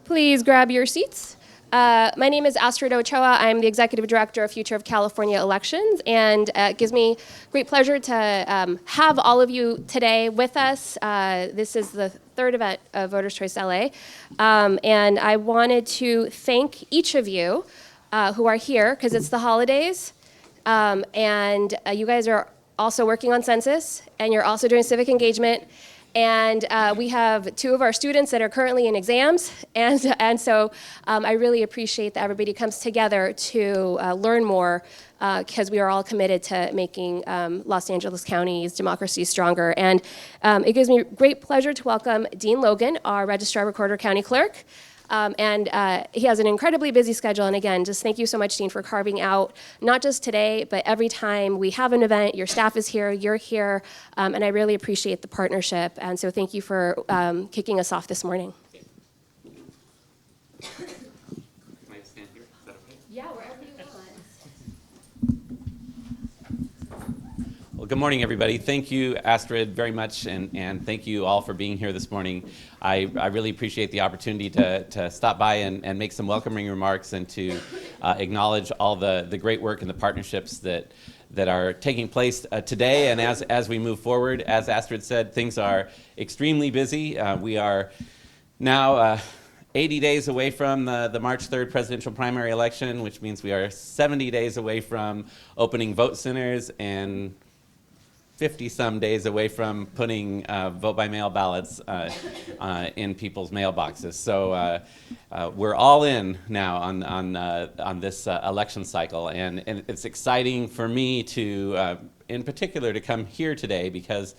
Please grab your seats. My name is Astrid Ochoa. I'm the Executive Director of Future of California Elections, and it gives me great pleasure to have all of you today with us. This is the third event of Voters' Choice LA, and I wanted to thank each of you who are here because it's the holidays, and you guys are also working on census, and you're also doing civic engagement. And we have two of our students that are currently in exams, and so I really appreciate that everybody comes together to learn more because we are all committed to making Los Angeles County's democracy stronger. And it gives me great pleasure to welcome Dean Logan, our Registrar Recorder County Clerk. He has an incredibly busy schedule, and again, just thank you so much, Dean, for carving out, not just today, but every time we have an event, your staff is here, you're here, and I really appreciate the partnership, and so thank you for kicking us off this morning. Can I stand here? Is that okay? Yeah, wherever you want. Well, good morning, everybody. Thank you, Astrid, very much, and thank you all for being here this morning. I really appreciate the opportunity to stop by and make some welcoming remarks and to acknowledge all the great work and the partnerships that are taking place today. And as we move forward, as Astrid said, things are extremely busy. We are now 80 days away from the March 3rd presidential primary election, which means we are 70 days away from opening vote centers and 50-some days away from putting vote-by-mail ballots in people's mailboxes. So we're all in now on this election cycle, and it's exciting for me to, in particular, to come here today because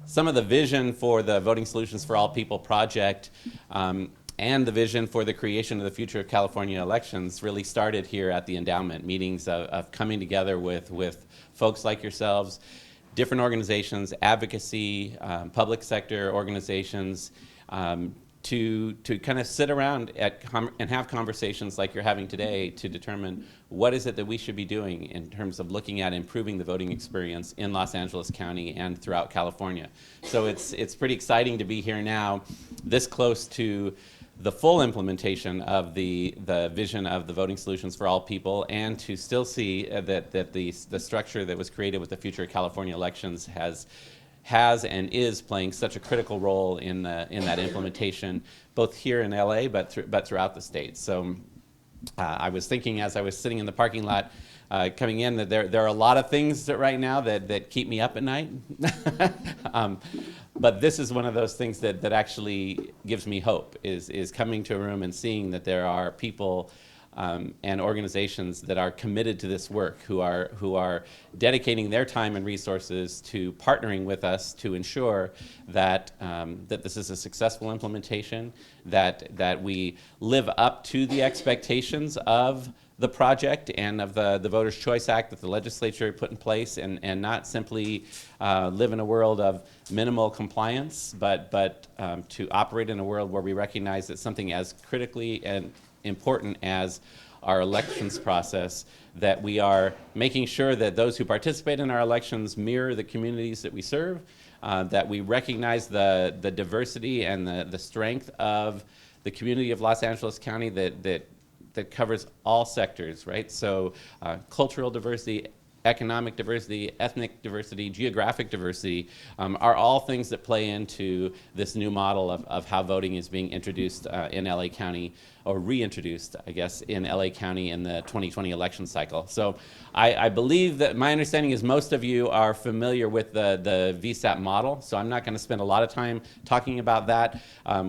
some of the vision for the Voting Solutions for All People project and the vision for the creation of the Future of California Elections really started here at the endowment, meetings of coming together with folks like yourselves, different organizations, advocacy, public sector organizations, to kind of sit around and have conversations like you're having today to determine what is it that we should be doing in terms of looking at improving the voting experience in Los Angeles County and throughout California. So it's pretty exciting to be here now, this close to the full implementation of the vision of the Voting Solutions for All People, and to still see that the structure that was created with the Future of California Elections has and is playing such a critical role in that implementation, both here in LA but throughout the state. So I was thinking as I was sitting in the parking lot coming in that there are a lot of things right now that keep me up at night. But this is one of those things that actually gives me hope, is coming to a room and seeing that there are people and organizations that are committed to this work, who are dedicating their time and resources to partnering with us to ensure that that this is a successful implementation, that we live up to the expectations of the project and of the Voters' Choice Act that the legislature put in place, and not simply live in a world of minimal compliance, but to operate in a world where we recognize that something as critically and important as our elections process, that we are making sure that those who participate in our elections mirror the communities that we serve, that we recognize the diversity and the strength of the community of Los Angeles County that covers all sectors, right? So cultural diversity, economic diversity, ethnic diversity, geographic diversity are all things that play into this new model of how voting is being introduced in LA County, or reintroduced, I guess, in LA County in the 2020 election cycle. So I believe that my understanding is most of you are familiar with the VSAP model, so I'm not going to spend a lot of time talking about that.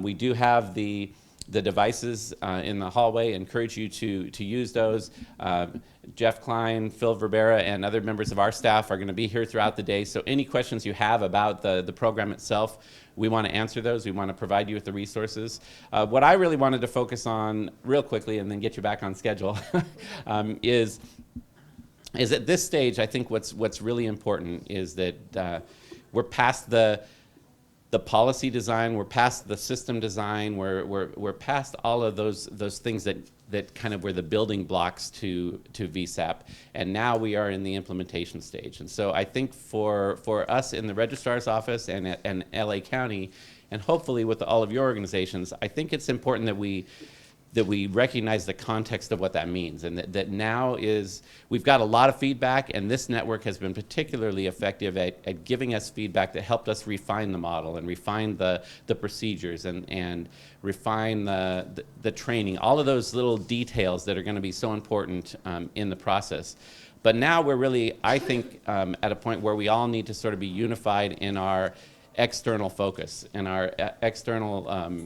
We do have the devices in the hallway. Encourage you to use those. Jeff Klein, Phil Verbera, and other members of our staff are going to be here throughout the day. So any questions you have about the program itself, we want to answer those. We want to provide you with the resources. What I really wanted to focus on real quickly and then get you back on schedule is at this stage, I think what's really important is that we're past the policy design, we're past the system design, we're past all of those things that kind of were the building blocks to VSAP, and now we are in the implementation stage. And so I think for us in the registrar's office and LA County, and hopefully with all of your organizations, I think it's important that we recognize the context of what that means, and that now we've got a lot of feedback, and this network has been particularly effective at giving us feedback that helped us refine the model and refine the procedures and refine the training, all of those little details that are going to be so important in the process. But now we're really, I think, at a point where we all need to sort of be unified in our external focus and our external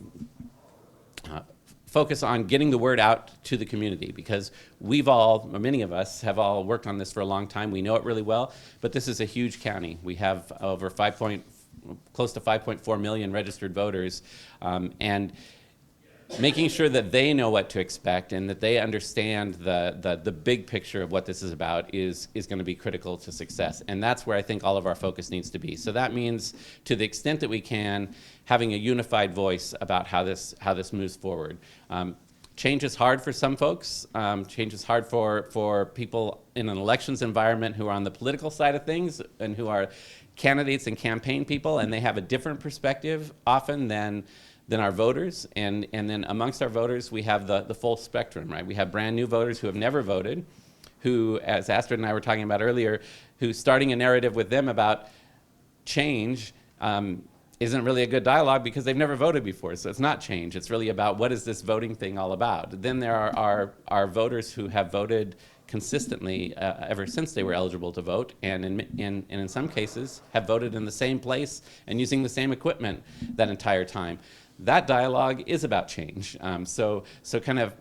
focus on getting the word out to the community, because we've all, or many of us, have all worked on this for a long time. We know it really well, but this is a huge county. We have over close to 5.4 million registered voters, and making sure that they know what to expect and that they understand the big picture of what this is about is going to be critical to success. And that's where I think all of our focus needs to be. So that means, to the extent that we can, having a unified voice about how this moves forward. Change is hard for some folks. Change is hard for people in an elections environment who are on the political side of things and who are candidates and campaign people, and they have a different perspective often than our voters, and then amongst our voters we have the full spectrum, right? We have brand new voters who have never voted, who, as Astrid and I were talking about earlier, who's starting a narrative with them about change isn't really a good dialogue because they've never voted before, so it's not change. It's really about, what is this voting thing all about? Then there are our voters who have voted consistently ever since they were eligible to vote, and in some cases have voted in the same place and using the same equipment that entire time. That dialogue is about change. So kind of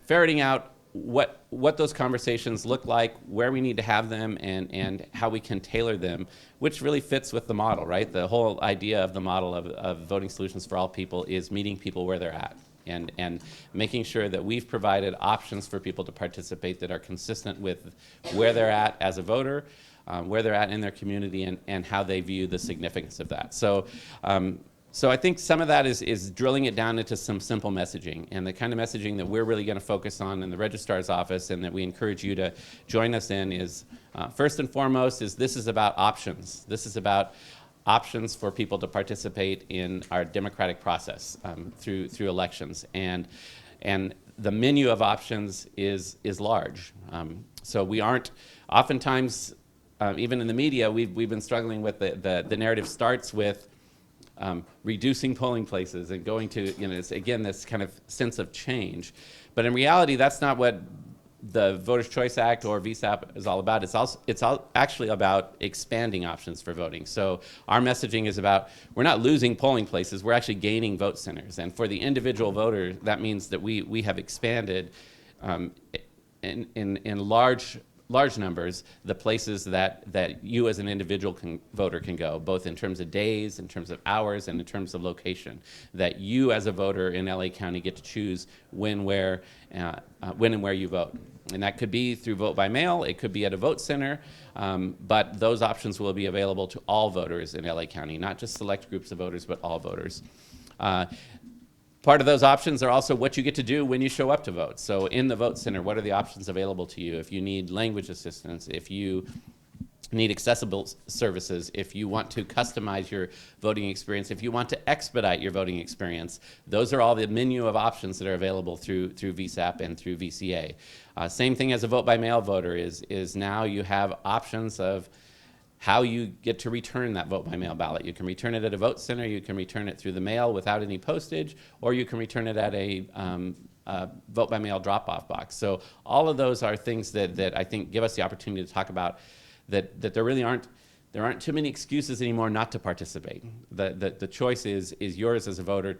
ferreting out what those conversations look like, where we need to have them, and how we can tailor them, which really fits with the model, right? The whole idea of the model of Voting Solutions for All People is meeting people where they're at, and making sure that we've provided options for people to participate that are consistent with where they're at as a voter, where they're at in their community, and how they view the significance of that. So I think some of that is drilling it down into some simple messaging, and the kind of messaging that we're really going to focus on in the registrar's office, and that we encourage you to join us in, is first and foremost this is about options. This is about options for people to participate in our democratic process through elections, and the menu of options is large. So we aren't, oftentimes, even in the media, we've been struggling with the narrative starts with reducing polling places and going to, it's, again, this kind of sense of change. But in reality, that's not what the Voters' Choice Act or VSAP is all about. It's actually about expanding options for voting. So our messaging is about, we're not losing polling places, we're actually gaining vote centers. And for the individual voter, that means that we have expanded in large numbers the places that you as an individual voter can go, both in terms of days, in terms of hours, and in terms of location. That you as a voter in LA County get to choose when and where you vote. And that could be through vote by mail, it could be at a vote center, but those options will be available to all voters in LA County, not just select groups of voters, but all voters. Part of those options are also what you get to do when you show up to vote. So in the vote center, what are the options available to you? If you need language assistance, if you need accessible services, if you want to customize your voting experience, if you want to expedite your voting experience, those are all the menu of options that are available through VSAP and through VCA. Same thing as a vote by mail voter is now you have options of how you get to return that vote by mail ballot. You can return it at a vote center, you can return it through the mail without any postage, or you can return it at a vote by mail drop-off box. So all of those are things that I think give us the opportunity to talk about that there really aren't too many excuses anymore not to participate. The choice is yours as a voter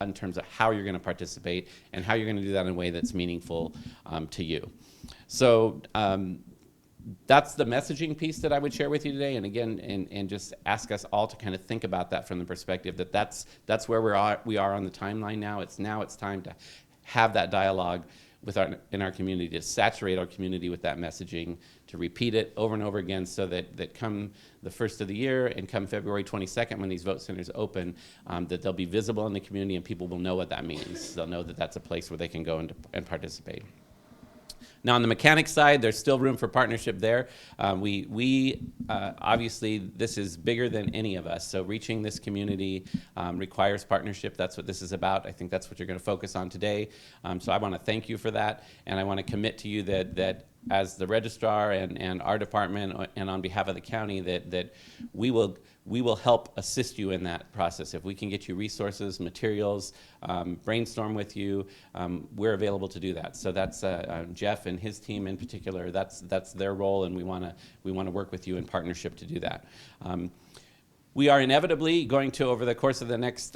in terms of how you're going to participate and how you're going to do that in a way that's meaningful to you. So that's the messaging piece that I would share with you today, and again, and just ask us all to kind of think about that from the perspective that that's where we are on the timeline now. It's time to have that dialogue in our community, to saturate our community with that messaging, to repeat it over and over again, so that come the first of the year and come February 22nd when these vote centers open, that they'll be visible in the community and people will know what that means. They'll know that that's a place where they can go and participate. Now, on the mechanic side, there's still room for partnership there. Obviously, this is bigger than any of us, so reaching this community requires partnership. That's what this is about. I think that's what you're going to focus on today. So I want to thank you for that, and I want to commit to you that as the registrar and our department and on behalf of the county, that we will help assist you in that process. If we can get you resources, materials, brainstorm with you, we're available to do that. So that's Jeff and his team in particular. That's their role, and we want to work with you in partnership to do that. We are inevitably going to, over the course of the next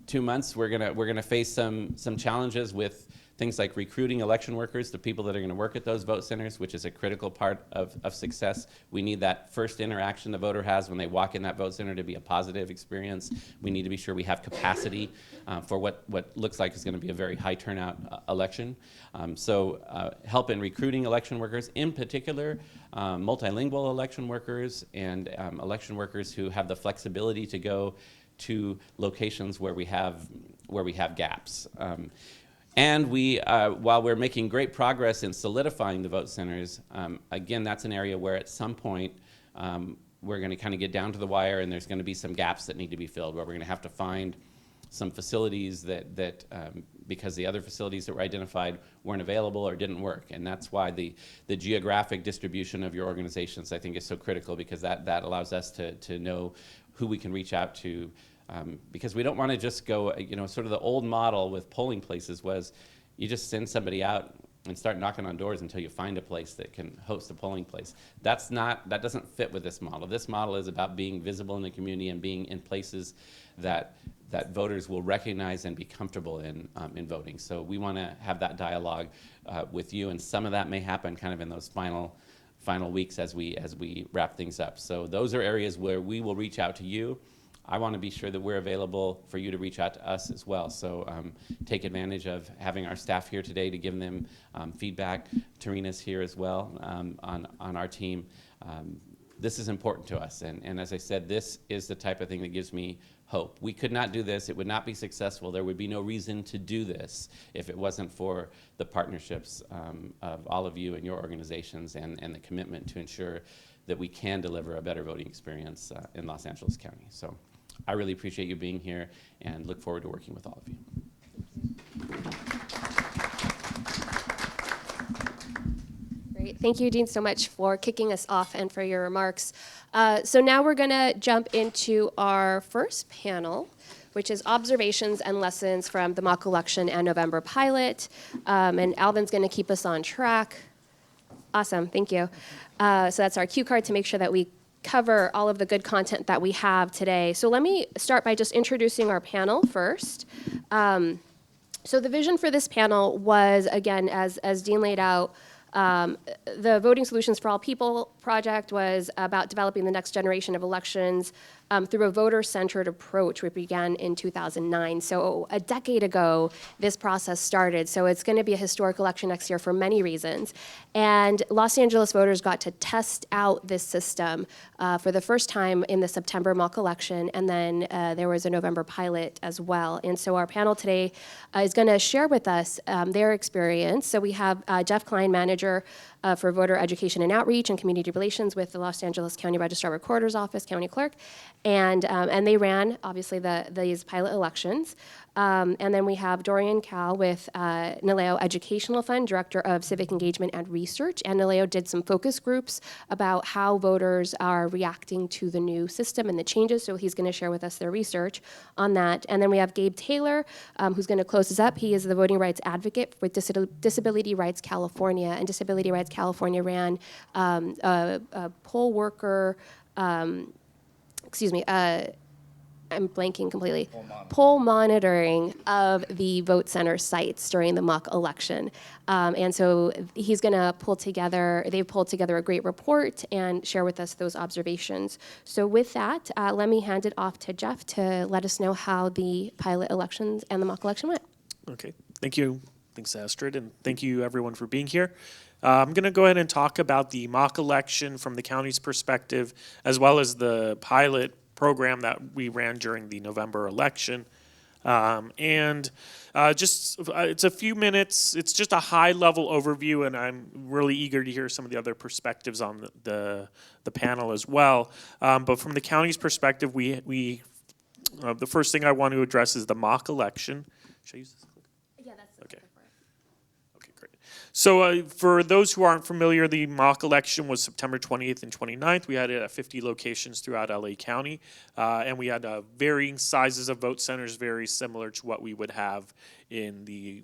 2 months, we're gonna face some challenges with things like recruiting election workers, the people that are going to work at those vote centers, which is a critical part of success. We need that first interaction the voter has when they walk in that vote center to be a positive experience. We need to be sure we have capacity for what looks like is going to be a very high turnout election. So help in recruiting election workers, in particular multilingual election workers and election workers who have the flexibility to go to locations where we have gaps. And while we're making great progress in solidifying the vote centers, again, that's an area where at some point we're going to kind of get down to the wire, and there's going to be some gaps that need to be filled, where we're going to have to find some facilities that because the other facilities that were identified weren't available or didn't work. And that's why the geographic distribution of your organizations, I think, is so critical, because that allows us to know who we can reach out to. Because we don't want to just go, sort of the old model with polling places was you just send somebody out and start knocking on doors until you find a place that can host a polling place. That doesn't fit with this model. This model is about being visible in the community and being in places that voters will recognize and be comfortable in voting. So we want to have that dialogue with you, and some of that may happen kind of in those final weeks as we wrap things up. So those are areas where we will reach out to you. I want to be sure that we're available for you to reach out to us as well. So take advantage of having our staff here today to give them feedback. Tarina's here as well on our team. This is important to us. And as I said, this is the type of thing that gives me hope. We could not do this. It would not be successful. There would be no reason to do this if it wasn't for the partnerships of all of you and your organizations and the commitment to ensure that we can deliver a better voting experience in Los Angeles County. So I really appreciate you being here and look forward to working with all of you. Great. Thank you, Dean, so much for kicking us off and for your remarks. So now we're going to jump into our first panel, which is observations and lessons from the mock election and November pilot. And Alvin's going to keep us on track. Awesome. Thank you. So that's our cue card to make sure that we cover all of the good content that we have today. So let me start by just introducing our panel first. So the vision for this panel was, again, as Dean laid out, the Voting Solutions for All People project was about developing the next generation of elections through a voter-centered approach, which began in 2009. So a decade ago, this process started. So it's going to be a historic election next year for many reasons. And Los Angeles voters got to test out this system for the first time in the September mock election, and then there was a November pilot as well. And so our panel today is going to share with us their experience. So we have Jeff Klein, manager for voter education and outreach and community relations with the Los Angeles County Registrar Recorder's Office, County Clerk, and they ran obviously these pilot elections. And then we have Dorian Cal with NALEO Educational Fund, Director of Civic Engagement and Research, and NALEO did some focus groups about how voters are reacting to the new system and the changes, so he's going to share with us their research on that. And then we have Gabe Taylor, who's going to close us up. He is the voting rights advocate with Disability Rights California, and Disability Rights California ran a poll worker, I'm blanking completely. Poll monitoring of the vote center sites during the mock election. And so he's going to they've pulled together a great report and share with us those observations. So with that, let me hand it off to Jeff to let us know how the pilot elections and the mock election went. Okay, thank you. Thanks, Astrid, and thank you everyone for being here. I'm going to go ahead and talk about the mock election from the county's perspective, as well as the pilot program that we ran during the November election. It's a few minutes. It's just a high-level overview, and I'm really eager to hear some of the other perspectives on the panel as well. But from the county's perspective, the first thing I want to address is the mock election. Should I use this? Yeah, that's Okay. Okay, great. So for those who aren't familiar, the mock election was September 20th and 29th. We had it at 50 locations throughout LA County, and we had varying sizes of vote centers, very similar to what we would have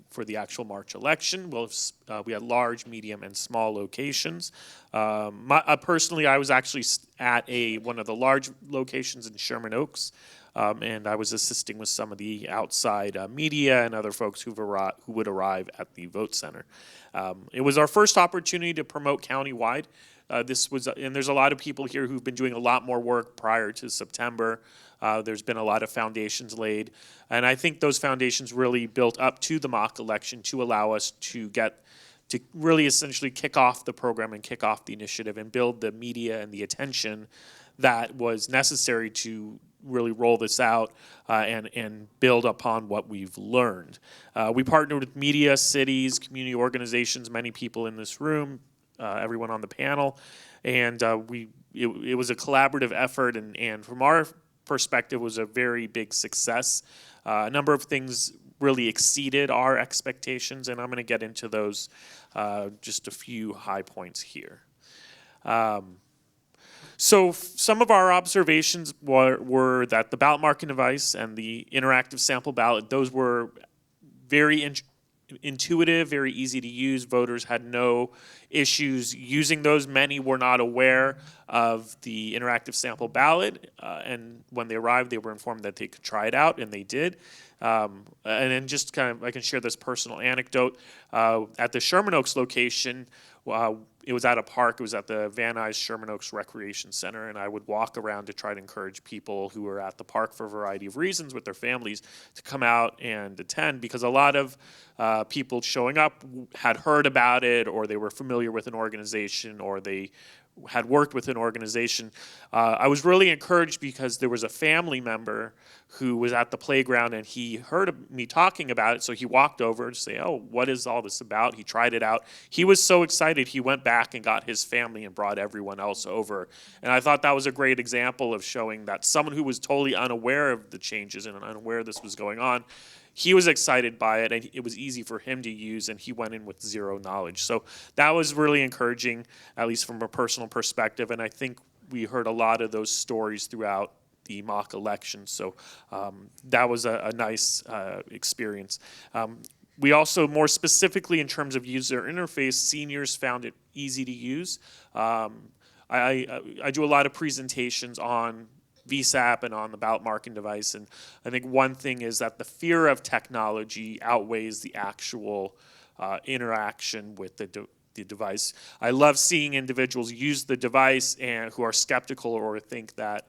for the actual March election. We had large, medium, and small locations. Personally, I was actually at one of the large locations in Sherman Oaks. And I was assisting with some of the outside media and other folks who would arrive at the vote center. It was our first opportunity to promote countywide. And there's a lot of people here who've been doing a lot more work prior to September. There's been a lot of foundations laid, and I think those foundations really built up to the mock election to allow us to really essentially kick off the program and kick off the initiative and build the media and the attention that was necessary to really roll this out and build upon what we've learned. We partnered with media, cities, community organizations, many people in this room, everyone on the panel, and it was a collaborative effort, and from our perspective, was a very big success. A number of things really exceeded our expectations, and I'm going to get into those, just a few high points here. So some of our observations were that the ballot marking device and the interactive sample ballot, those were very intuitive, very easy to use. Voters had no issues using those. Many were not aware of the interactive sample ballot, and when they arrived, they were informed that they could try it out, and they did. And then just kind of, I can share this personal anecdote. At the Sherman Oaks location, it was at a park. It was at the Van Nuys Sherman Oaks Recreation Center, and I would walk around to try to encourage people who were at the park for a variety of reasons with their families to come out and attend, because a lot of people showing up had heard about it, or they were familiar with an organization, or they had worked with an organization. I was really encouraged because there was a family member who was at the playground, and he heard me talking about it, so he walked over to say, "Oh, what is all this about?" He tried it out. He was so excited, he went back and got his family and brought everyone else over. And I thought that was a great example of showing that someone who was totally unaware of the changes and unaware this was going on, he was excited by it, and it was easy for him to use, and he went in with zero knowledge. So that was really encouraging, at least from a personal perspective, and I think we heard a lot of those stories throughout the mock election. So that was a nice experience. We also, more specifically in terms of user interface, seniors found it easy to use. I do a lot of presentations on VSAP and on the ballot marking device, and I think one thing is that the fear of technology outweighs the actual interaction with the device. I love seeing individuals use the device and who are skeptical or think that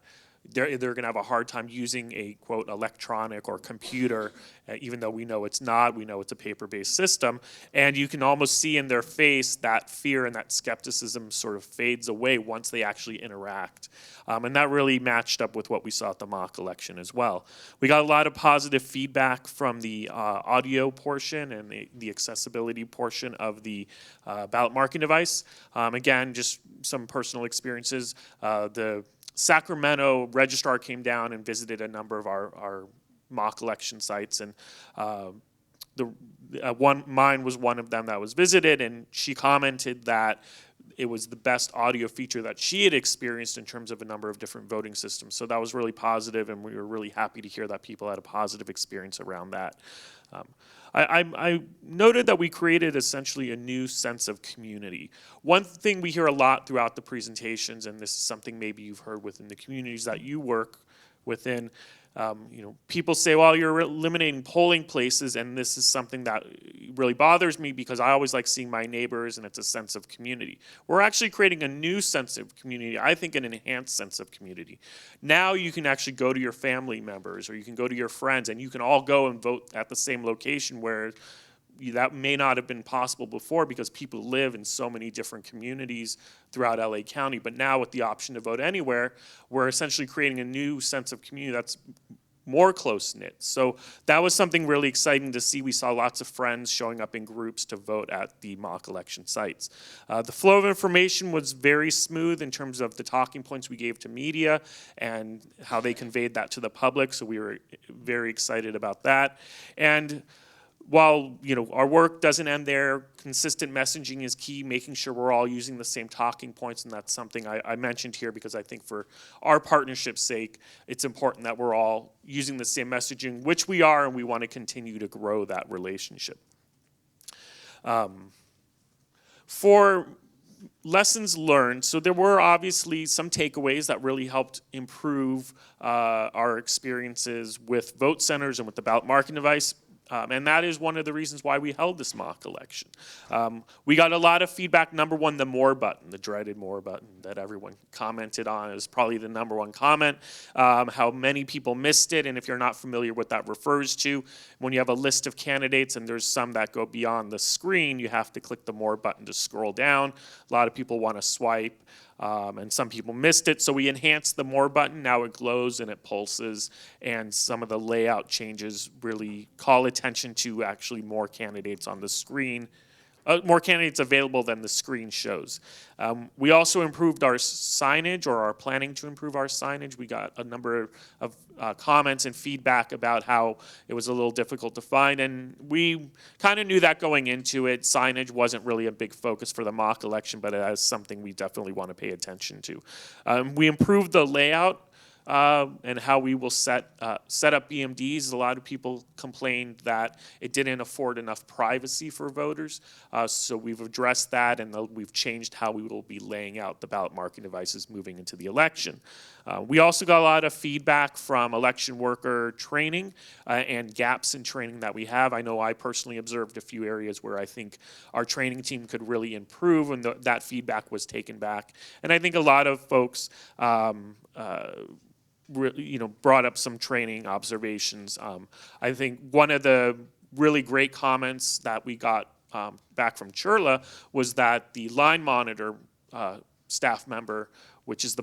they're going to have a hard time using a, quote, electronic or computer, even though we know it's not. We know it's a paper-based system. And you can almost see in their face that fear and that skepticism sort of fades away once they actually interact. And that really matched up with what we saw at the mock election as well. We got a lot of positive feedback from the audio portion and the accessibility portion of the ballot marking device. Again, just some personal experiences. The Sacramento registrar came down and visited a number of our mock election sites, and mine was one of them that was visited, and she commented that it was the best audio feature that she had experienced in terms of a number of different voting systems. So that was really positive, and we were really happy to hear that people had a positive experience around that. I noted that we created essentially a new sense of community. One thing we hear a lot throughout the presentations, and this is something maybe you've heard within the communities that you work within, people say, well, you're eliminating polling places, and this is something that really bothers me because I always like seeing my neighbors, and it's a sense of community. We're actually creating a new sense of community, I think an enhanced sense of community. Now you can actually go to your family members, or you can go to your friends, and you can all go and vote at the same location, where that may not have been possible before because people live in so many different communities throughout LA County. But now with the option to vote anywhere, we're essentially creating a new sense of community that's more close-knit. So that was something really exciting to see. We saw lots of friends showing up in groups to vote at the mock election sites. The flow of information was very smooth in terms of the talking points we gave to media and how they conveyed that to the public, so we were very excited about that. And while our work doesn't end there, consistent messaging is key, making sure we're all using the same talking points, and that's something I mentioned here because I think for our partnership's sake, it's important that we're all using the same messaging, which we are, and we want to continue to grow that relationship. For lessons learned, so there were obviously some takeaways that really helped improve our experiences with vote centers and with the ballot marking device. And that is one of the reasons why we held this mock election. We got a lot of feedback. Number one, the more button, the dreaded more button that everyone commented on is probably the number one comment. How many people missed it, and if you're not familiar what that refers to, when you have a list of candidates and there's some that go beyond the screen, you have to click the more button to scroll down. A lot of people want to swipe. And some people missed it, so we enhanced the more button. Now it glows and it pulses, and some of the layout changes really call attention to actually more candidates on the screen, more candidates available than the screen shows. We also improved our signage, or are planning to improve our signage. We got a number of comments and feedback about how it was a little difficult to find, and we kind of knew that going into it. Signage wasn't really a big focus for the mock election, but it is something we definitely want to pay attention to. We improved the layout and how we will set up BMDs. A lot of people complained that it didn't afford enough privacy for voters, so we've addressed that, and we've changed how we will be laying out the ballot marking devices moving into the election. We also got a lot of feedback from election worker training and gaps in training that we have. I know I personally observed a few areas where I think our training team could really improve, and that feedback was taken back. And I think a lot of folks brought up some training observations. I think one of the really great comments that we got back from Churla was that the line monitor staff member, which is the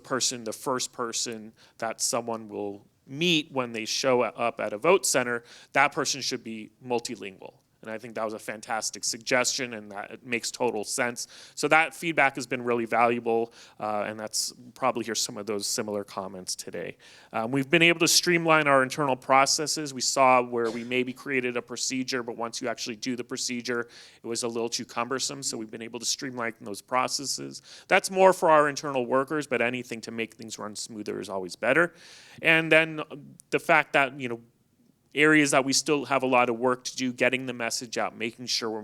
first person that someone will meet when they show up at a vote center, that person should be multilingual. And I think that was a fantastic suggestion, and that it makes total sense. So that feedback has been really valuable, and that's probably hear some of those similar comments today. We've been able to streamline our internal processes. We saw where we maybe created a procedure, but once you actually do the procedure, it was a little too cumbersome. So we've been able to streamline those processes. That's more for our internal workers, but anything to make things run smoother is always better. And then the fact that, areas that we still have a lot of work to do, getting the message out, making sure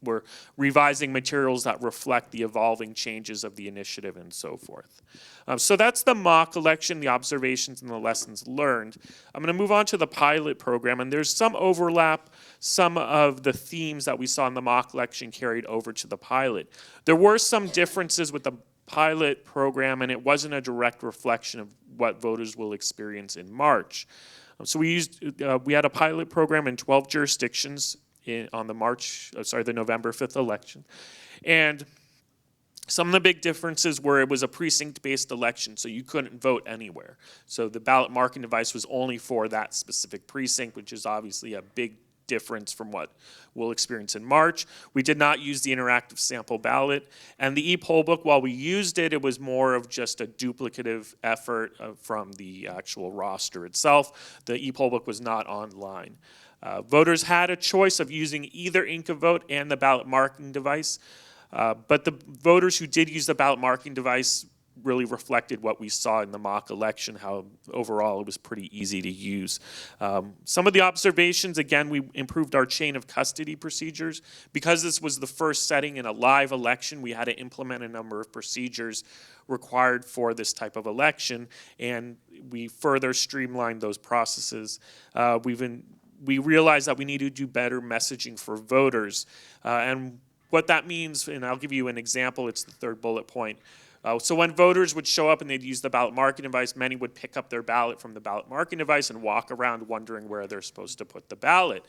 we're revising materials that reflect the evolving changes of the initiative and so forth. So that's the mock election, the observations and the lessons learned. I'm going to move on to the pilot program, and there's some overlap. Some of the themes that we saw in the mock election carried over to the pilot. There were some differences with the pilot program, and it wasn't a direct reflection of what voters will experience in March. So we had a pilot program in 12 jurisdictions on the November 5th election. And some of the big differences were it was a precinct-based election, so you couldn't vote anywhere. So the ballot marking device was only for that specific precinct, which is obviously a big difference from what we'll experience in March. We did not use the interactive sample ballot, and the e-poll book, while we used it, it was more of just a duplicative effort from the actual roster itself. The e-poll book was not online. Voters had a choice of using either InkaVote and the ballot marking device, but the voters who did use the ballot marking device really reflected what we saw in the mock election, how overall it was pretty easy to use. Some of the observations, again, we improved our chain of custody procedures. Because this was the first setting in a live election, we had to implement a number of procedures required for this type of election, and we further streamlined those processes. We realized that we need to do better messaging for voters, and what that means, and I'll give you an example, it's the third bullet point. So when voters would show up and they'd use the ballot marking device, many would pick up their ballot from the ballot marking device and walk around wondering where they're supposed to put the ballot,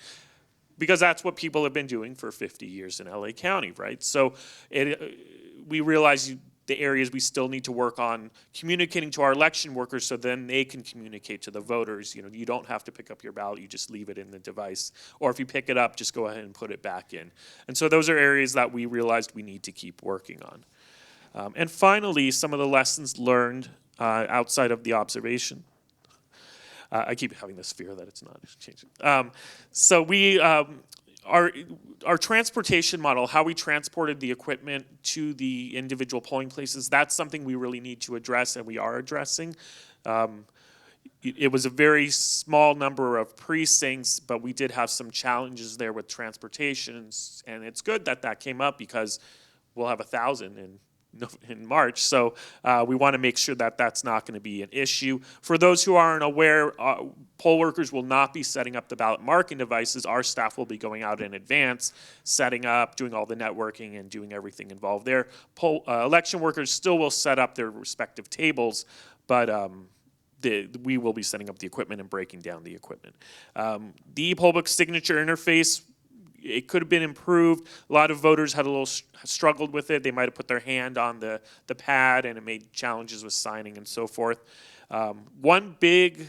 because that's what people have been doing for 50 years in LA County, right? So we realized the areas we still need to work on communicating to our election workers so then they can communicate to the voters. You know, you don't have to pick up your ballot, you just leave it in the device. Or if you pick it up, just go ahead and put it back in. And so those are areas that we realized we need to keep working on. And finally, some of the lessons learned outside of the observation. I keep having this fear that it's not changing. So we, our transportation model, how we transported the equipment to the individual polling places, that's something we really need to address, and we are addressing. It was a very small number of precincts, but we did have some challenges there with transportation, and it's good that that came up because we'll have 1,000 in March, so we want to make sure that that's not going to be an issue. For those who aren't aware, poll workers will not be setting up the ballot marking devices. Our staff will be going out in advance, setting up, doing all the networking, and doing everything involved there. Election workers still will set up their respective tables, but we will be setting up the equipment and breaking down the equipment. The ePollBook signature interface, it could have been improved. A lot of voters had a little struggled with it. They might have put their hand on the pad, and it made challenges with signing and so forth. One big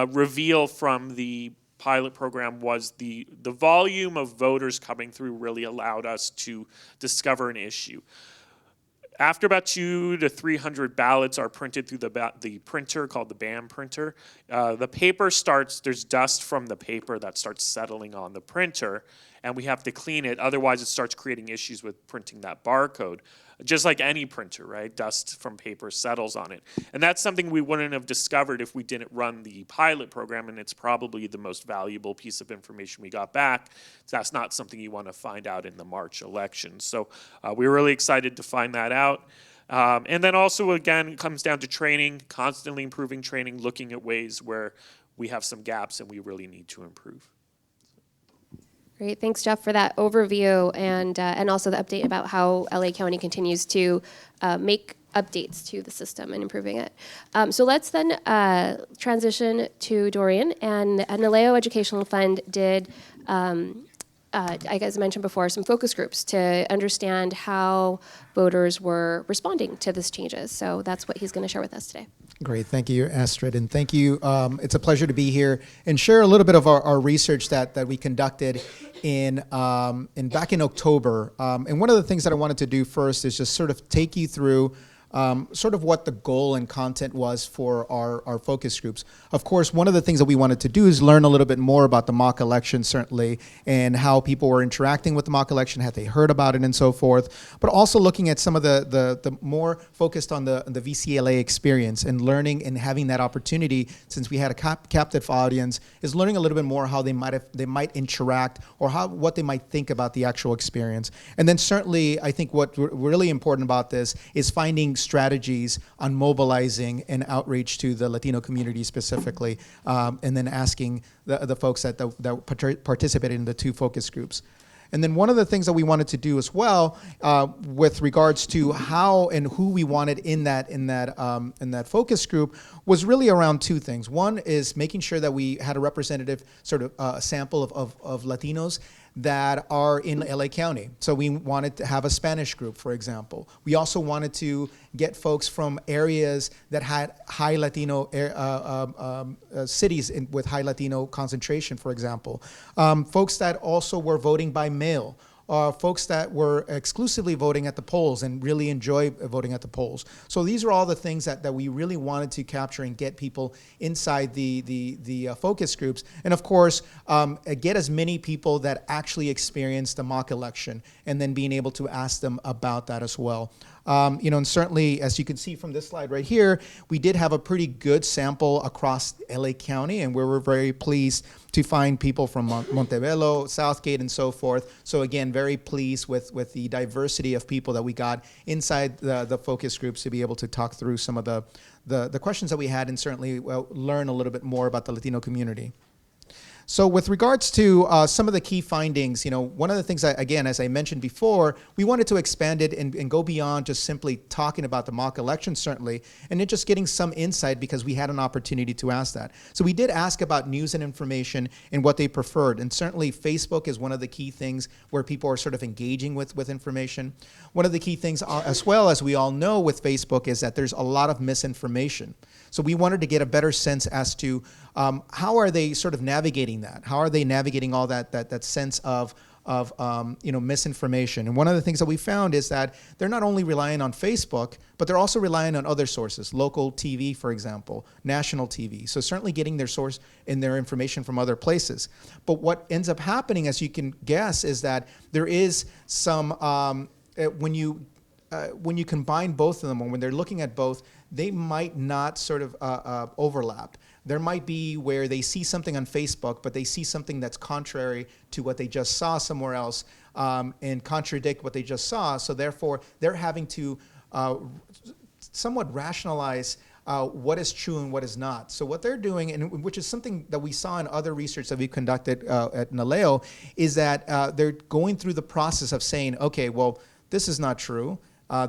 reveal from the pilot program was the volume of voters coming through really allowed us to discover an issue. After about 200 to 300 ballots are printed through the printer called the BAM printer, the paper starts, there's dust from the paper that starts settling on the printer, and we have to clean it. Otherwise, it starts creating issues with printing that barcode. Just like any printer, right? Dust from paper settles on it. And that's something we wouldn't have discovered if we didn't run the pilot program, and it's probably the most valuable piece of information we got back. So that's not something you want to find out in the March election. So we were really excited to find that out. And then also, again, it comes down to training, constantly improving training, looking at ways where we have some gaps and we really need to improve. Great, thanks, Jeff, for that overview and also the update about how LA County continues to make updates to the system and improving it. So let's then transition to Dorian. And NALEO Educational Fund did, I guess I mentioned before, some focus groups to understand how voters were responding to these changes. So that's what he's going to share with us today. Great, thank you, Astrid, and thank you. It's a pleasure to be here and share a little bit of our research that we conducted in back in October. And one of the things that I wanted to do first is just sort of take you through sort of what the goal and content was for our focus groups. Of course, one of the things that we wanted to do is learn a little bit more about the mock election, certainly, and how people were interacting with the mock election, had they heard about it and so forth, but also looking at some of the more focused on the VCLA experience and learning and having that opportunity, since we had a captive audience, is learning a little bit more how they might interact or what they might think about the actual experience. And then certainly, I think what's really important about this is finding strategies on mobilizing and outreach to the Latino community specifically, and then asking the folks that participated in the two focus groups. And then one of the things that we wanted to do as well, with regards to how and who we wanted in that focus group, was really around two things. One is making sure that we had a representative sort of sample of Latinos that are in LA County. So we wanted to have a Spanish group, for example. We also wanted to get folks from areas that had high Latino cities with high Latino concentration, for example. Folks that also were voting by mail. Folks that were exclusively voting at the polls and really enjoy voting at the polls. So these are all the things that we really wanted to capture and get people inside the focus groups. And of course, get as many people that actually experienced the mock election and then being able to ask them about that as well. And certainly, as you can see from this slide right here, we did have a pretty good sample across LA County, and we were very pleased to find people from Montebello, Southgate, and so forth. So again, very pleased with the diversity of people that we got inside the focus groups to be able to talk through some of the questions that we had and certainly learn a little bit more about the Latino community. So with regards to some of the key findings, one of the things, again, as I mentioned before, we wanted to expand it and go beyond just simply talking about the mock election, certainly, and then just getting some insight because we had an opportunity to ask that. So we did ask about news and information and what they preferred. And certainly Facebook is one of the key things where people are sort of engaging with information. One of the key things, as well as we all know with Facebook, is that there's a lot of misinformation. So we wanted to get a better sense as to how are they sort of navigating that? How are they navigating all that sense of misinformation? And one of the things that we found is that they're not only relying on Facebook, but they're also relying on other sources, local TV, for example, national TV. So certainly getting their source and their information from other places. But what ends up happening, as you can guess, is that there is some, when you combine both of them, or when they're looking at both, they might not sort of overlap. There might be where they see something on Facebook, but they see something that's contrary to what they just saw somewhere else and contradict what they just saw. So therefore, they're having to somewhat rationalize what is true and what is not. So what they're doing, and which is something that we saw in other research that we conducted at NALEO, is that they're going through the process of saying, okay, well, this is not true.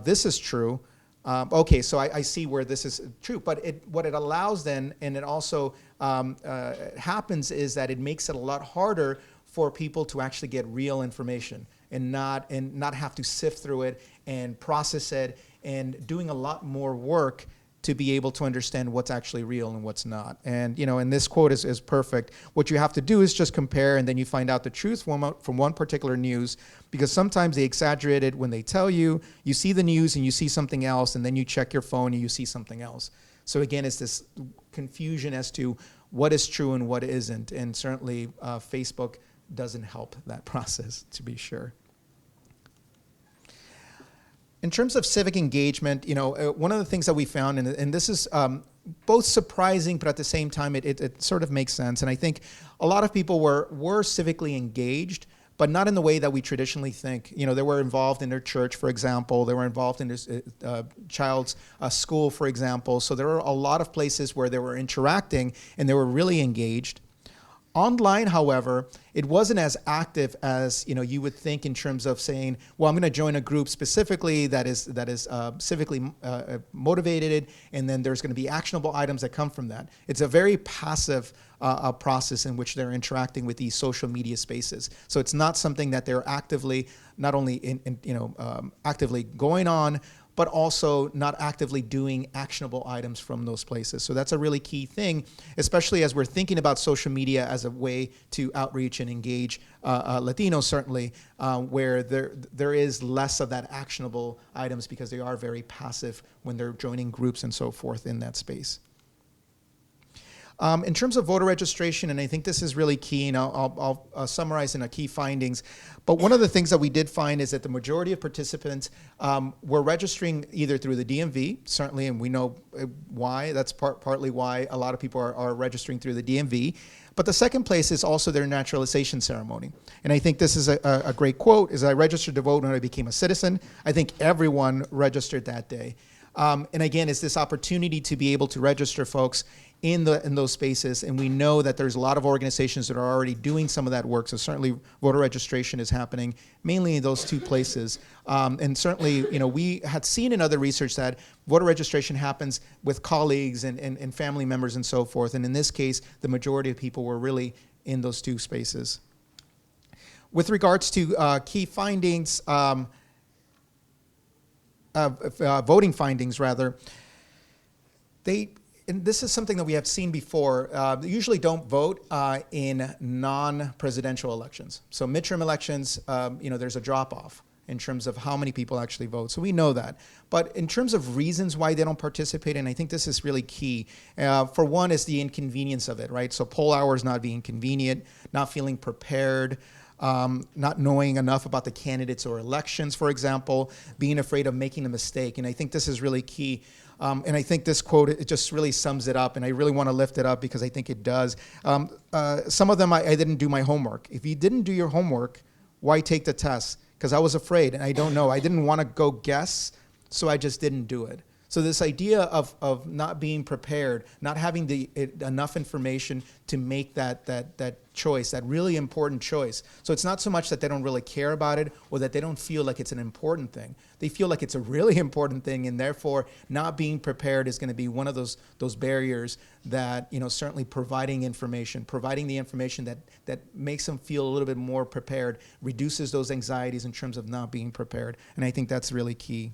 This is true. Okay, so I see where this is true. But what it allows then, and it also happens, is that it makes it a lot harder for people to actually get real information and not have to sift through it and process it and doing a lot more work to be able to understand what's actually real and what's not. And and this quote is perfect. What you have to do is just compare, and then you find out the truth from one particular news, because sometimes they exaggerate it when they tell you. You see the news and you see something else, and then you check your phone and you see something else. So again, it's this confusion as to what is true and what isn't. And certainly Facebook doesn't help that process, to be sure. In terms of civic engagement, one of the things that we found, and this is both surprising, but at the same time, it sort of makes sense. And I think a lot of people were civically engaged, but not in the way that we traditionally think. They were involved in their church, for example. They were involved in their child's school, for example. So there were a lot of places where they were interacting and they were really engaged. Online, however, it wasn't as active as you would think in terms of saying, well, I'm going to join a group specifically that is civically motivated, and then there's going to be actionable items that come from that. It's a very passive process in which they're interacting with these social media spaces. So it's not something that they're actively, not only actively going on, but also not actively doing actionable items from those places. So that's a really key thing, especially as we're thinking about social media as a way to outreach and engage Latinos, certainly, where there is less of that actionable items because they are very passive when they're joining groups and so forth in that space. In terms of voter registration, and I think this is really key, and I'll summarize in the key findings, but one of the things that we did find is that the majority of participants were registering either through the DMV, certainly, and we know why. That's partly why a lot of people are registering through the DMV. But the second place is also their naturalization ceremony. And I think this is a great quote, is I registered to vote when I became a citizen. I think everyone registered that day. And again, it's this opportunity to be able to register folks in those spaces, and we know that there's a lot of organizations that are already doing some of that work. So certainly, voter registration is happening mainly in those two places. And certainly, we had seen in other research that voter registration happens with colleagues and family members and so forth. And in this case, the majority of people were really in those two spaces. With regards to key findings, voting findings rather, and this is something that we have seen before, they usually don't vote in non-presidential elections. So midterm elections, there's a drop-off in terms of how many people actually vote. So we know that. But in terms of reasons why they don't participate, and I think this is really key, for one is the inconvenience of it, right? So poll hours not being convenient, not feeling prepared, not knowing enough about the candidates or elections, for example, being afraid of making a mistake. And I think this is really key. And I think this quote, it just really sums it up, and I really want to lift it up because I think it does. Some of them, I didn't do my homework. If you didn't do your homework, why take the test? Because I was afraid, and I don't know. I didn't want to go guess, so I just didn't do it. So this idea of not being prepared, not having enough information to make that choice, that really important choice. So it's not so much that they don't really care about it or that they don't feel like it's an important thing. They feel like it's a really important thing, and therefore not being prepared is going to be one of those barriers that, certainly providing the information that makes them feel a little bit more prepared, reduces those anxieties in terms of not being prepared. And I think that's really key.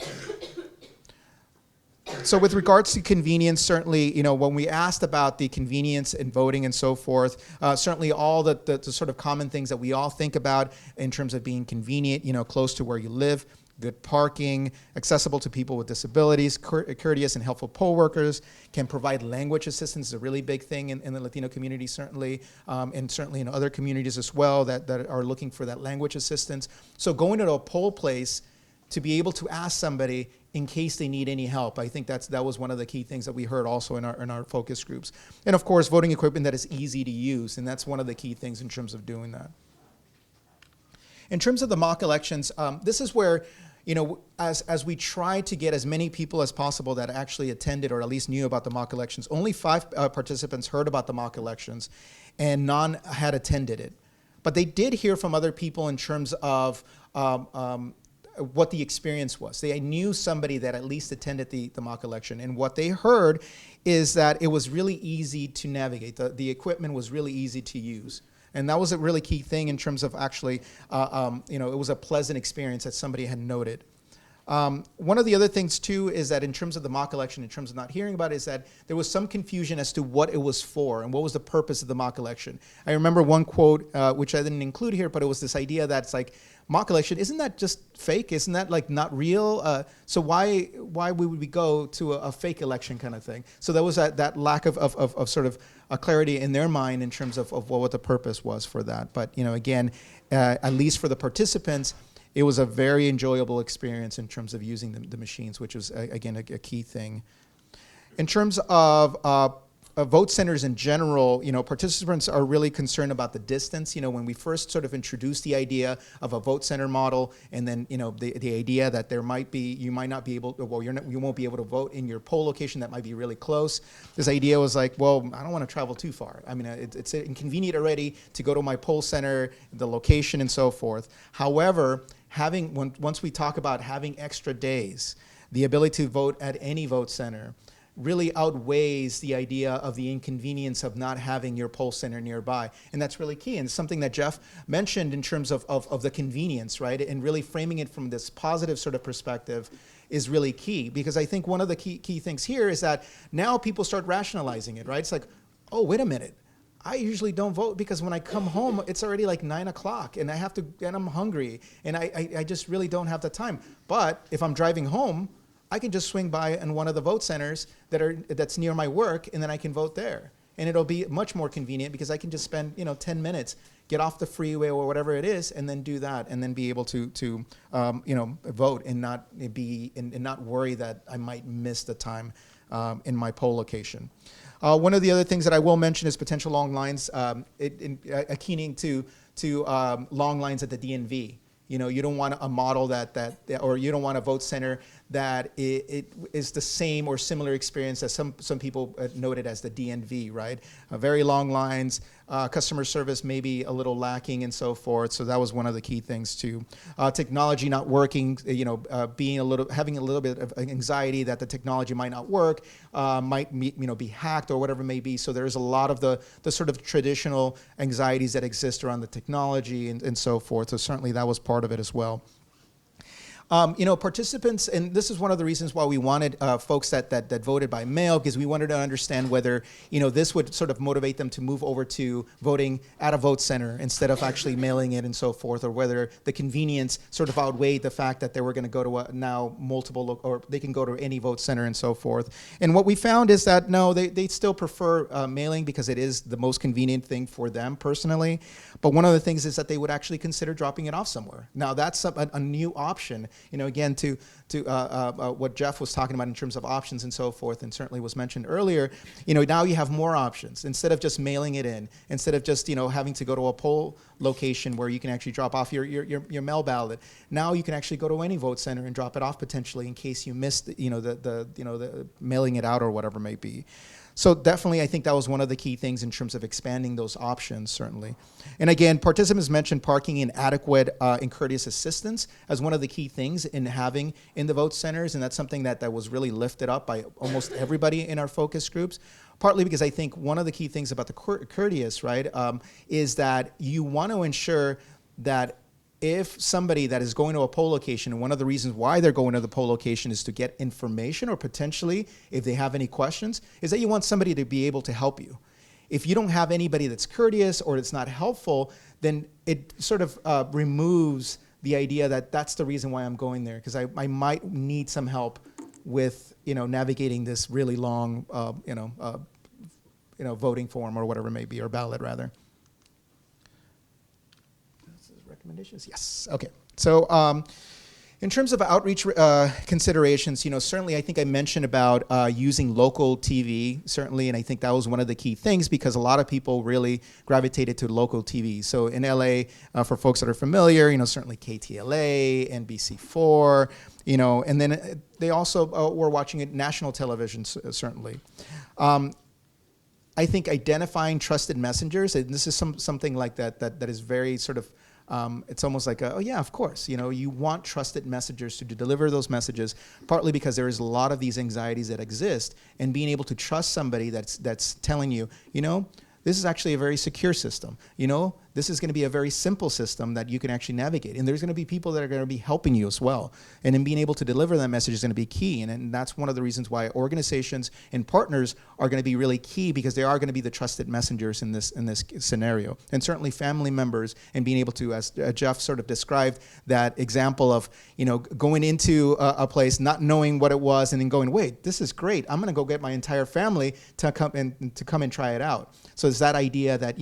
So with regards to convenience, certainly, when we asked about the convenience in voting and so forth, certainly all the sort of common things that we all think about in terms of being convenient, close to where you live, good parking, accessible to people with disabilities, courteous and helpful poll workers, can provide language assistance is a really big thing in the Latino community, certainly, and certainly in other communities as well that are looking for that language assistance. So going to a poll place to be able to ask somebody in case they need any help. I think that was one of the key things that we heard also in our focus groups. And of course, voting equipment that is easy to use, and that's one of the key things in terms of doing that. In terms of the mock elections, this is where, as we try to get as many people as possible that actually attended or at least knew about the mock elections, only 5 participants heard about the mock elections, and none had attended it. But they did hear from other people in terms of what the experience was. They knew somebody that at least attended the mock election, and what they heard is that it was really easy to navigate. The equipment was really easy to use. And that was a really key thing in terms of actually, it was a pleasant experience that somebody had noted. One of the other things, too, is that in terms of the mock election, in terms of not hearing about it, is that there was some confusion as to what it was for and what was the purpose of the mock election. I remember one quote, which I didn't include here, but it was this idea that it's like, mock election, isn't that just fake? Isn't that like not real? So why would we go to a fake election kind of thing? So there was that lack of sort of a clarity in their mind in terms of what the purpose was for that. But, again, at least for the participants, it was a very enjoyable experience in terms of using the machines, which was, again, a key thing. In terms of vote centers in general, participants are really concerned about the distance. When we first sort of introduced the idea of a vote center model, and then the idea that you might not be able to, you won't be able to vote in your poll location that might be really close. This idea was like, well, I don't want to travel too far. I mean, it's inconvenient already to go to my poll center, the location, and so forth. However, once we talk about having extra days, the ability to vote at any vote center really outweighs the idea of the inconvenience of not having your poll center nearby. And that's really key. And it's something that Jeff mentioned in terms of the convenience, right? And really framing it from this positive sort of perspective is really key. Because I think one of the key things here is that now people start rationalizing it, right? It's like, oh, wait a minute. I usually don't vote because when I come home, it's already like 9 o'clock and and I'm hungry and I just really don't have the time. But if I'm driving home, I can just swing by in one of the vote centers that's near my work, and then I can vote there. And it'll be much more convenient because I can just spend 10 minutes, get off the freeway or whatever it is, and then do that, and then be able to vote and not worry that I might miss the time in my poll location. One of the other things that I will mention is potential long lines, keening to long lines at the DMV. You don't want a model or you don't want a vote center that it is the same or similar experience as some people noted as the DMV, right? Very long lines, customer service maybe a little lacking and so forth. So that was one of the key things too. Technology not working, having a little bit of anxiety that the technology might not work, might be hacked or whatever it may be. So there's a lot of the sort of traditional anxieties that exist around the technology and so forth. So certainly that was part of it as well. Participants, and this is one of the reasons why we wanted folks that voted by mail, because we wanted to understand whether, this would sort of motivate them to move over to voting at a vote center instead of actually mailing it and so forth, or whether the convenience sort of outweighed the fact that they were going to go to now multiple, or they can go to any vote center and so forth. And what we found is that, no, they still prefer mailing because it is the most convenient thing for them personally. But one of the things is that they would actually consider dropping it off somewhere. Now, that's a new option Again, to what Jeff was talking about in terms of options and so forth, and certainly was mentioned earlier, now you have more options. Instead of just mailing it in, instead of just, having to go to a poll location where you can actually drop off your mail ballot, now you can actually go to any vote center and drop it off potentially in case you missed, the mailing it out or whatever it may be. So definitely, I think that was one of the key things in terms of expanding those options, certainly. And again, participants mentioned parking and adequate and courteous assistance as one of the key things in having in the vote centers, and that's something that was really lifted up by almost everybody in our focus groups. Partly because I think one of the key things about the courteous, right, is that you want to ensure that if somebody that is going to a poll location, and one of the reasons why they're going to the poll location is to get information, or potentially if they have any questions, is that you want somebody to be able to help you. If you don't have anybody that's courteous or it's not helpful, then it sort of removes the idea that that's the reason why I'm going there, because I might need some help with navigating this really long voting form or whatever it may be, or ballot rather. Recommendations? Yes. Okay. So in terms of outreach considerations, certainly I think I mentioned about using local TV, certainly, and I think that was one of the key things because a lot of people really gravitated to local TV. So in LA, for folks that are familiar, certainly KTLA, NBC4, and then they also were watching it national television, certainly. I think identifying trusted messengers, and this is something like that is very sort of, it's almost like, oh yeah, of course, you want trusted messengers to deliver those messages, partly because there is a lot of these anxieties that exist, and being able to trust somebody that's telling you, this is actually a very secure system. This is going to be a very simple system that you can actually navigate. And there's going to be people that are going to be helping you as well. And in being able to deliver that message is going to be key. And that's one of the reasons why organizations and partners are going to be really key, because they are going to be the trusted messengers in this scenario. And certainly family members, and being able to, as Jeff sort of described, that example of, going into a place, not knowing what it was, and then going, wait, this is great. I'm going to go get my entire family to come and try it out. So it's that idea that,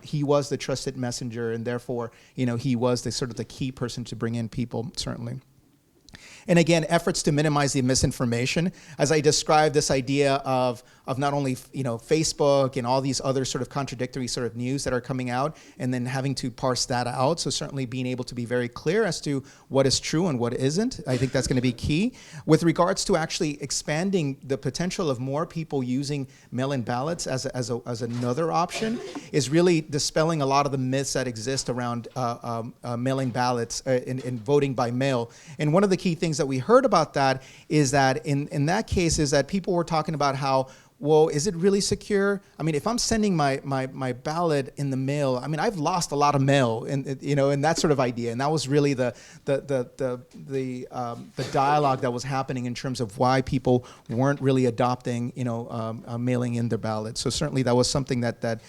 he was the trusted messenger, and therefore, he was the sort of the key person to bring in people, certainly. And again, efforts to minimize the misinformation. As I described, this idea of not only Facebook and all these other sort of contradictory sort of news that are coming out, and then having to parse that out. So certainly being able to be very clear as to what is true and what isn't. I think that's going to be key. With regards to actually expanding the potential of more people using mail-in ballots as another option, is really dispelling a lot of the myths that exist around mail-in ballots and voting by mail. And one of the key things that we heard about that is that in that case is that people were talking about how, well, is it really secure? I mean, if I'm sending my ballot in the mail, I mean, I've lost a lot of mail, and that sort of idea. And that was really the dialogue that was happening in terms of why people weren't really adopting, mailing in their ballots. So certainly that was something that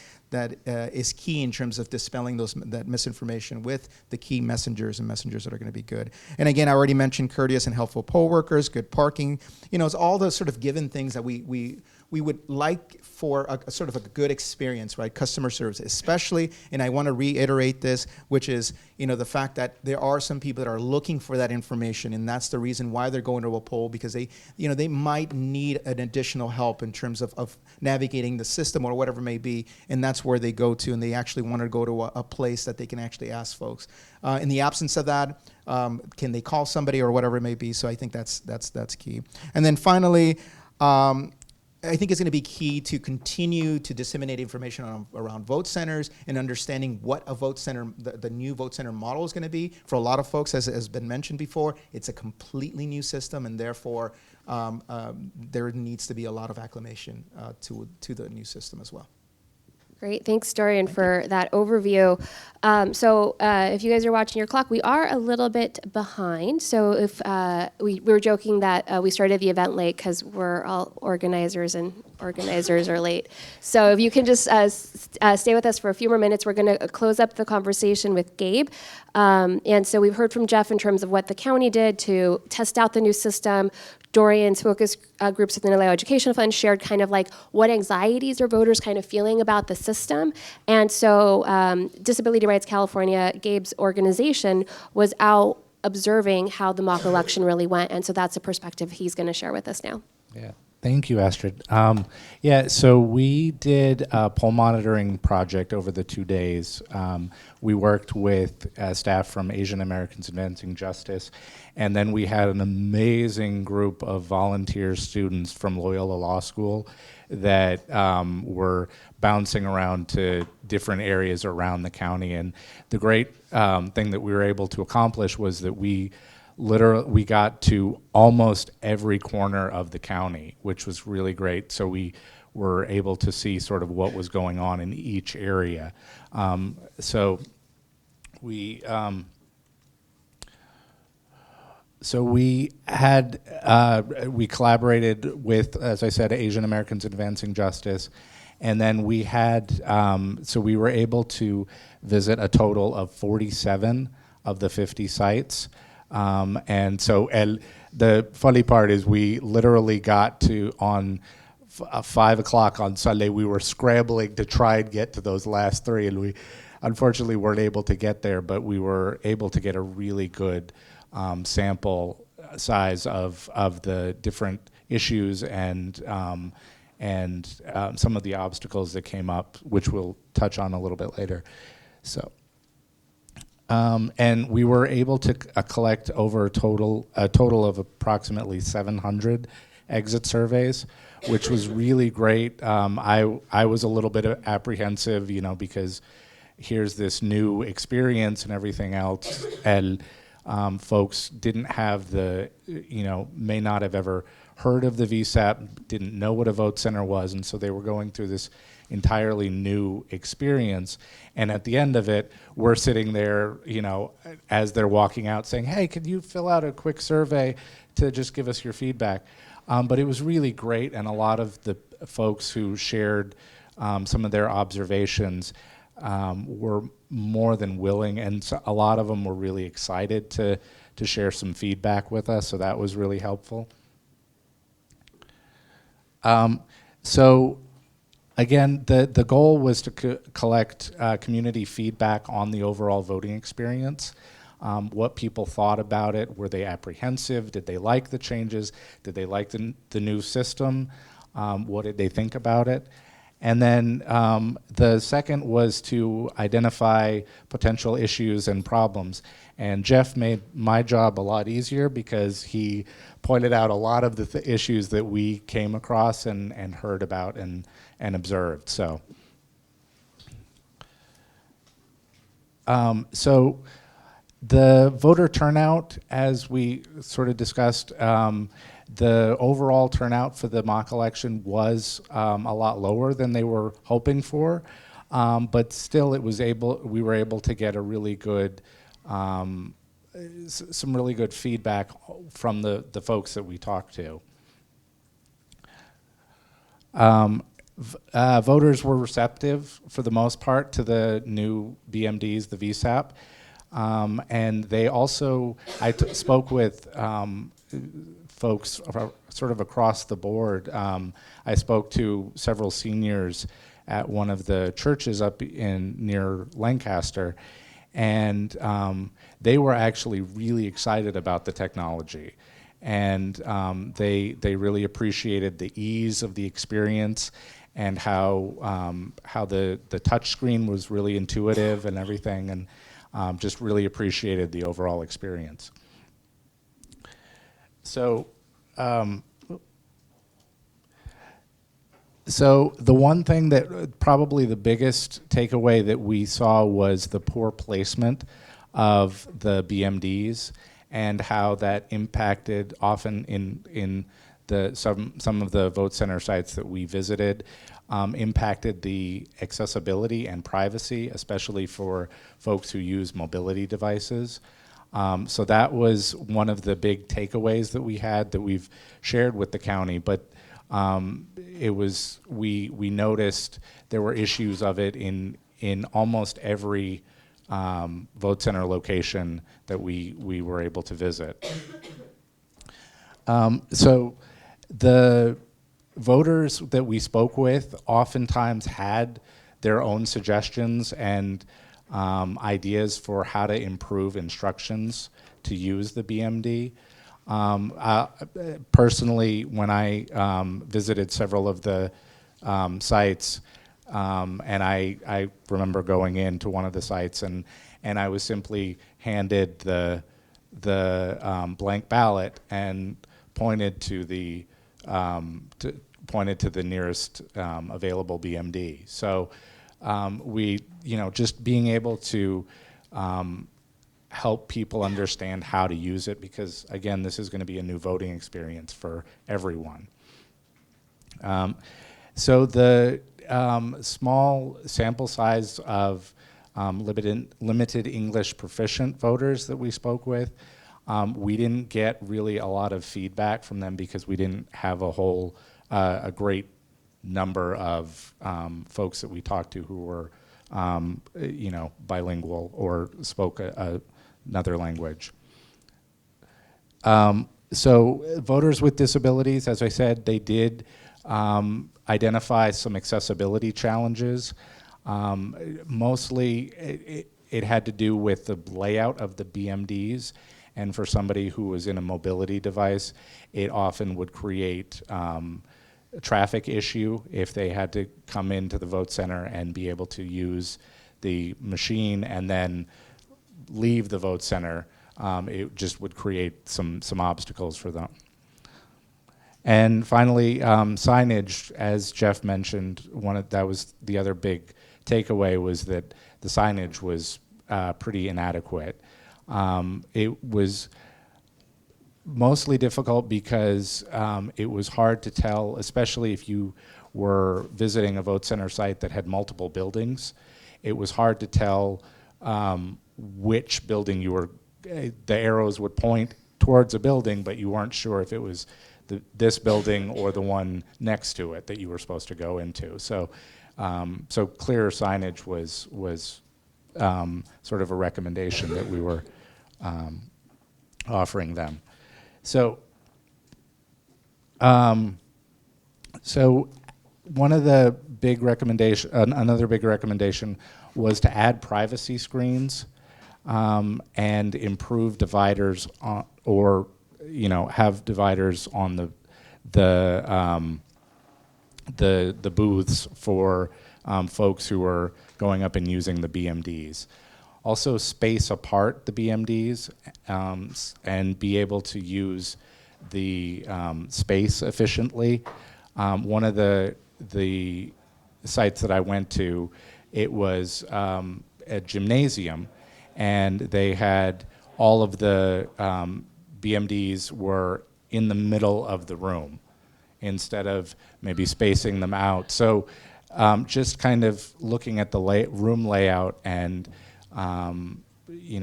is key in terms of dispelling that misinformation with the key messengers, and messengers that are going to be good. And again, I already mentioned courteous and helpful poll workers, good parking. It's all the sort of given things that we would like for a sort of a good experience, right? Customer service, especially, and I want to reiterate this, which is, the fact that there are some people that are looking for that information, and that's the reason why they're going to a poll, because they might need an additional help in terms of navigating the system or whatever it may be, and that's where they go to, and they actually want to go to a place that they can actually ask folks. In the absence of that, can they call somebody or whatever it may be? So I think that's key. And then finally, I think it's going to be key to continue to disseminate information around vote centers, and understanding what a vote center, the new vote center model is going to be. For a lot of folks, as has been mentioned before, it's a completely new system, and therefore there needs to be a lot of acclimation to the new system as well. Great. Thanks, Dorian, for that overview. So if you guys are watching your clock, we are a little bit behind. So if we were joking that we started the event late because we're all organizers, and organizers are late. So if you can just stay with us for a few more minutes, we're going to close up the conversation with Gabe. And so we've heard from Jeff in terms of what the county did to test out the new system. Dorian's focus groups within the Ohio Education Fund shared kind of like what anxieties are voters kind of feeling about the system. And so Disability Rights California, Gabe's organization, was out observing how the mock election really went. And so that's a perspective he's going to share with us now. Yeah, thank you, Astrid. So we did a poll monitoring project over the 2 days. We worked with staff from Asian Americans Advancing Justice, and then we had an amazing group of volunteer students from Loyola Law School that were bouncing around to different areas around the county. And the great thing that we were able to accomplish was that we got to almost every corner of the county, which was really great. So we were able to see sort of what was going on in each area. So we collaborated with, as I said, Asian Americans Advancing Justice, and then we had, so we were able to visit a total of 47 of the 50 sites. And so the funny part is we literally got to, on 5 o'clock on Sunday, we were scrambling to try and get to those last 3, and we unfortunately weren't able to get there, but we were able to get a really good sample size of the different issues and some of the obstacles that came up, which we'll touch on a little bit later. So. And we were able to collect over a total of approximately 700 exit surveys, which was really great. I was a little bit apprehensive, because here's this new experience and everything else, and folks didn't have may not have ever heard of the VSAP, didn't know what a vote center was, and so they were going through this entirely new experience. And at the end of it, we're sitting there, as they're walking out saying, hey, could you fill out a quick survey to just give us your feedback? But it was really great, and a lot of the folks who shared some of their observations were more than willing, and so a lot of them were really excited to share some feedback with us, so that was really helpful. So again, the goal was to collect community feedback on the overall voting experience, what people thought about it. Were they apprehensive? Did they like the changes? Did they like the new system? What did they think about it? And then the second was to identify potential issues and problems. And Jeff made my job a lot easier because he pointed out a lot of the issues that we came across and heard about and observed. So, so the voter turnout, as we sort of discussed, the overall turnout for the mock election was a lot lower than they were hoping for, but still we were able to get a really good, some really good feedback from the folks that we talked to. Voters were receptive for the most part to the new BMDs, the VSAP, and they also, I spoke with folks sort of across the board. I spoke to several seniors at one of the churches up near Lancaster, and they were actually really excited about the technology. And they really appreciated the ease of the experience and how the touch screen was really intuitive and everything, and just really appreciated the overall experience. So, so the one thing that probably the biggest takeaway that we saw was the poor placement of the BMDs and how that impacted often in some of the vote center sites that we visited, impacted the accessibility and privacy, especially for folks who use mobility devices. So that was one of the big takeaways that we had that we've shared with the county, but it was, we noticed there were issues of it in almost every vote center location that we were able to visit. So the voters that we spoke with oftentimes had their own suggestions and ideas for how to improve instructions to use the BMD. Personally, when I visited several of the sites, and I remember going into one of the sites, and I was simply handed the blank ballot and pointed to the nearest available BMD. So we, just being able to help people understand how to use it, because again, this is going to be a new voting experience for everyone. So the small sample size of limited English proficient voters that we spoke with, we didn't get really a lot of feedback from them because we didn't have a great number of folks that we talked to who were bilingual or spoke another language. So voters with disabilities, as I said, they did identify some accessibility challenges. Mostly it had to do with the layout of the BMDs, and for somebody who was in a mobility device, it often would create a traffic issue if they had to come into the vote center and be able to use the machine and then leave the vote center. It just would create some obstacles for them. And finally, signage, as Jeff mentioned, that was the other big takeaway, was that the signage was pretty inadequate. It was mostly difficult because it was hard to tell, especially if you were visiting a vote center site that had multiple buildings. It was hard to tell which building you were, the arrows would point towards a building, but you weren't sure if it was this building or the one next to it that you were supposed to go into. So, so clearer signage was sort of a recommendation that we were offering them. So, so one of the big another big recommendation was to add privacy screens and improve dividers or have dividers on the booths for folks who are going up and using the BMDs. Also space apart the BMDs and be able to use the space efficiently. One of the sites that I went to, it was a gymnasium, and they had all of the BMDs were in the middle of the room instead of maybe spacing them out. So just kind of looking at the room layout and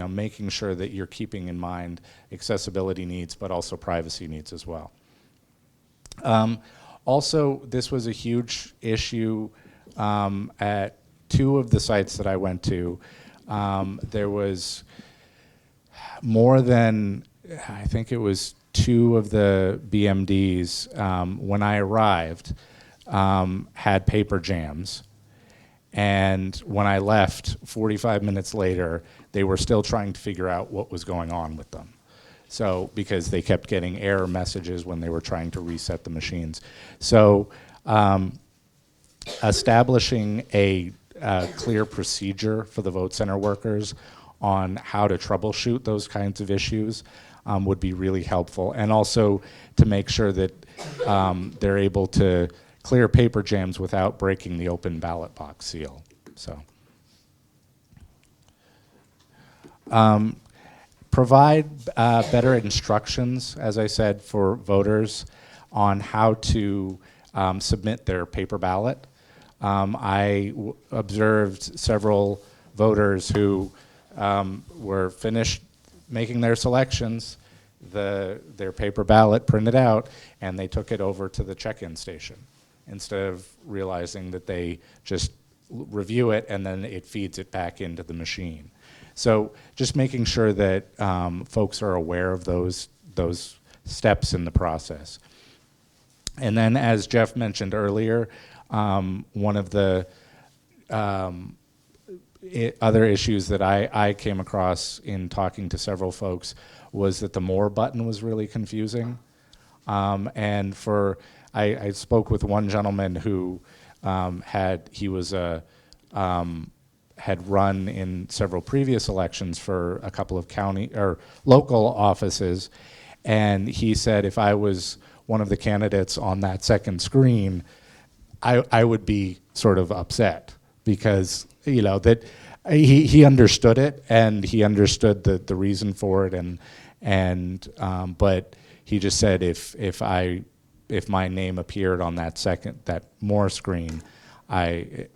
making sure that you're keeping in mind accessibility needs, but also privacy needs as well. Also, this was a huge issue at two of the sites that I went to. There was more than, I think it was 2 of the BMDs when I arrived had paper jams. And when I left 45 minutes later, they were still trying to figure out what was going on with them. So, because they kept getting error messages when they were trying to reset the machines. So, establishing a clear procedure for the vote center workers on how to troubleshoot those kinds of issues would be really helpful. And also to make sure that they're able to clear paper jams without breaking the open ballot box seal. So, provide better instructions, as I said, for voters on how to submit their paper ballot. I observed several voters who were finished making their selections, their paper ballot printed out, and they took it over to the check-in station instead of realizing that they just review it and then it feeds it back into the machine. So just making sure that folks are aware of those steps in the process. And then, as Jeff mentioned earlier, one of the other issues that I came across in talking to several folks was that the More button was really confusing. I spoke with one gentleman who had run in several previous elections for a couple of county or local offices, and he said if I was one of the candidates on that second screen, I would be sort of upset because that he understood it and he understood the reason for it but he just said if my name appeared on that More screen, I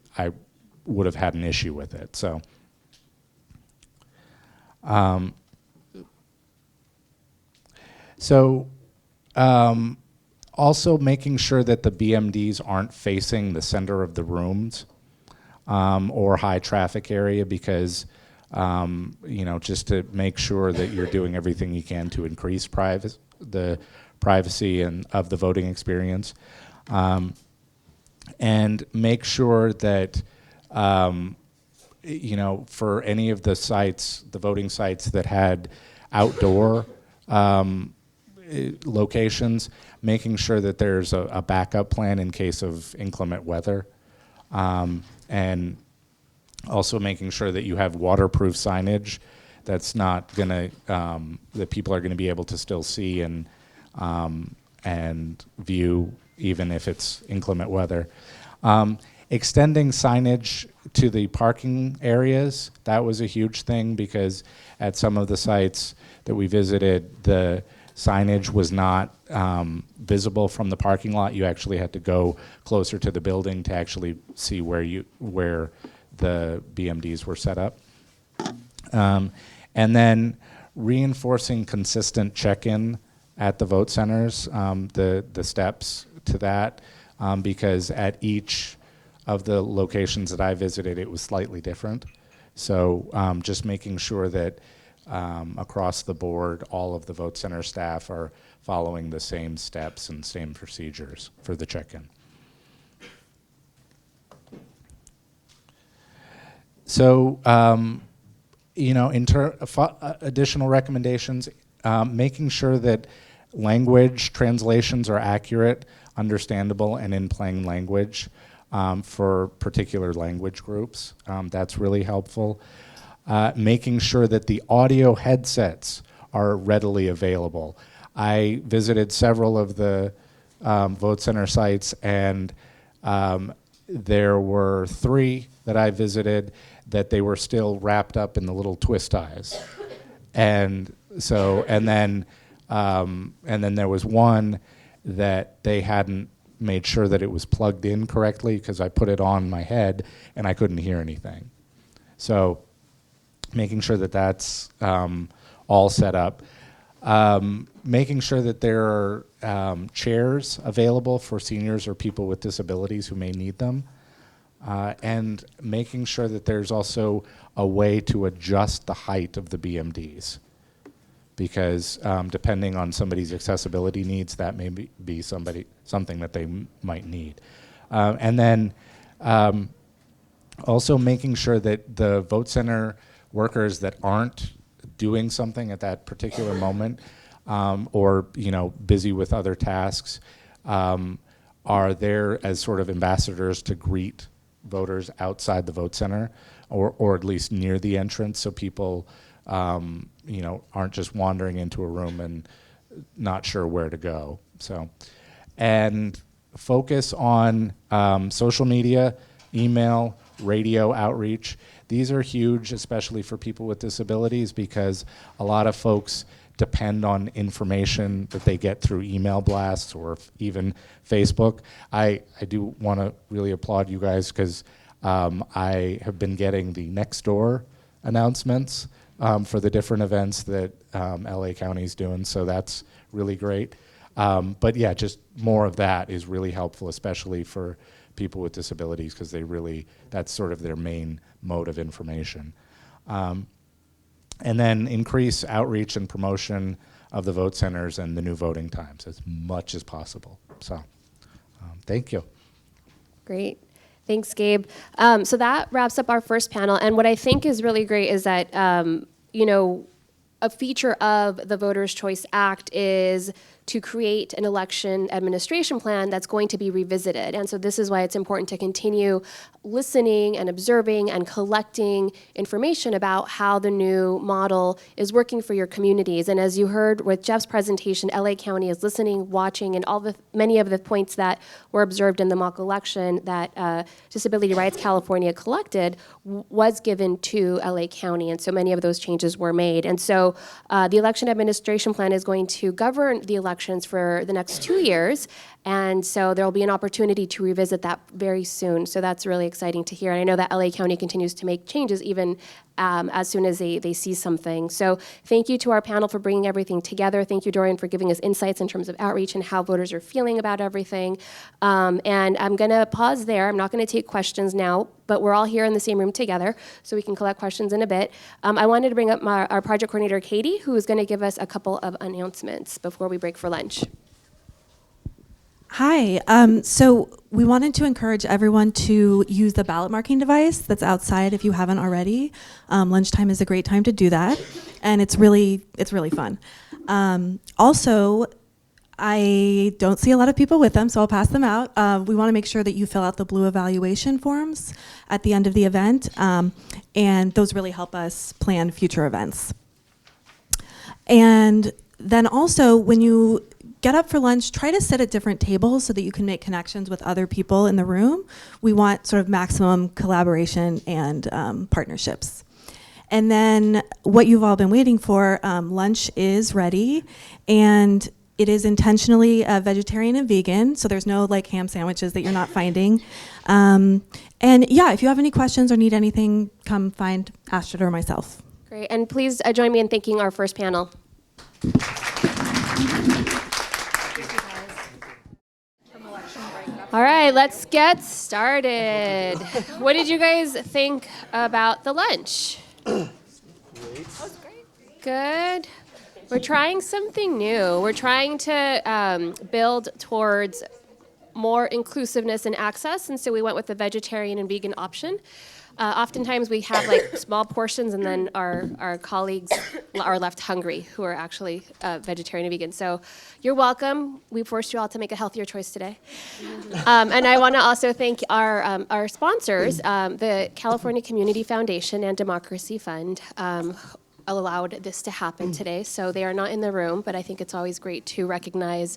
would have had an issue with it. Also making sure that the BMDs aren't facing the center of the rooms or high traffic area because, just to make sure that you're doing everything you can to increase the privacy and of the voting experience. And make sure that, for any of the sites, the voting sites that had outdoor locations, making sure that there's a backup plan in case of inclement weather. And also making sure that you have waterproof signage that's not gonna, that people are gonna be able to still see and view even if it's inclement weather. Extending signage to the parking areas, that was a huge thing because at some of the sites that we visited, the signage was not visible from the parking lot. You actually had to go closer to the building to actually see where the BMDs were set up. And then reinforcing consistent check-in at the vote centers, the steps to that, because at each of the locations that I visited, it was slightly different. So just making sure that across the board, all of the vote center staff are following the same steps and same procedures for the check-in. So, additional recommendations, making sure that language translations are accurate, understandable, and in plain language for particular language groups. That's really helpful. Making sure that the audio headsets are readily available. I visited several of the vote center sites, and there were 3 that I visited that they were still wrapped up in the little twist ties. And then there was one that they hadn't made sure that it was plugged in correctly because I put it on my head and I couldn't hear anything. So making sure that that's all set up. Making sure that there are chairs available for seniors or people with disabilities who may need them. And making sure that there's also a way to adjust the height of the BMDs. Because depending on somebody's accessibility needs, that may be something that they might need. And then also making sure that the vote center workers that aren't doing something at that particular moment or busy with other tasks are there as sort of ambassadors to greet voters outside the vote center or at least near the entrance so people aren't just wandering into a room and not sure where to go. And focus on social media, email, radio outreach. These are huge, especially for people with disabilities, because a lot of folks depend on information that they get through email blasts or even Facebook. I do want to really applaud you guys because I have been getting the Nextdoor announcements for the different events that LA County is doing, so that's really great. But yeah, just more of that is really helpful, especially for people with disabilities, because that's sort of their main mode of information. And then increase outreach and promotion of the vote centers and the new voting times as much as possible. So, thank you. Great. Thanks, Gabe. So that wraps up our first panel. And what I think is really great is that, a feature of the Voters' Choice Act is to create an election administration plan that's going to be revisited. And so this is why it's important to continue listening and observing and collecting information about how the new model is working for your communities. And as you heard with Jeff's presentation, LA County is listening, watching, and many of the points that were observed in the mock election that Disability Rights California collected was given to LA County. And so many of those changes were made. And so the election administration plan is going to govern the elections for the next 2 years. And so there will be an opportunity to revisit that very soon. So that's really exciting to hear. And I know that LA County continues to make changes even as soon as they see something. So thank you to our panel for bringing everything together. Thank you, Dorian, for giving us insights in terms of outreach and how voters are feeling about everything. And I'm going to pause there. I'm not going to take questions now, but we're all here in the same room together, so we can collect questions in a bit. I wanted to bring up our project coordinator, Katie, who is going to give us a couple of announcements before we break for lunch. Hi. So we wanted to encourage everyone to use the ballot marking device that's outside if you haven't already. Lunchtime is a great time to do that, and it's really fun. Also, I don't see a lot of people with them, so I'll pass them out. We want to make sure that you fill out the blue evaluation forms at the end of the event, and those really help us plan future events. And then also, when you get up for lunch, try to sit at different tables so that you can make connections with other people in the room. We want sort of maximum collaboration and partnerships. And then what you've all been waiting for, lunch is ready, and it is intentionally vegetarian and vegan, so there's no like ham sandwiches that you're not finding. And yeah, if you have any questions or need anything, come find Astrid or myself. Great, and please join me in thanking our first panel. All right, let's get started. What did you guys think about the lunch? Good. We're trying something new. We're trying to build towards more inclusiveness and access, and so we went with the vegetarian and vegan option. Oftentimes we have like small portions, and then our colleagues are left hungry who are actually vegetarian and vegan. So you're welcome. We forced you all to make a healthier choice today. And I want to also thank our sponsors, the California Community Foundation and Democracy Fund. Allowed this to happen today. So they are not in the room, but I think it's always great to recognize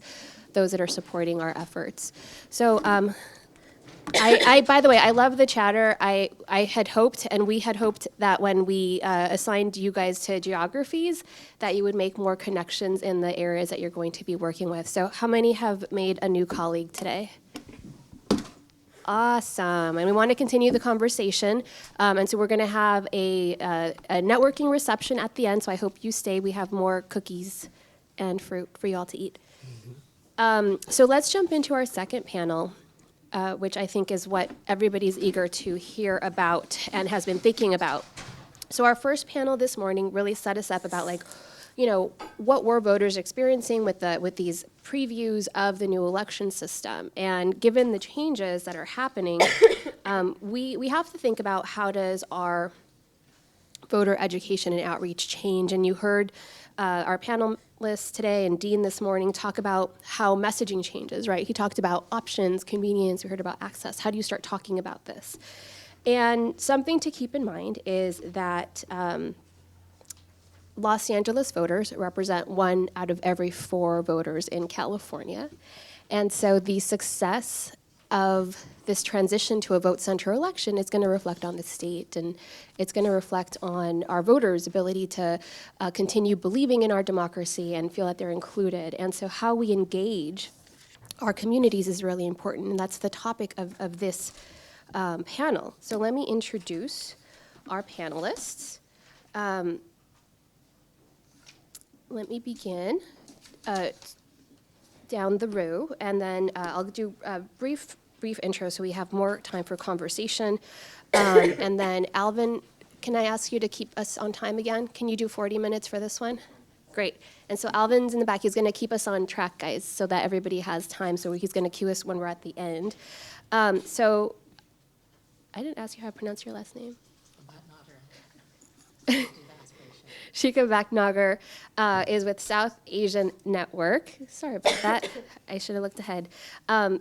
those that are supporting our efforts. So by the way, I love the chatter. I had hoped, and we had hoped, that when we assigned you guys to geographies, that you would make more connections in the areas that you're going to be working with. So how many have made a new colleague today? Awesome. And we want to continue the conversation. And so we're going to have a networking reception at the end. So I hope you stay. We have more cookies and fruit for you all to eat. So let's jump into our second panel, which I think is what everybody's eager to hear about and has been thinking about. So our first panel this morning really set us up about what were voters experiencing with these previews of the new election system. And given the changes that are happening, we have to think about how does our voter education and outreach change. And you heard our panelists today and Dean this morning talk about how messaging changes, right? He talked about options, convenience, we heard about access. How do you start talking about this? And something to keep in mind is that Los Angeles voters represent 1 out of every 4 voters in California. And so the success of this transition to a vote center election is going to reflect on the state, and it's going to reflect on our voters' ability to continue believing in our democracy and feel that they're included. And so how we engage our communities is really important, and that's the topic of this panel. So let me introduce our panelists. Let me begin down the row, and then I'll do a brief intro so we have more time for conversation. And then Alvin, can I ask you to keep us on time again? Can you do 40 minutes for this one? Great. And so Alvin's in the back. He's going to keep us on track, guys, so that everybody has time. So he's going to cue us when we're at the end. So I didn't ask you how to pronounce your last name. Shika Bhatnagar is with South Asian Network. Sorry about that. I should have looked ahead.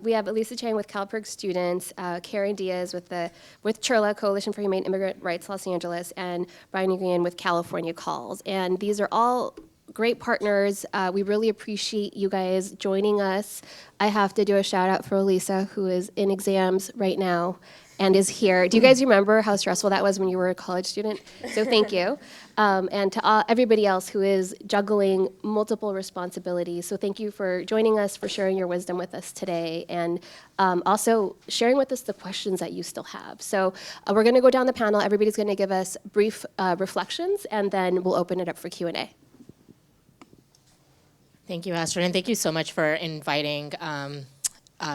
We have Elisa Chang with CalPERG Students, Karen Diaz with CHIRLA, Coalition for Humane Immigrant Rights Los Angeles, and Brian Nguyen with California Calls. And these are all great partners. We really appreciate you guys joining us. I have to do a shout out for Elisa, who is in exams right now and is here. Do you guys remember how stressful that was when you were a college student? So thank you. And to everybody else who is juggling multiple responsibilities. So thank you for joining us, for sharing your wisdom with us today, and also sharing with us the questions that you still have. So we're going to go down the panel. Everybody's going to give us brief reflections, and then we'll open it up for Q&A. Thank you, Astrid, and thank you so much for inviting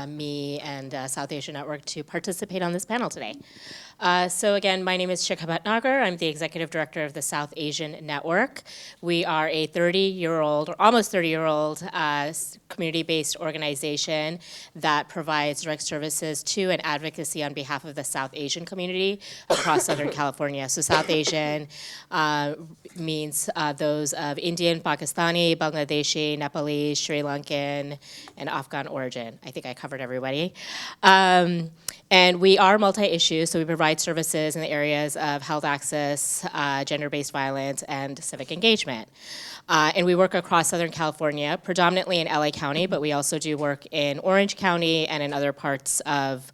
me and South Asia Network to participate on this panel today. So again, my name is Shika Bhatnagar. I'm the Executive Director of the South Asian Network. We are a 30-year-old, or almost 30-year-old community-based organization that provides direct services to and advocacy on behalf of the South Asian community across Southern California. So South Asian means those of Indian, Pakistani, Bangladeshi, Nepalese, Sri Lankan, and Afghan origin. I think I covered everybody. And we are multi-issue, so we provide services in the areas of health access, gender-based violence, and civic engagement. And we work across Southern California, predominantly in LA County, but we also do work in Orange County and in other parts of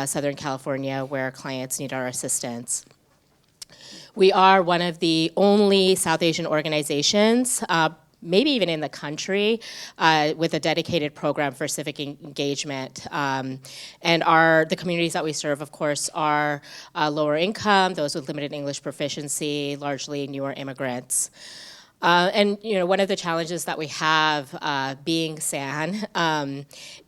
Southern California where clients need our assistance. We are one of the only South Asian organizations, maybe even in the country, with a dedicated program for civic engagement. And the communities that we serve, of course, are lower income, those with limited English proficiency, largely newer immigrants. And one of the challenges that we have being SAN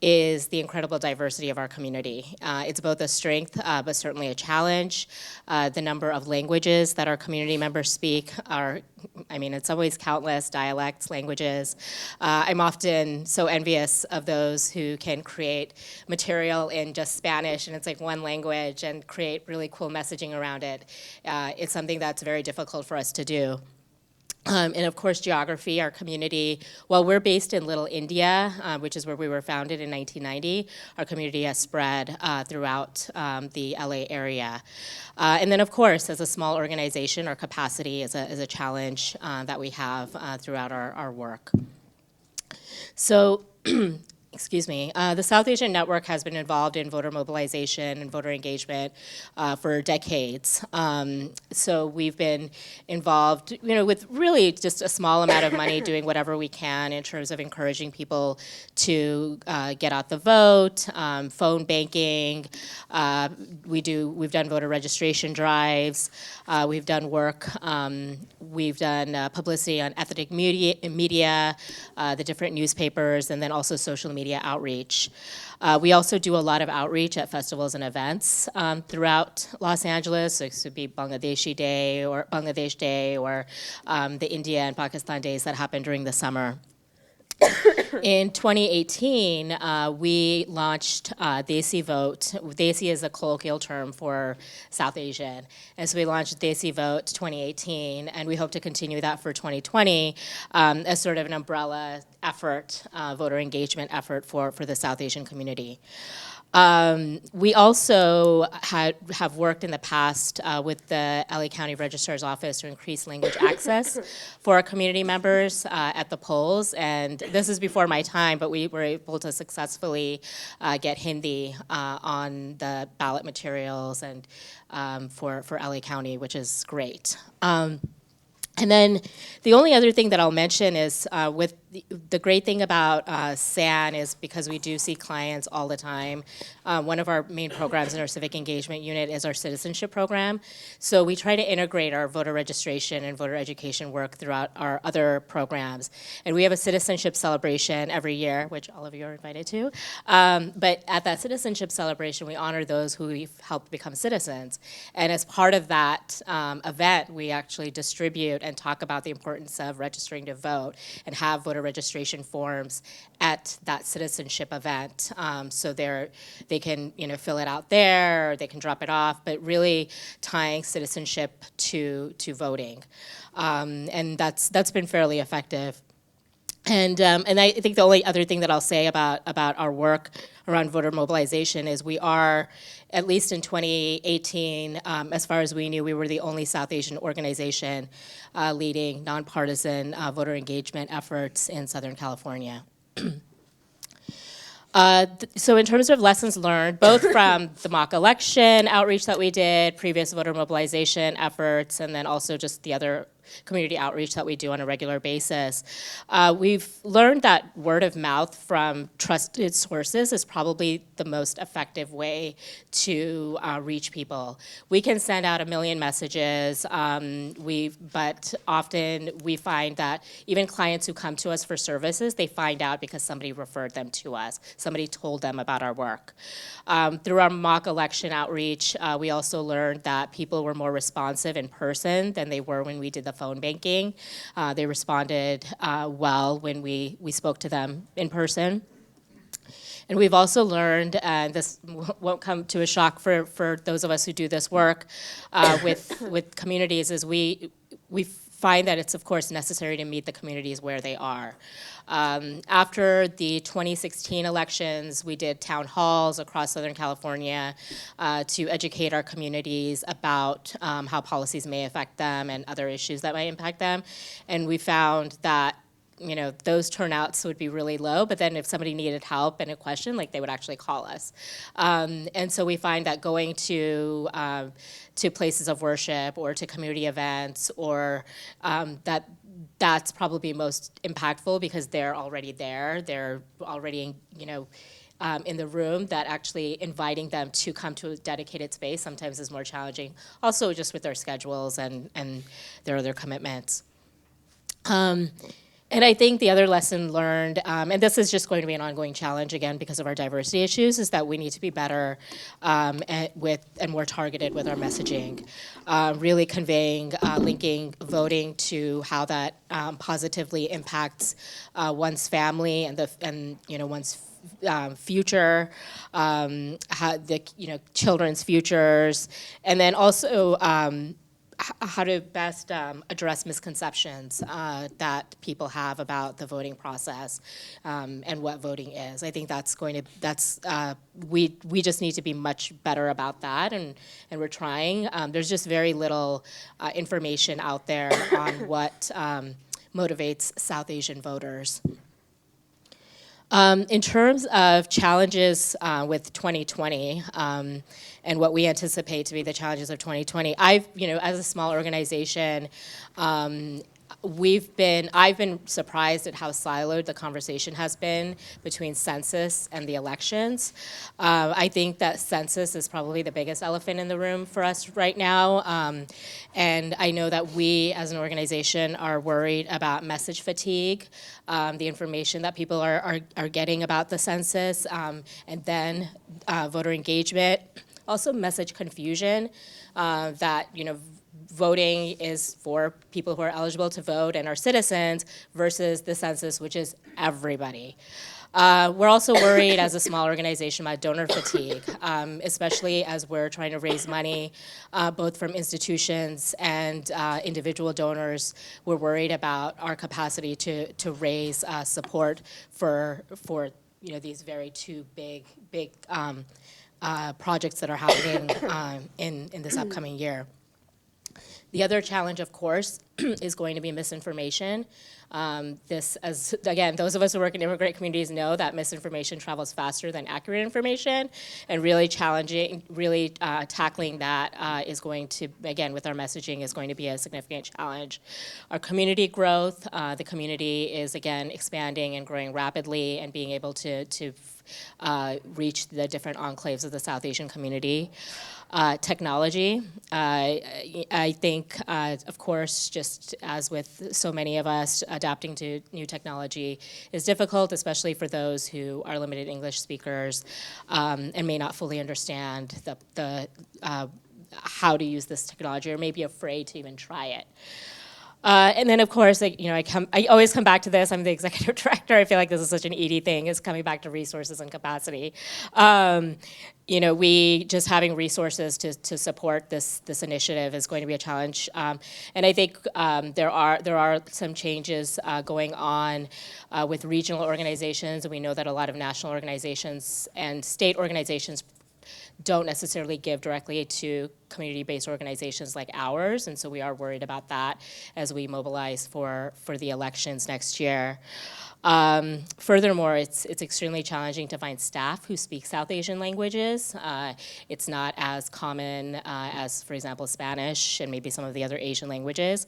is the incredible diversity of our community. It's both a strength, but certainly a challenge. The number of languages that our community members speak are, in some ways countless dialects, languages. I'm often so envious of those who can create material in just Spanish, and it's like one language, and create really cool messaging around it. It's something that's very difficult for us to do. And of course, geography, our community, while we're based in Little India, which is where we were founded in 1990, our community has spread throughout the LA area. And then of course, as a small organization, our capacity is a challenge that we have throughout our work. So, excuse me, the South Asian Network has been involved in voter mobilization and voter engagement for decades. So we've been involved, with really just a small amount of money, doing whatever we can in terms of encouraging people to get out the vote, phone banking. We've done voter registration drives. We've done work. We've done publicity on ethnic media, the different newspapers, and then also social media outreach. We also do a lot of outreach at festivals and events throughout Los Angeles. So it could be Bangladesh Day or the India and Pakistan days that happen during the summer. In 2018, we launched Desi Vote. Desi is a colloquial term for South Asian. And so we launched Desi Vote 2018, and we hope to continue that for 2020 as sort of an umbrella effort, voter engagement effort for the South Asian community. We also have worked in the past with the LA County Registrar's Office to increase language access for our community members at the polls. And this is before my time, but we were able to successfully get Hindi on the ballot materials and for LA County, which is great. And then the only other thing that I'll mention is with the great thing about SAN is because we do see clients all the time. One of our main programs in our civic engagement unit is our citizenship program. So we try to integrate our voter registration and voter education work throughout our other programs. And we have a citizenship celebration every year, which all of you are invited to. But at that citizenship celebration, we honor those who we've helped become citizens. And as part of that event, we actually distribute and talk about the importance of registering to vote and have voter registration forms at that citizenship event. So they can fill it out there, or they can drop it off, but really tying citizenship to voting. And that's been fairly effective. And I think the only other thing that I'll say about our work around voter mobilization is we are, at least in 2018, as far as we knew, we were the only South Asian organization leading nonpartisan voter engagement efforts in Southern California. So in terms of lessons learned, both from the mock election outreach that we did, previous voter mobilization efforts, and then also just the other community outreach that we do on a regular basis, we've learned that word of mouth from trusted sources is probably the most effective way to reach people. We can send out 1 million messages, but often we find that even clients who come to us for services, they find out because somebody referred them to us. Somebody told them about our work. Through our mock election outreach, we also learned that people were more responsive in person than they were when we did the phone banking. They responded well when we spoke to them in person. And we've also learned, and this won't come to a shock for those of us who do this work with communities, is we find that it's, of course, necessary to meet the communities where they are. After the 2016 elections, we did town halls across Southern California to educate our communities about how policies may affect them and other issues that might impact them. And we found that those turnouts would be really low, but then if somebody needed help and a question, they would actually call us. And so we find that going to places of worship or to community events or that's probably most impactful because they're already there. They're already, in the room, that actually inviting them to come to a dedicated space sometimes is more challenging. Also just with their schedules and their other commitments. And I think the other lesson learned, and this is just going to be an ongoing challenge again because of our diversity issues, is that we need to be better and more targeted with our messaging, really conveying, linking voting to how that positively impacts one's family and one's future, how the children's futures, and then also how to best address misconceptions that people have about the voting process and what voting is. I think we just need to be much better about that, and we're trying. There's just very little information out there on what motivates South Asian voters. In terms of challenges with 2020 and what we anticipate to be the challenges of 2020, as a small organization, I've been surprised at how siloed the conversation has been between census and the elections. I think that census is probably the biggest elephant in the room for us right now. And I know that we as an organization are worried about message fatigue, the information that people are getting about the census, and then voter engagement. Also message confusion, that voting is for people who are eligible to vote and are citizens versus the census, which is everybody. We're also worried as a small organization about donor fatigue, especially as we're trying to raise money both from institutions and individual donors. We're worried about our capacity to raise support for these very two big projects that are happening in this upcoming year. The other challenge, of course, is going to be misinformation. Again, those of us who work in immigrant communities know that misinformation travels faster than accurate information, and really tackling that is going to, again, with our messaging, is going to be a significant challenge. Our community growth, the community is, again, expanding and growing rapidly and being able to reach the different enclaves of the South Asian community. Technology, I think, of course, just as with so many of us, adapting to new technology is difficult, especially for those who are limited English speakers and may not fully understand how to use this technology or may be afraid to even try it. And then, of course, I always come back to this. I'm the executive director. I feel like this is such an ED thing, is coming back to resources and capacity. We just having resources to support this initiative is going to be a challenge. And I think there are some changes going on with regional organizations, and we know that a lot of national organizations and state organizations don't necessarily give directly to community-based organizations like ours, and so we are worried about that as we mobilize for the elections next year. Furthermore, it's extremely challenging to find staff who speak South Asian languages. It's not as common as, for example, Spanish and maybe some of the other Asian languages.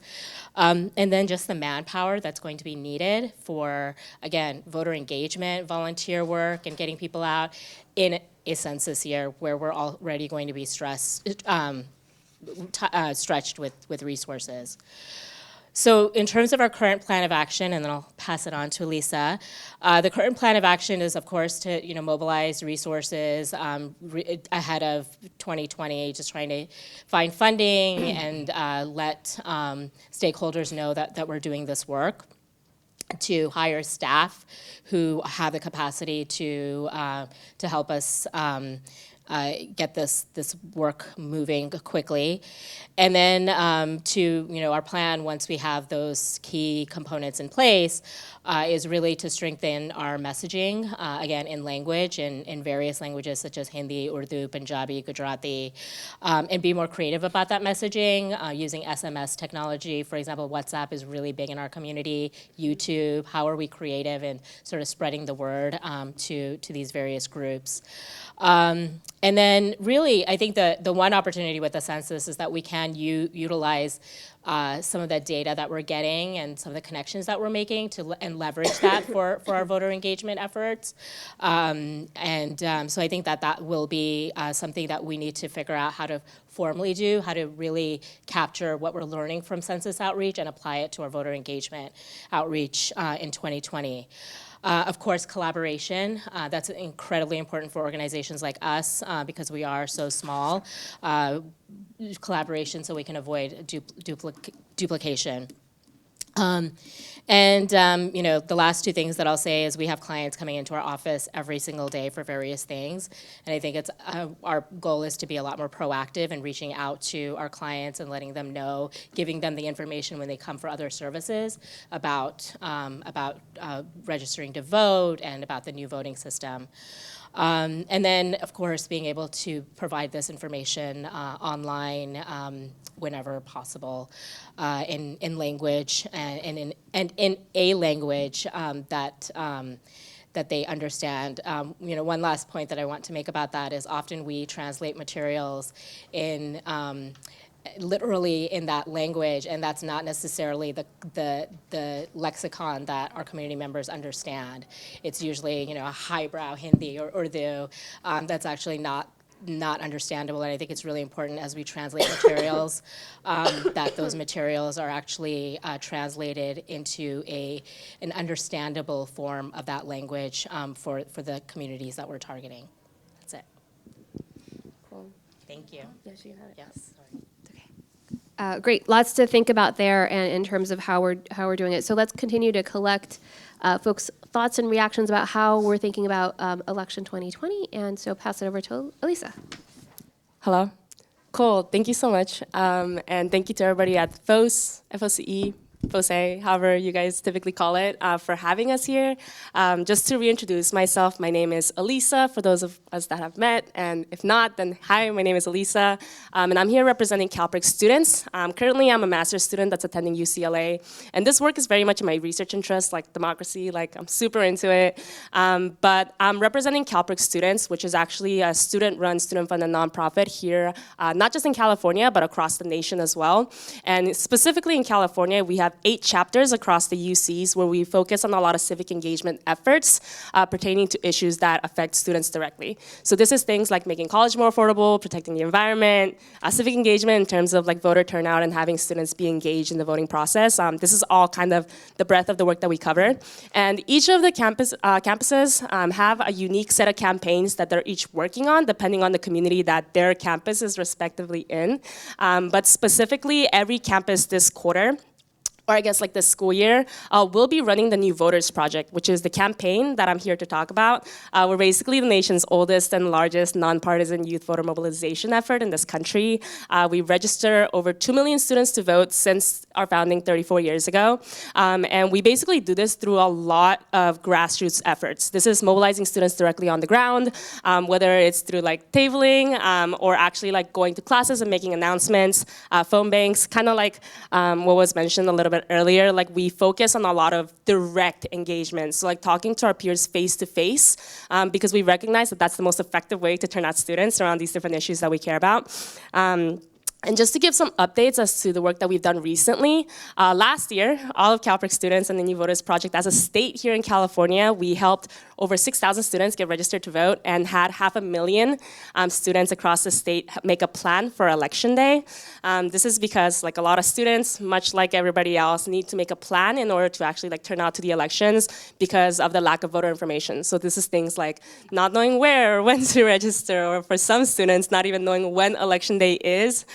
And then just the manpower that's going to be needed for, again, voter engagement, volunteer work, and getting people out in a census year where we're already going to be stretched with resources. So in terms of our current plan of action, and then I'll pass it on to Elisa, the current plan of action is, of course, to mobilize resources ahead of 2020, just trying to find funding and let stakeholders know that we're doing this work, to hire staff who have the capacity to help us get this work moving quickly. And then our plan, once we have those key components in place, is really to strengthen our messaging, again, in language, in various languages such as Hindi, Urdu, Punjabi, Gujarati, and be more creative about that messaging, using SMS technology. For example, WhatsApp is really big in our community, YouTube. How are we creative in sort of spreading the word to these various groups? And then really, I think the one opportunity with the census is that we can utilize some of that data that we're getting and some of the connections that we're making and leverage that for our voter engagement efforts. So I think that will be something that we need to figure out how to formally do, how to really capture what we're learning from census outreach and apply it to our voter engagement outreach in 2020. Of course, collaboration, that's incredibly important for organizations like us because we are so small. Collaboration so we can avoid duplication. The last two things that I'll say is we have clients coming into our office every single day for various things. And I think it's our goal is to be a lot more proactive in reaching out to our clients and letting them know, giving them the information when they come for other services about registering to vote and about the new voting system. And then, of course, being able to provide this information online whenever possible in language and in a language that they understand. One last point that I want to make about that is often we translate materials in literally in that language, and that's not necessarily the lexicon that our community members understand. It's usually a highbrow Hindi or Urdu that's actually not understandable, and I think it's really important as we translate materials that those materials are actually translated into an understandable form of that language for the communities that we're targeting. That's it. Cool. Thank you. Yes, you have it. Yes. Great, lots to think about there and in terms of how we're doing it. So let's continue to collect folks' thoughts and reactions about how we're thinking about election 2020. And so pass it over to Elisa. Hello. Cool. Thank you so much. And thank you to everybody at FOSE, FOCE, FOSE, however you guys typically call it, for having us here. Just to reintroduce myself, my name is Elisa, for those of us that have met, and if not, then hi, my name is Elisa, and I'm here representing CalPERS students. Currently, I'm a master's student that's attending UCLA, and this work is very much in my research interest, like democracy, like I'm super into it, but I'm representing CalPERS students, which is actually a student-run, student-funded nonprofit here, not just in California, but across the nation as well. And specifically in California, we have 8 chapters across the UCs where we focus on a lot of civic engagement efforts pertaining to issues that affect students directly. So this is things like making college more affordable, protecting the environment, civic engagement in terms of like voter turnout and having students be engaged in the voting process. This is all kind of the breadth of the work that we covered. And each of the campuses have a unique set of campaigns that they're each working on depending on the community that their campus is respectively in. But specifically, every campus this quarter or I guess like this school year, we'll be running the New Voters Project, which is the campaign that I'm here to talk about. We're basically the nation's oldest and largest nonpartisan youth voter mobilization effort in this country. We register over 2 million students to vote since our founding 34 years ago. And we basically do this through a lot of grassroots efforts. This is mobilizing students directly on the ground, whether it's through like tabling or actually like going to classes and making announcements, phone banks, kind of like what was mentioned a little bit earlier, like we focus on a lot of direct engagement. So like talking to our peers face to face, because we recognize that that's the most effective way to turn out students around these different issues that we care about. And just to give some updates as to the work that we've done recently, last year, all of CalPERC students and the New Voters Project, as a state here in California, we helped over 6,000 students get registered to vote and had 500,000 students across the state make a plan for election day. This is because like a lot of students, much like everybody else, need to make a plan in order to actually like turn out to the elections because of the lack of voter information. So this is things like not knowing where or when to register, or for some students, not even knowing when election day is.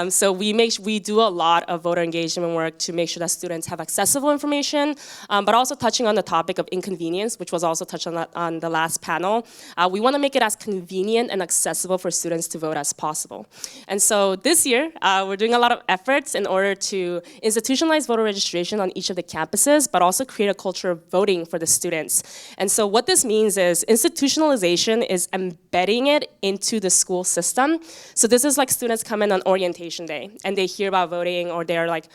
So we do a lot of voter engagement work to make sure that students have accessible information, but also touching on the topic of inconvenience, which was also touched on the last panel. We want to make it as convenient and accessible for students to vote as possible. And so this year, we're doing a lot of efforts in order to institutionalize voter registration on each of the campuses, but also create a culture of voting for the students. And so what this means is institutionalization is embedding it into the school system. So this is like students come in on orientation day and they hear about voting, or they're like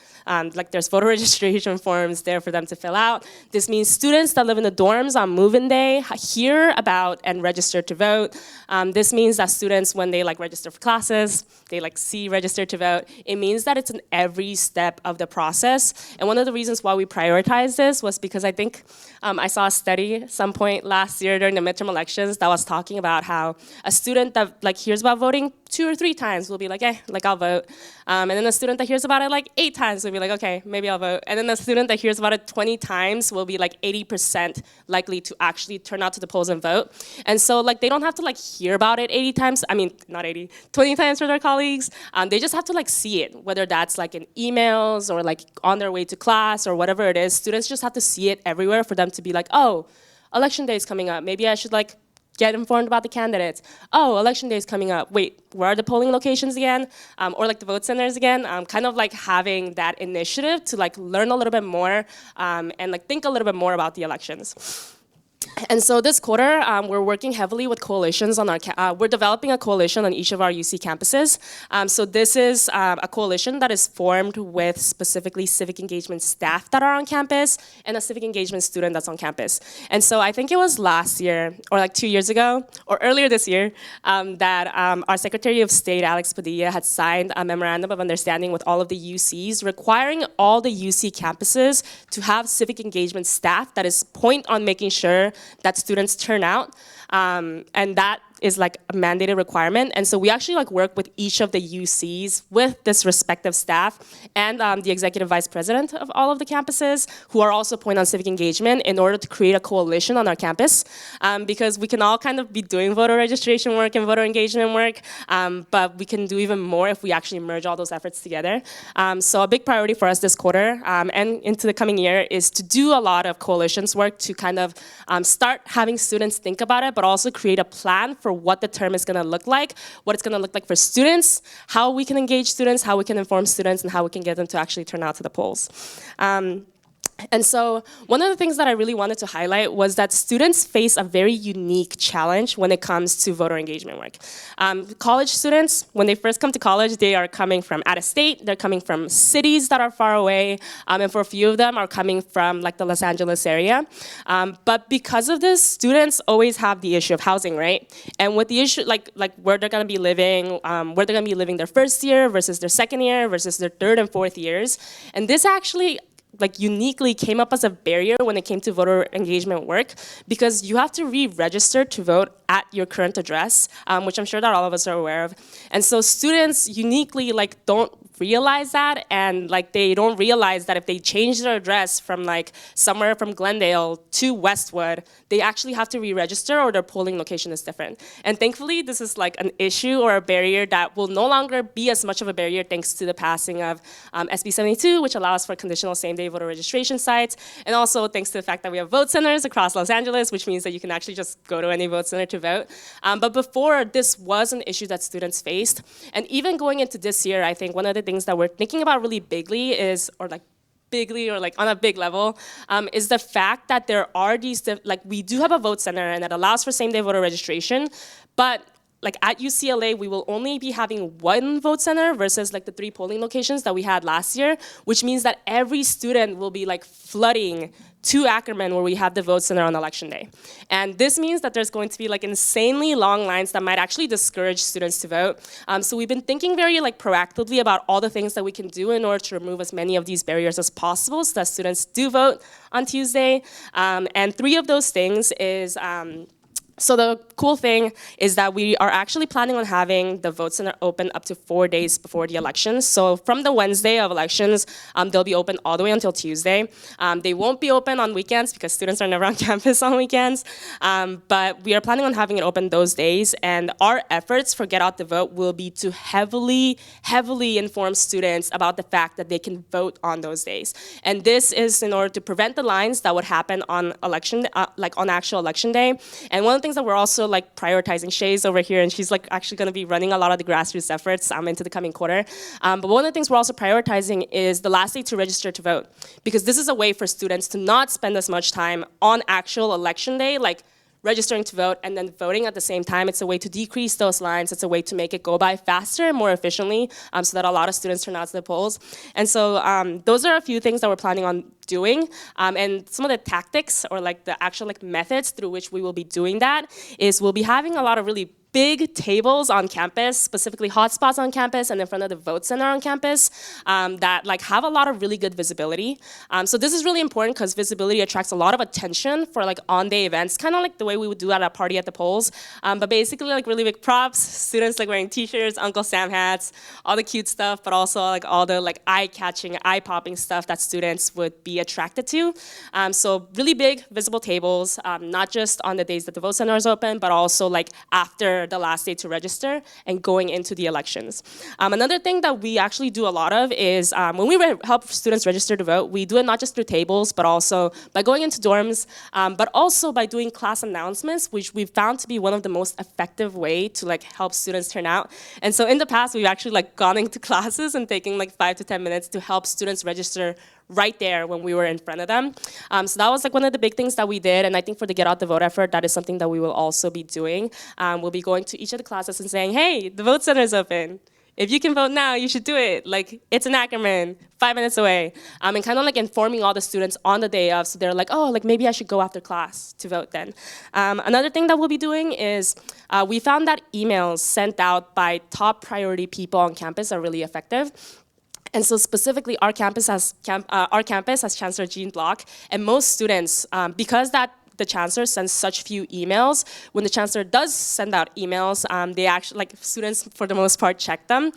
there's voter registration forms there for them to fill out. This means students that live in the dorms on move-in day hear about and register to vote. This means that students, when they like register for classes, they like see register to vote. It means that it's in every step of the process. And one of the reasons why we prioritize this was because I think I saw a study at some point last year during the midterm elections that was talking about how a student that like hears about voting 2 or 3 times will be like, like I'll vote. And then a student that hears about it like 8 times will be like, okay, maybe I'll vote. And then the student that hears about it 20 times will be like 80% likely to actually turn out to the polls and vote. And so like they don't have to like hear about it 80 times, I mean, not 80, 20 times for their colleagues. They just have to like see it, whether that's like in emails or like on their way to class or whatever it is. Students just have to see it everywhere for them to be like, oh, election day is coming up. Maybe I should like get informed about the candidates. Oh, election day is coming up. Wait, where are the polling locations again? Or like the vote centers again? Kind of like having that initiative to like learn a little bit more and like think a little bit more about the elections. And so this quarter, we're working heavily with coalitions on we're developing a coalition on each of our UC campuses. So this is a coalition that is formed with specifically civic engagement staff that are on campus and a civic engagement student that's on campus. And so I think it was last year, or like 2 years ago, or earlier this year, that our Secretary of State, Alex Padilla, had signed a memorandum of understanding with all of the UCs requiring all the UC campuses to have civic engagement staff that is point on making sure that students turn out, and that is like a mandated requirement. And so we actually like work with each of the UCs with this respective staff and the executive vice president of all of the campuses, who are also point on civic engagement, in order to create a coalition on our campus, because we can all kind of be doing voter registration work and voter engagement work, but we can do even more if we actually merge all those efforts together. So a big priority for us this quarter and into the coming year is to do a lot of coalitions work to kind of start having students think about it, but also create a plan for what the term is going to look like, what it's going to look like for students, how we can engage students, how we can inform students, and how we can get them to actually turn out to the polls. And so one of the things that I really wanted to highlight was that students face a very unique challenge when it comes to voter engagement work. College students, when they first come to college, they are coming from out of state, they're coming from cities that are far away, and for a few of them are coming from like the Los Angeles area. But because of this, students always have the issue of housing, right? And with the issue, like where they're gonna be living, their first year versus their second year versus their third and fourth years. And this actually like uniquely came up as a barrier when it came to voter engagement work, because you have to re-register to vote at your current address, which I'm sure that all of us are aware of. And so students uniquely like don't realize that, and like they don't realize that if they change their address from like somewhere from Glendale to Westwood, they actually have to re-register or their polling location is different. And thankfully, this is like an issue or a barrier that will no longer be as much of a barrier thanks to the passing of SB 72, which allows for conditional same-day voter registration sites, and also thanks to the fact that we have vote centers across Los Angeles, which means that you can actually just go to any vote center to vote. But before, this was an issue that students faced. And even going into this year, I think one of the things that we're thinking about really bigly is, or like on a big level, is the fact that there are these, like we do have a vote center and that allows for same-day voter registration, but like at UCLA, we will only be having one vote center versus like the 3 polling locations that we had last year, which means that every student will be like flooding to Ackerman where we have the vote center on election day. And this means that there's going to be like insanely long lines that might actually discourage students to vote. So we've been thinking very like proactively about all the things that we can do in order to remove as many of these barriers as possible so that students do vote on Tuesday. And 3 of those things is, so the cool thing is that we are actually planning on having the vote center open up to 4 days before the elections. So from the Wednesday of elections, they'll be open all the way until Tuesday. They won't be open on weekends because students are never on campus on weekends. But we are planning on having it open those days. And our efforts for Get Out the Vote will be to heavily inform students about the fact that they can vote on those days. And this is in order to prevent the lines that would happen on election, like on actual election day. And one of the things that we're also like prioritizing, Shay's over here, and she's like actually going to be running a lot of the grassroots efforts into the coming quarter. But one of the things we're also prioritizing is the last day to register to vote, because this is a way for students to not spend as much time on actual election day, like registering to vote and then voting at the same time. It's a way to decrease those lines. It's a way to make it go by faster and more efficiently so that a lot of students turn out to the polls. And so those are a few things that we're planning on doing. And some of the tactics or like the actual like methods through which we will be doing that is we'll be having a lot of really big tables on campus, specifically hotspots on campus and in front of the vote center on campus that like have a lot of really good visibility. So this is really important because visibility attracts a lot of attention for like on-day events, kind of like the way we would do at a party at the polls. But basically like really big props, students like wearing t-shirts, Uncle Sam hats, all the cute stuff, but also like all the like eye-catching, eye-popping stuff that students would be attracted to. So really big visible tables, not just on the days that the vote center is open, but also like after the last day to register and going into the elections. Another thing that we actually do a lot of is when we help students register to vote, we do it not just through tables, but also by going into dorms, but also by doing class announcements, which we've found to be one of the most effective way to like help students turn out. And so in the past, we've actually like gone into classes and taking like 5 to 10 minutes to help students register right there when we were in front of them. So that was like one of the big things that we did, and I think for the Get Out the Vote effort, that is something that we will also be doing. We'll be going to each of the classes and saying, hey, the vote center is open. If you can vote now, you should do it. Like, it's in Ackerman, 5 minutes away. And kind of like informing all the students on the day of, so they're like, oh, like maybe I should go after class to vote then. Another thing that we'll be doing is we found that emails sent out by top priority people on campus are really effective. And so specifically, our campus has Chancellor Jean Block, and most students, because the chancellor sends such few emails, when the chancellor does send out emails, they actually, like students for the most part, check them.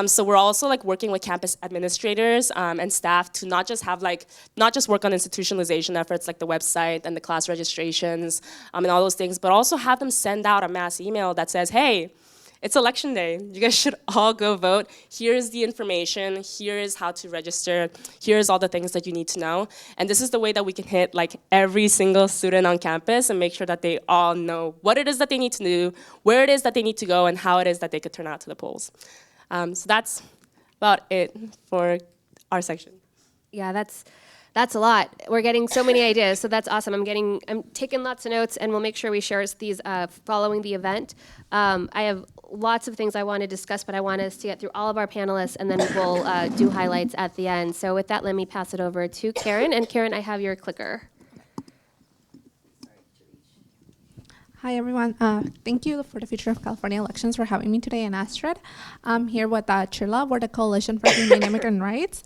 So we're also like working with campus administrators and staff to not just work on institutionalization efforts like the website and the class registrations and all those things, but also have them send out a mass email that says, hey, it's election day. You guys should all go vote. Here's the information. Here is how to register. Here's all the things that you need to know. And this is the way that we can hit like every single student on campus and make sure that they all know what it is that they need to do, where it is that they need to go, and how it is that they could turn out to the polls. So that's about it for our section. Yeah, that's a lot. We're getting so many ideas, so that's awesome. I'm taking lots of notes, and we'll make sure we share these following the event. I have lots of things I want to discuss, but I want us to get through all of our panelists, and then we'll do highlights at the end. So with that, let me pass it over to Karen. And Karen, I have your clicker. Hi, everyone. Thank you for the Future of California Elections for having me today in Astrid. I'm here with CHIRLA, we're the Coalition for Humane Immigrant Rights.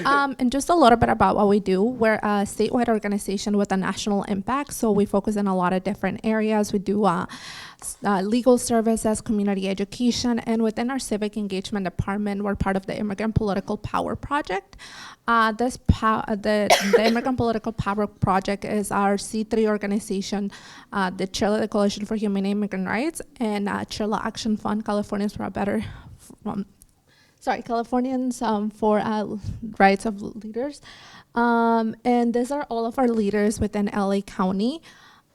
And just a little bit about what we do. We're a statewide organization with a national impact, so we focus in a lot of different areas. We do legal services, community education, and within our civic engagement department, we're part of the Immigrant Political Power Project. The Immigrant Political Power Project is our C3 organization, the CHILA, the Coalition for Humane Immigrant Rights, and CHILA Action Fund, Californians for a Better, Californians for Rights of Leaders. And these are all of our leaders within LA County.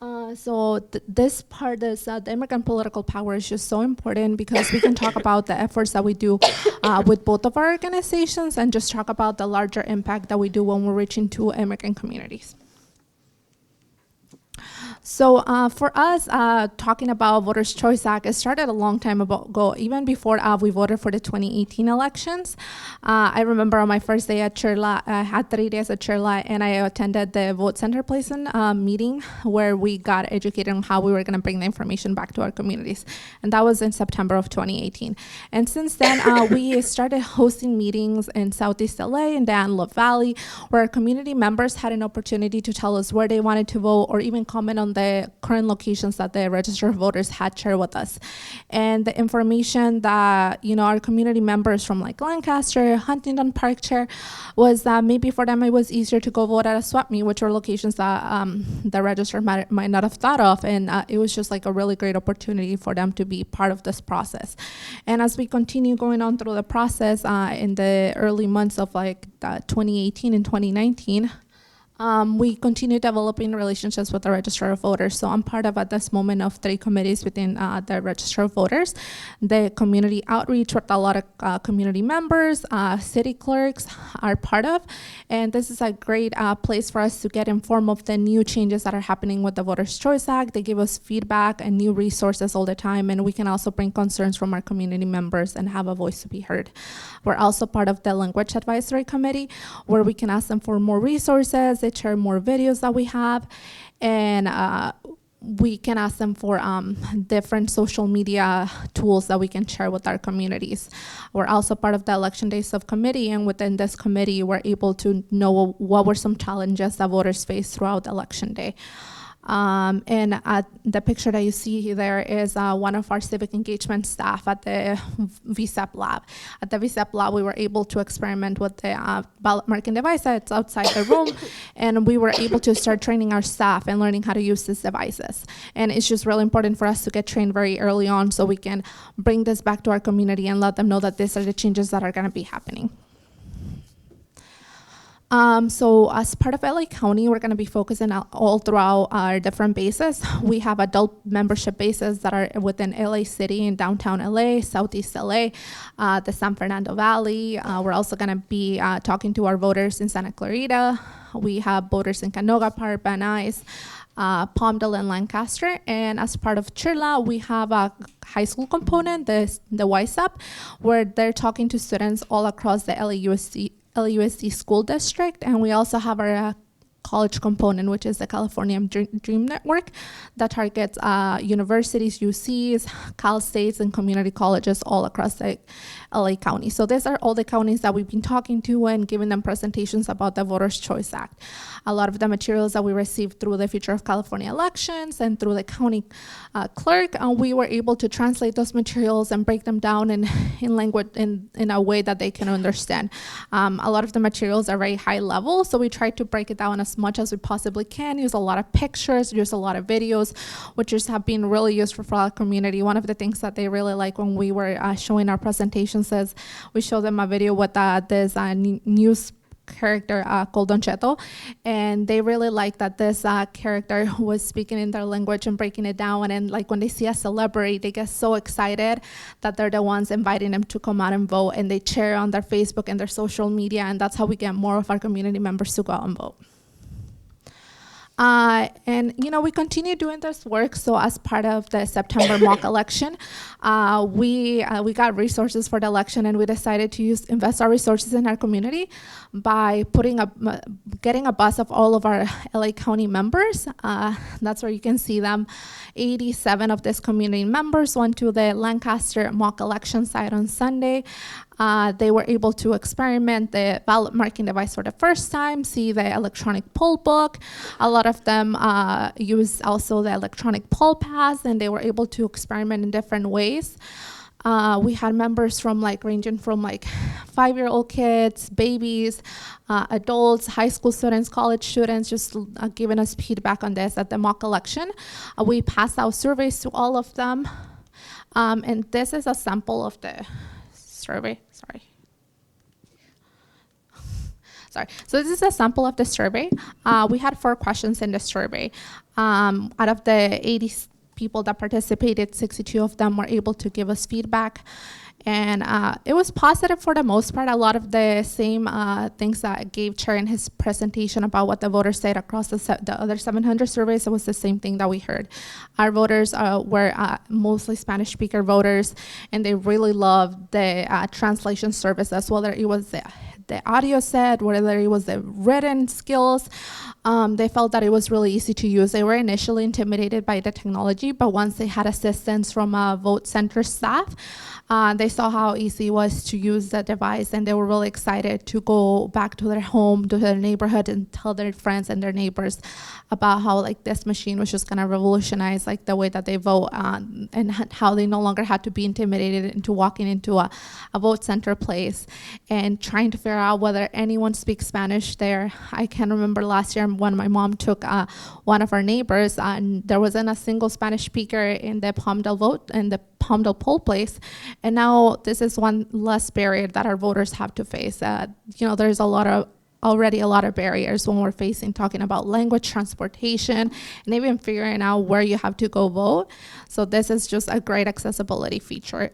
This part is the immigrant political power is just so important because we can talk about the efforts that we do with both of our organizations and just talk about the larger impact that we do when we're reaching to immigrant communities. So for us, talking about Voters' Choice Act, it started a long time ago, even before we voted for the 2018 elections. I remember on my first day at CHIRLA, I had 3 days at CHIRLA, and I attended the Vote Center Placement meeting where we got educated on how we were going to bring the information back to our communities. And that was in September of 2018. And since then, we started hosting meetings in Southeast LA and the Antelope Valley, where our community members had an opportunity to tell us where they wanted to vote or even comment on the current locations that the register of voters had shared with us. And the information that, our community members from like Lancaster, Huntington Park share was that maybe for them it was easier to go vote at a swap meet, which are locations that the register might not have thought of. And it was just like a really great opportunity for them to be part of this process. And as we continue going on through the process in the early months of like 2018 and 2019, we continue developing relationships with the Register of Voters. So I'm part of, at this moment, of 3 committees within the Register of Voters. The community outreach with a lot of community members, city clerks are part of. And this is a great place for us to get informed of the new changes that are happening with the Voters' Choice Act. They give us feedback and new resources all the time. And we can also bring concerns from our community members and have a voice to be heard. We're also part of the Language Advisory Committee, where we can ask them for more resources. They share more videos that we have, and we can ask them for different social media tools that we can share with our communities. We're also part of the Election Day Subcommittee, and within this committee, we're able to know what were some challenges that voters face throughout Election Day. And the picture that you see there is one of our civic engagement staff at the VCEP lab. At the VCEP lab, we were able to experiment with the ballot marking device that's outside the room, and we were able to start training our staff and learning how to use these devices. And it's just really important for us to get trained very early on so we can bring this back to our community and let them know that these are the changes that are going to be happening. So as part of LA County, we're going to be focusing all throughout our different bases. We have adult membership bases that are within LA City and downtown LA, Southeast LA, the San Fernando Valley. We're also going to be talking to our voters in Santa Clarita. We have voters in Canoga Park, Van Nuys, Palmdale, and Lancaster. And as part of CHIRLA, we have a high school component, the YSAP, where they're talking to students all across the LAUSD school district. And we also have our college component, which is the California Dream Network, that targets universities, UCs, Cal States, and community colleges all across the LA County. So these are all the counties that we've been talking to and giving them presentations about the Voters' Choice Act. A lot of the materials that we received through the Future of California Elections and through the county clerk, we were able to translate those materials and break them down in language in a way that they can understand. A lot of the materials are very high level, so we tried to break it down as much as we possibly can, use a lot of pictures, use a lot of videos, which have been really useful for our community. One of the things that they really like when we were showing our presentations is we showed them a video with this news character called Don Cheto, and they really like that this character was speaking in their language and breaking it down. And like when they see a celebrity, they get so excited that they're the ones inviting them to come out and vote, and they share on their Facebook and their social media, and that's how we get more of our community members to go out and vote. And we continue doing this work. So as part of the September mock election, we got resources for the election, and we decided to invest our resources in our community by getting a bus of all of our LA County members. That's where you can see them. 87 of these community members went to the Lancaster mock election site on Sunday. They were able to experiment the ballot marking device for the first time, see the electronic poll book. A lot of them used also the electronic poll pass, and they were able to experiment in different ways. We had members from ranging from 5-year-old kids, babies, adults, high school students, college students, just giving us feedback on this at the mock election. We passed out surveys to all of them. And this is a sample of the survey. So this is a sample of the survey. We had 4 questions in the survey. Out of the 80 people that participated, 62 of them were able to give us feedback. And it was positive for the most part. A lot of the same things that Gabe shared in his presentation about what the voters said across the other 700 surveys, it was the same thing that we heard. Our voters were mostly Spanish speaker voters, and they really loved the translation services, whether it was the audio set, whether it was the written skills. They felt that it was really easy to use. They were initially intimidated by the technology, but once they had assistance from vote center staff, they saw how easy it was to use the device, and they were really excited to go back to their home, to their neighborhood, and tell their friends and their neighbors about how this machine was just gonna revolutionize the way that they vote, and how they no longer had to be intimidated into walking into a vote center place and trying to figure out whether anyone speaks Spanish there. I can remember last year when my mom took one of our neighbors, and there wasn't a single Spanish speaker in the Palmdale poll place, and now this is one less barrier that our voters have to face. There's already a lot of barriers when we're talking about language, transportation, and even figuring out where you have to go vote. So this is just a great accessibility feature.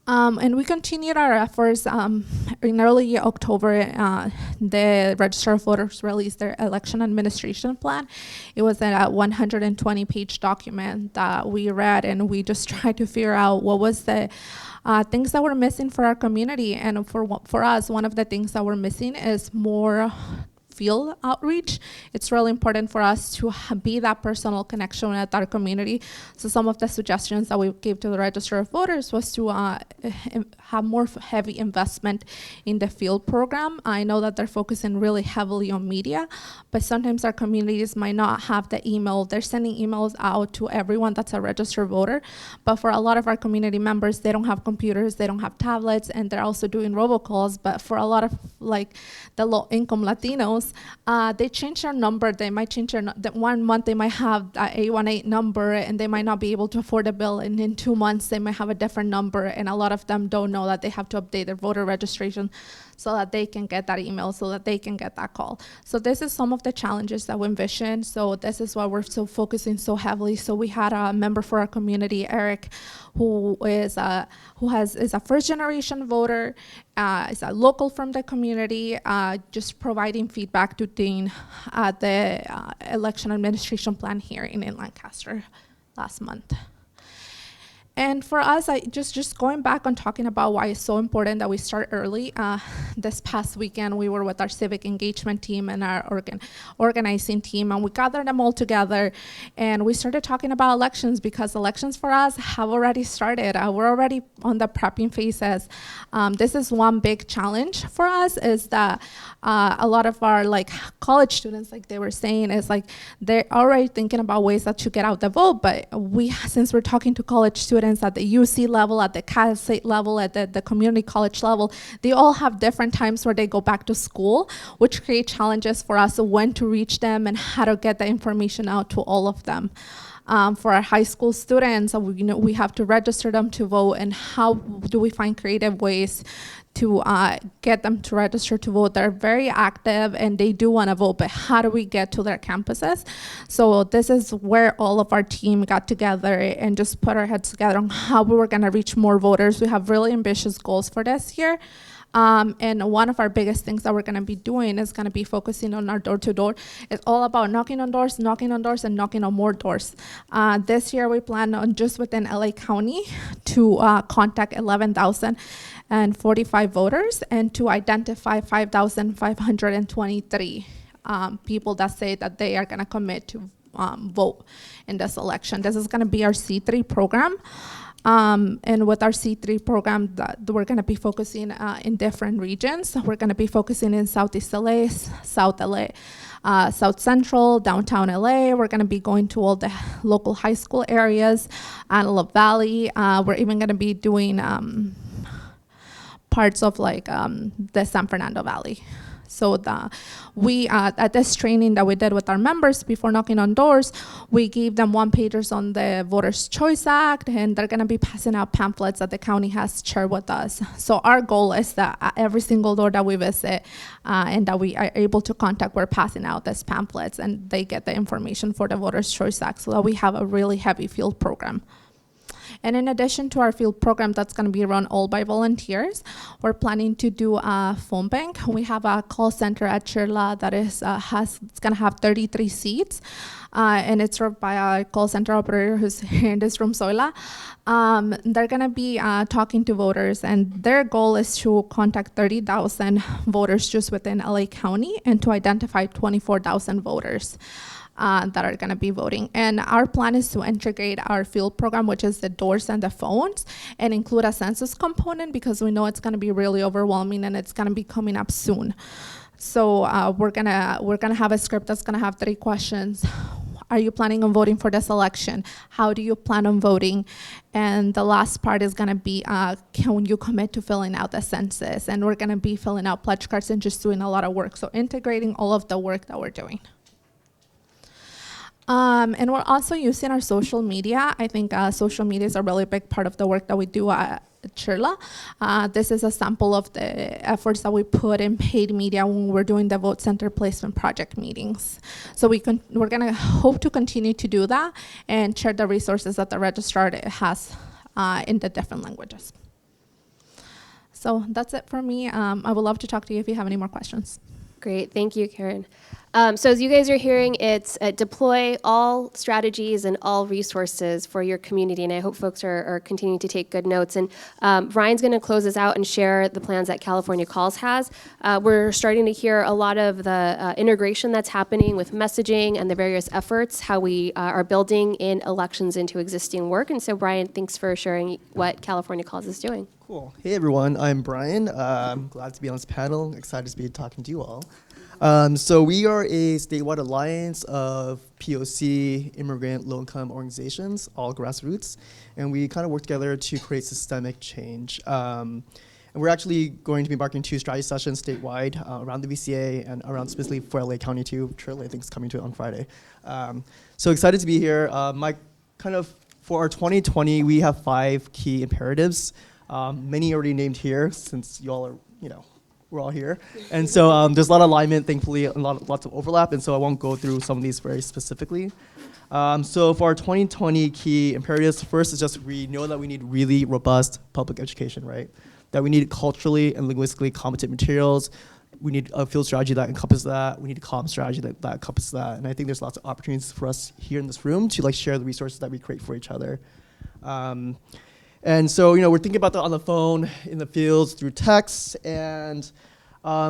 And we continued our efforts. In early October, the Register of Voters released their election administration plan. It was a 120-page document that we read, and we just tried to figure out what was the things that were missing for our community. And for us, one of the things that were missing is more field outreach. It's really important for us to be that personal connection with our community. So some of the suggestions that we gave to the Register of Voters was to have more heavy investment in the field program. I know that they're focusing really heavily on media, but sometimes our communities might not have the email. They're sending emails out to everyone that's a registered voter, but for a lot of our community members, they don't have computers, they don't have tablets, and they're also doing robocalls. But for a lot of the low-income Latinos, they change their number. They might change their 1 month they might have an 818 number, and they might not be able to afford a bill, and in 2 months they might have a different number, and a lot of them don't know that they have to update their voter registration so that they can get that email, so that they can get that call. So this is some of the challenges that we envision. So this is why we're so focusing so heavily. So we had a member for our community, Eric, who is a first generation voter, is a local from the community, just providing feedback to Dean at the election administration plan hearing in Lancaster last month. And for us, just going back on talking about why it's so important that we start early. This past weekend, we were with our civic engagement team and our organizing team, and we gathered them all together, and we started talking about elections, because elections for us have already started. We're already on the prepping phases. This is one big challenge for us, is that a lot of our college students, like they were saying, is they're already thinking about ways that to get out the vote, but since we're talking to college students at the UC level, at the Cal State level, at the community college level, they all have different times where they go back to school, which create challenges for us when to reach them and how to get the information out to all of them. For our high school students, we have to register them to vote, and how do we find creative ways to get them to register to vote? They're very active and they do want to vote, but how do we get to their campuses? So this is where all of our team got together and just put our heads together on how we were going to reach more voters. We have really ambitious goals for this year. And one of our biggest things that we're going to be doing is going to be focusing on our door-to-door. It's all about knocking on doors, and knocking on more doors. This year, we plan on just within LA County to contact 11,045 voters and to identify 5,523 people that say that they are going to commit to vote in this election. This is going to be our C3 program. And with our C3 program, that we're going to be focusing in different regions. We're going to be focusing in Southeast LA, South LA, South Central, downtown LA. We're going to be going to all the local high school areas, Antelope Valley. We're even going to be doing parts of like the San Fernando Valley. So we at this training that we did with our members before knocking on doors, we gave them one-pagers on the Voters' Choice Act, and they're going to be passing out pamphlets that the county has shared with us. So our goal is that at every single door that we visit and that we are able to contact, we're passing out these pamphlets, and they get the information for the Voters' Choice Act, so that we have a really heavy field program. And in addition to our field program that's going to be run all by volunteers, we're planning to do a phone bank. We have a call center at Chirla that is it's going to have 33 seats, and it's served by a call center operator who's here in this room, Zoila. They're going to be talking to voters, and their goal is to contact 30,000 voters just within LA County and to identify 24,000 voters that are going to be voting. And our plan is to integrate our field program, which is the doors and the phones, and include a census component, because we know it's going to be really overwhelming and it's going to be coming up soon. So we're gonna have a script that's going to have 3 questions. Are you planning on voting for this election? How do you plan on voting? And the last part is going to be, can you commit to filling out the census? And we're going to be filling out pledge cards and just doing a lot of work. So integrating all of the work that we're doing. And we're also using our social media. I think social media is a really big part of the work that we do at Chirla. This is a sample of the efforts that we put in paid media when we're doing the Vote Center Placement Project meetings. So we're going to hope to continue to do that and share the resources that the registrar has in the different languages. So that's it for me. I would love to talk to you if you have any more questions. Great, thank you, Karen. So as you guys are hearing, it's deploy all strategies and all resources for your community, and I hope folks are continuing to take good notes. And Ryan's going to close us out and share the plans that California Calls has. We're starting to hear a lot of the integration that's happening with messaging and the various efforts, how we are building in elections into existing work. And so, Brian, thanks for sharing what California Calls is doing. Cool. Hey, everyone. I'm Brian. I'm glad to be on this panel. Excited to be talking to you all. So we are a statewide alliance of POC, immigrant, low-income organizations, all grassroots, and we kind of work together to create systemic change. And we're actually going to be embarking 2 strategy sessions statewide around the VCA and around specifically for LA County too. Chirla, I think, is coming to it on Friday. So excited to be here. For our 2020, we have 5 key imperatives. Many already named here, since y'all are, we're all here. And so there's a lot of alignment, thankfully, and lots of overlap, and so I won't go through some of these very specifically. So for our 2020 key imperatives, first is just we know that we need really robust public education, right? That we need culturally and linguistically competent materials. We need a field strategy that encompasses that. We need a comm strategy that encompasses that. And I think there's lots of opportunities for us here in this room to share the resources that we create for each other. And so, we're thinking about that on the phone, in the fields, through text, and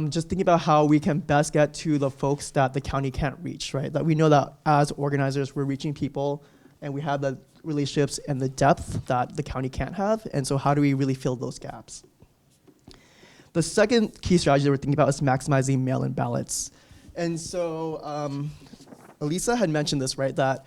just thinking about how we can best get to the folks that the county can't reach, right? That we know that as organizers, we're reaching people, and we have the relationships and the depth that the county can't have, and so how do we really fill those gaps? The second key strategy that we're thinking about is maximizing mail-in ballots. And so Elisa had mentioned this, right, that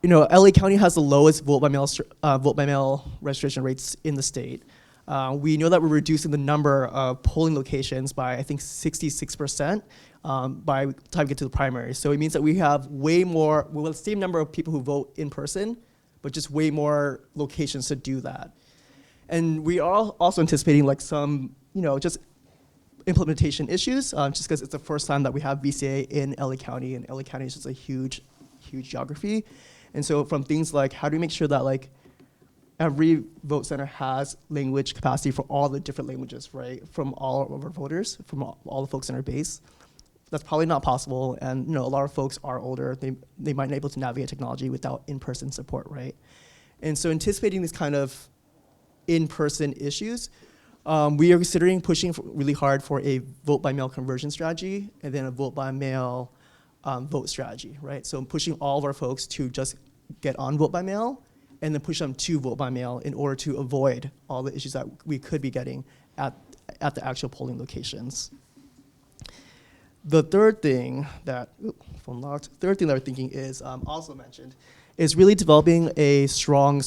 LA County has the lowest vote by mail registration rates in the state. We know that we're reducing the number of polling locations by, I think, 66% by the time we get to the primary. So it means that we have the same number of people who vote in person, but just way more locations to do that. And we are also anticipating some, just implementation issues, just because it's the first time that we have VCA in LA County, and LA County is just a huge, huge geography. And so from things like, how do we make sure that every vote center has language capacity for all the different languages, right? From all of our voters, from all the folks in our base. That's probably not possible. And a lot of folks are older. They might not be able to navigate technology without in-person support, right? And so anticipating these kind of in-person issues, we are considering pushing really hard for a vote-by-mail conversion strategy and then a vote-by-mail vote strategy, right? So pushing all of our folks to just get on vote by mail and then push them to vote by mail in order to avoid all the issues that we could be getting at the actual polling locations. The third thing that, phone locked. Third thing that we're thinking is also mentioned is really developing a strong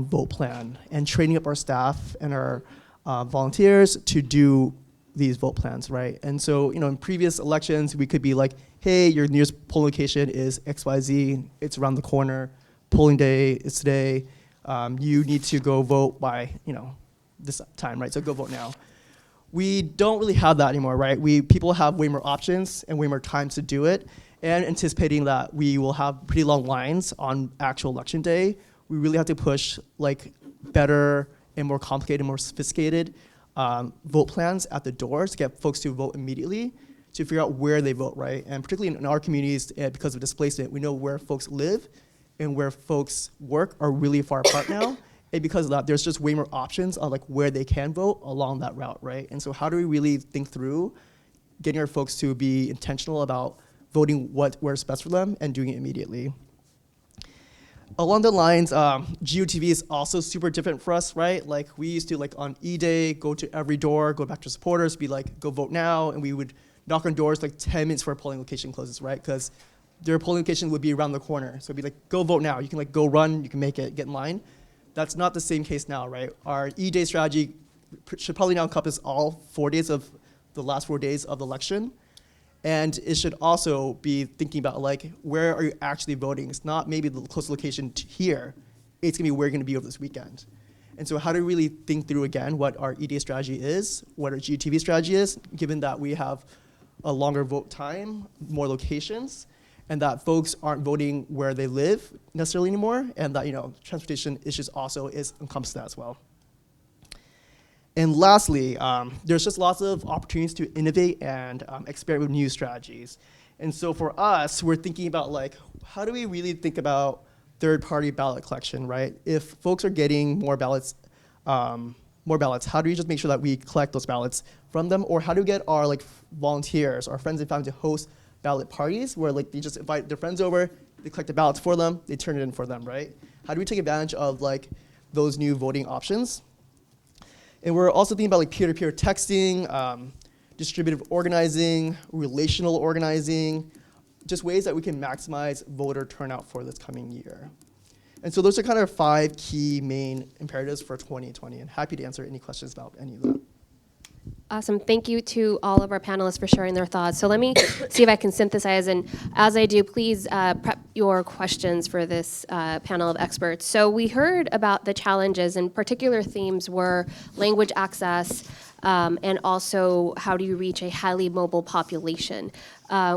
vote plan and training up our staff and our volunteers to do these vote plans, right? And so, in previous elections, we could be like, hey, your nearest polling location is XYZ, it's around the corner, polling day is today, you need to go vote by, this time, right? So go vote now. We don't really have that anymore, right? People have way more options and way more time to do it, and anticipating that we will have pretty long lines on actual election day, we really have to push like better and more complicated, more sophisticated vote plans at the doors to get folks to vote immediately, to figure out where they vote, right? And particularly in our communities, because of displacement, we know where folks live and where folks work are really far apart now. And because of that, there's just way more options on like where they can vote along that route, right? And so how do we really think through getting our folks to be intentional about voting where's best for them and doing it immediately? Along the lines, GOTV is also super different for us, right? Like we used to like on E-Day, go to every door, go back to supporters, be like, go vote now. And we would knock on doors like 10 minutes before a polling location closes, right? Because their polling location would be around the corner. So it'd be like, go vote now. You can like go run, you can make it, get in line. That's not the same case now, right? Our E-Day strategy should probably now encompass all 4 days of the last 4 days of the election. And it should also be thinking about like, where are you actually voting? It's not maybe the closest location to here. It's gonna be where you're gonna be over this weekend. And so how do we really think through again what our E-Day strategy is, what our GOTV strategy is, given that we have a longer vote time, more locations, and that folks aren't voting where they live necessarily anymore, and that transportation issues also is encompassed that as well. And lastly, there's just lots of opportunities to innovate and experiment with new strategies. And so for us, we're thinking about like, how do we really think about third-party ballot collection, right? If folks are getting more ballots, how do we just make sure that we collect those ballots from them? Or how do we get our like volunteers, our friends and family to host ballot parties where like they just invite their friends over, they collect the ballots for them, they turn it in for them, right? How do we take advantage of like those new voting options? And we're also thinking about like peer-to-peer texting, distributive organizing, relational organizing, just ways that we can maximize voter turnout for this coming year. And so those are kind of 5 key main imperatives for 2020, and happy to answer any questions about any of that. Awesome. Thank you to all of our panelists for sharing their thoughts. So let me see if I can synthesize. And as I do, please prep your questions for this panel of experts. So we heard about the challenges, and particular themes were language access, and also how do you reach a highly mobile population.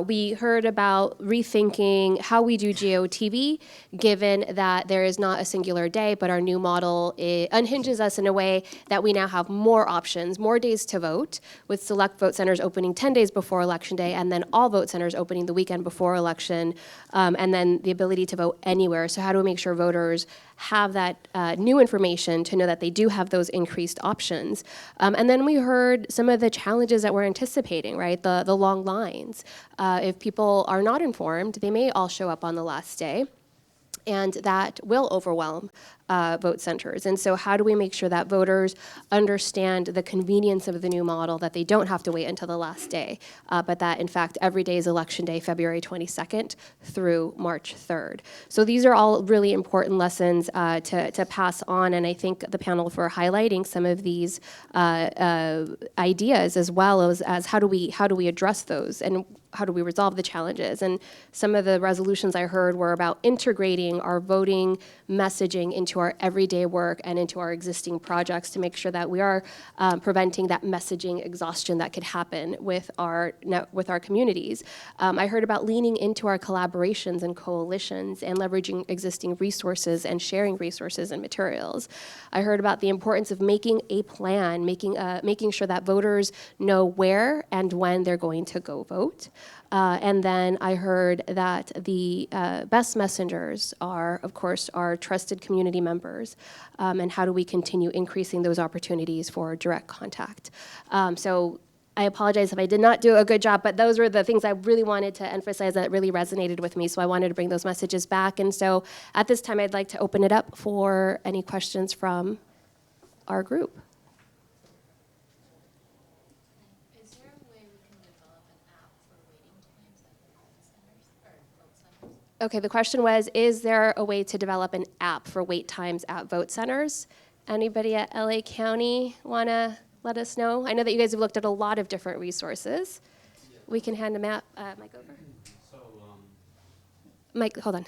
We heard about rethinking how we do GOTV, given that there is not a singular day, but our new model unhinges us in a way that we now have more options, more days to vote, with select vote centers opening 10 days before Election Day, and then all vote centers opening the weekend before election, and then the ability to vote anywhere. So how do we make sure voters have that new information to know that they do have those increased options? And then we heard some of the challenges that we're anticipating, right? The long lines. If people are not informed, they may all show up on the last day, and that will overwhelm vote centers. And so how do we make sure that voters understand the convenience of the new model, that they don't have to wait until the last day, but that in fact every day is Election Day, February 22nd through March 3rd. So these are all really important lessons to pass on, and I thank the panel for highlighting some of these ideas, as well as how do we address those, and how do we resolve the challenges. And some of the resolutions I heard were about integrating our voting messaging into our everyday work and into our existing projects to make sure that we are preventing that messaging exhaustion that could happen with our communities. I heard about leaning into our collaborations and coalitions and leveraging existing resources and sharing resources and materials. I heard about the importance of making a plan, making sure that voters know where and when they're going to go vote. And then I heard that the best messengers are, of course, our trusted community members, and how do we continue increasing those opportunities for direct contact. So I apologize if I did not do a good job, but those were the things I really wanted to emphasize that really resonated with me. So I wanted to bring those messages back. And so at this time, I'd like to open it up for any questions from our group. Is there a way we can develop an app for waiting times at vote centers or vote centers? Okay, the question was, is there a way to develop an app for wait times at vote centers? Anybody at LA County want to let us know? I know that you guys have looked at a lot of different resources. We can hand a map, mic over. Mike, hold on.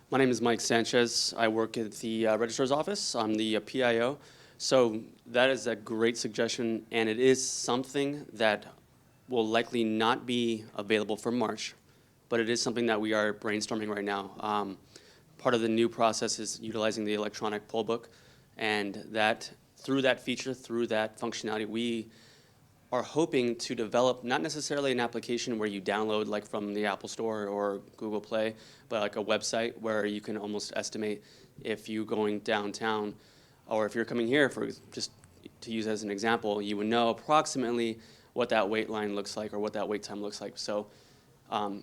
My name is Mike Sanchez. I work at the Registrar's Office. I'm the PIO. So that is a great suggestion, and it is something that will likely not be available for March, but it is something that we are brainstorming right now. Part of the new process is utilizing the electronic poll book, and that through that feature, through that functionality, we are hoping to develop not necessarily an application where you download like from the Apple Store or Google Play, but like a website where you can almost estimate if you going downtown or if you're coming here, for just to use as an example, you would know approximately what that wait line looks like or what that wait time looks like. So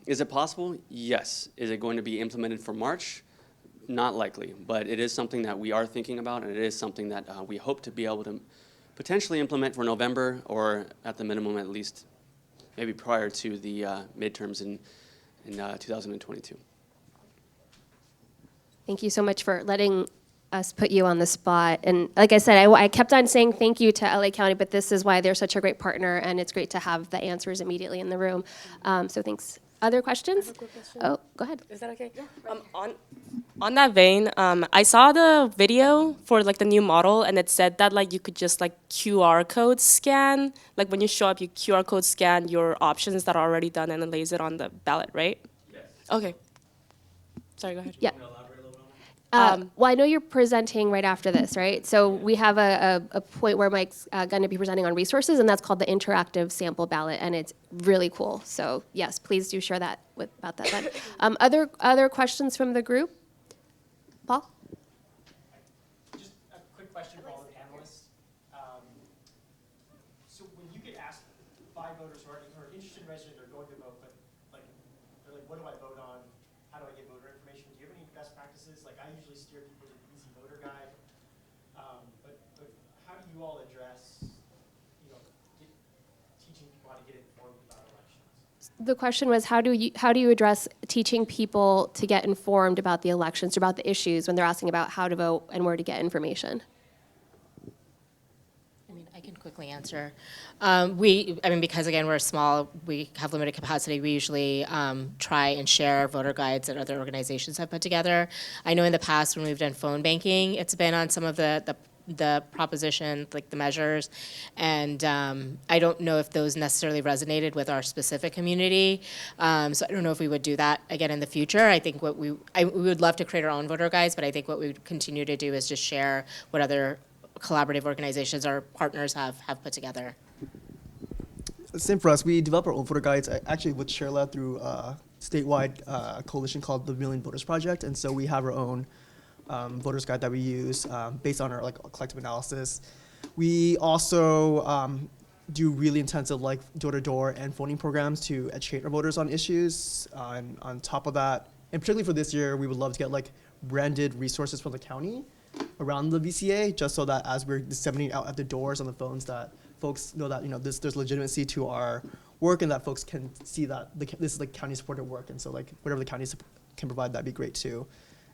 is it possible? Yes. Is it going to be implemented for March? Not likely, but it is something that we are thinking about, and it is something that we hope to be able to potentially implement for November, or at the minimum at least maybe prior to the midterms in 2022. Thank you so much for letting us put you on the spot. And like I said, I kept on saying thank you to LA County, but this is why they're such a great partner, and it's great to have the answers immediately in the room. So thanks. Other questions? I have a quick question. Oh, go ahead. Is that okay? Yeah. On that vein, I saw the video for like the new model, and it said that like you could just like QR code scan, like when you show up, you QR code scan your options that are already done, and it lays it on the ballot, right? Yes. Okay. Sorry, go ahead. Yeah. Well, I know you're presenting right after this, right? So we have a point where Mike's going to be presenting on resources, and that's called the interactive sample ballot, and it's really cool. So yes, please do share that about that then. Other questions from the group? Paul? Just a quick question for all the panelists. So when you get asked by voters who are interested in registering or going to vote, but like, they're like, what do I vote on? How do I get voter information? Do you have any best practices? Like I usually steer people to the Easy Voter Guide. But how do you all address, teaching people how to get informed about elections? The question was, how do you address teaching people to get informed about the elections, or about the issues when they're asking about how to vote and where to get information? I mean, I can quickly answer. Because again, we're small, we have limited capacity, we usually try and share voter guides that other organizations have put together. I know in the past when we've done phone banking, it's been on some of the proposition, like the measures, and I don't know if those necessarily resonated with our specific community. So I don't know if we would do that again in the future. I think we would love to create our own voter guides, but I think what we would continue to do is just share what other collaborative organizations or partners have put together. Same for us. We develop our own voter guides, actually with Sherla through a statewide coalition called the Million Voters Project, and so we have our own voters guide that we use based on our like collective analysis. We also do really intensive like door-to-door and phoning programs to educate our voters on issues. On top of that, and particularly for this year, we would love to get like branded resources from the county around the VCA, just so that as we're disseminating out at the doors on the phones, that folks know that there's legitimacy to our work, and that folks can see that this is like county supported work, and so like whatever the county can provide, that'd be great too.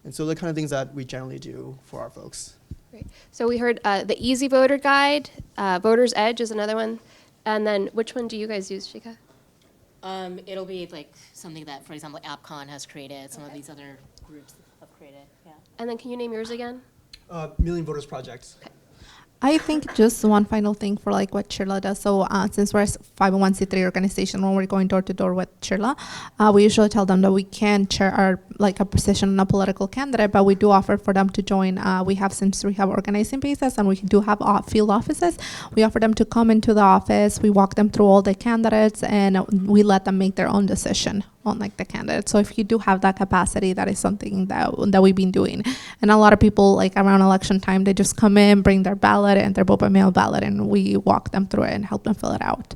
And so the kind of things that we generally do for our folks. Great. So we heard the Easy Voter Guide, Voter's Edge is another one, and then which one do you guys use, Shika? It'll be like something that, for example, AppCon has created, some of these other groups have created, yeah. And then can you name yours again? Million Voters Project. Okay. I think just one final thing for like what Sherla does. So since we're a 501c3 organization, when we're going door to door with Sherla, we usually tell them that we can't share our like a position on a political candidate, but we do offer for them to join. Since we have organizing bases and we do have field offices, we offer them to come into the office. We walk them through all the candidates, and we let them make their own decision. on like the candidate. So if you do have that capacity, that is something that we've been doing. And a lot of people, like around election time, they just come in, bring their ballot and their vote by mail ballot, and we walk them through it and help them fill it out.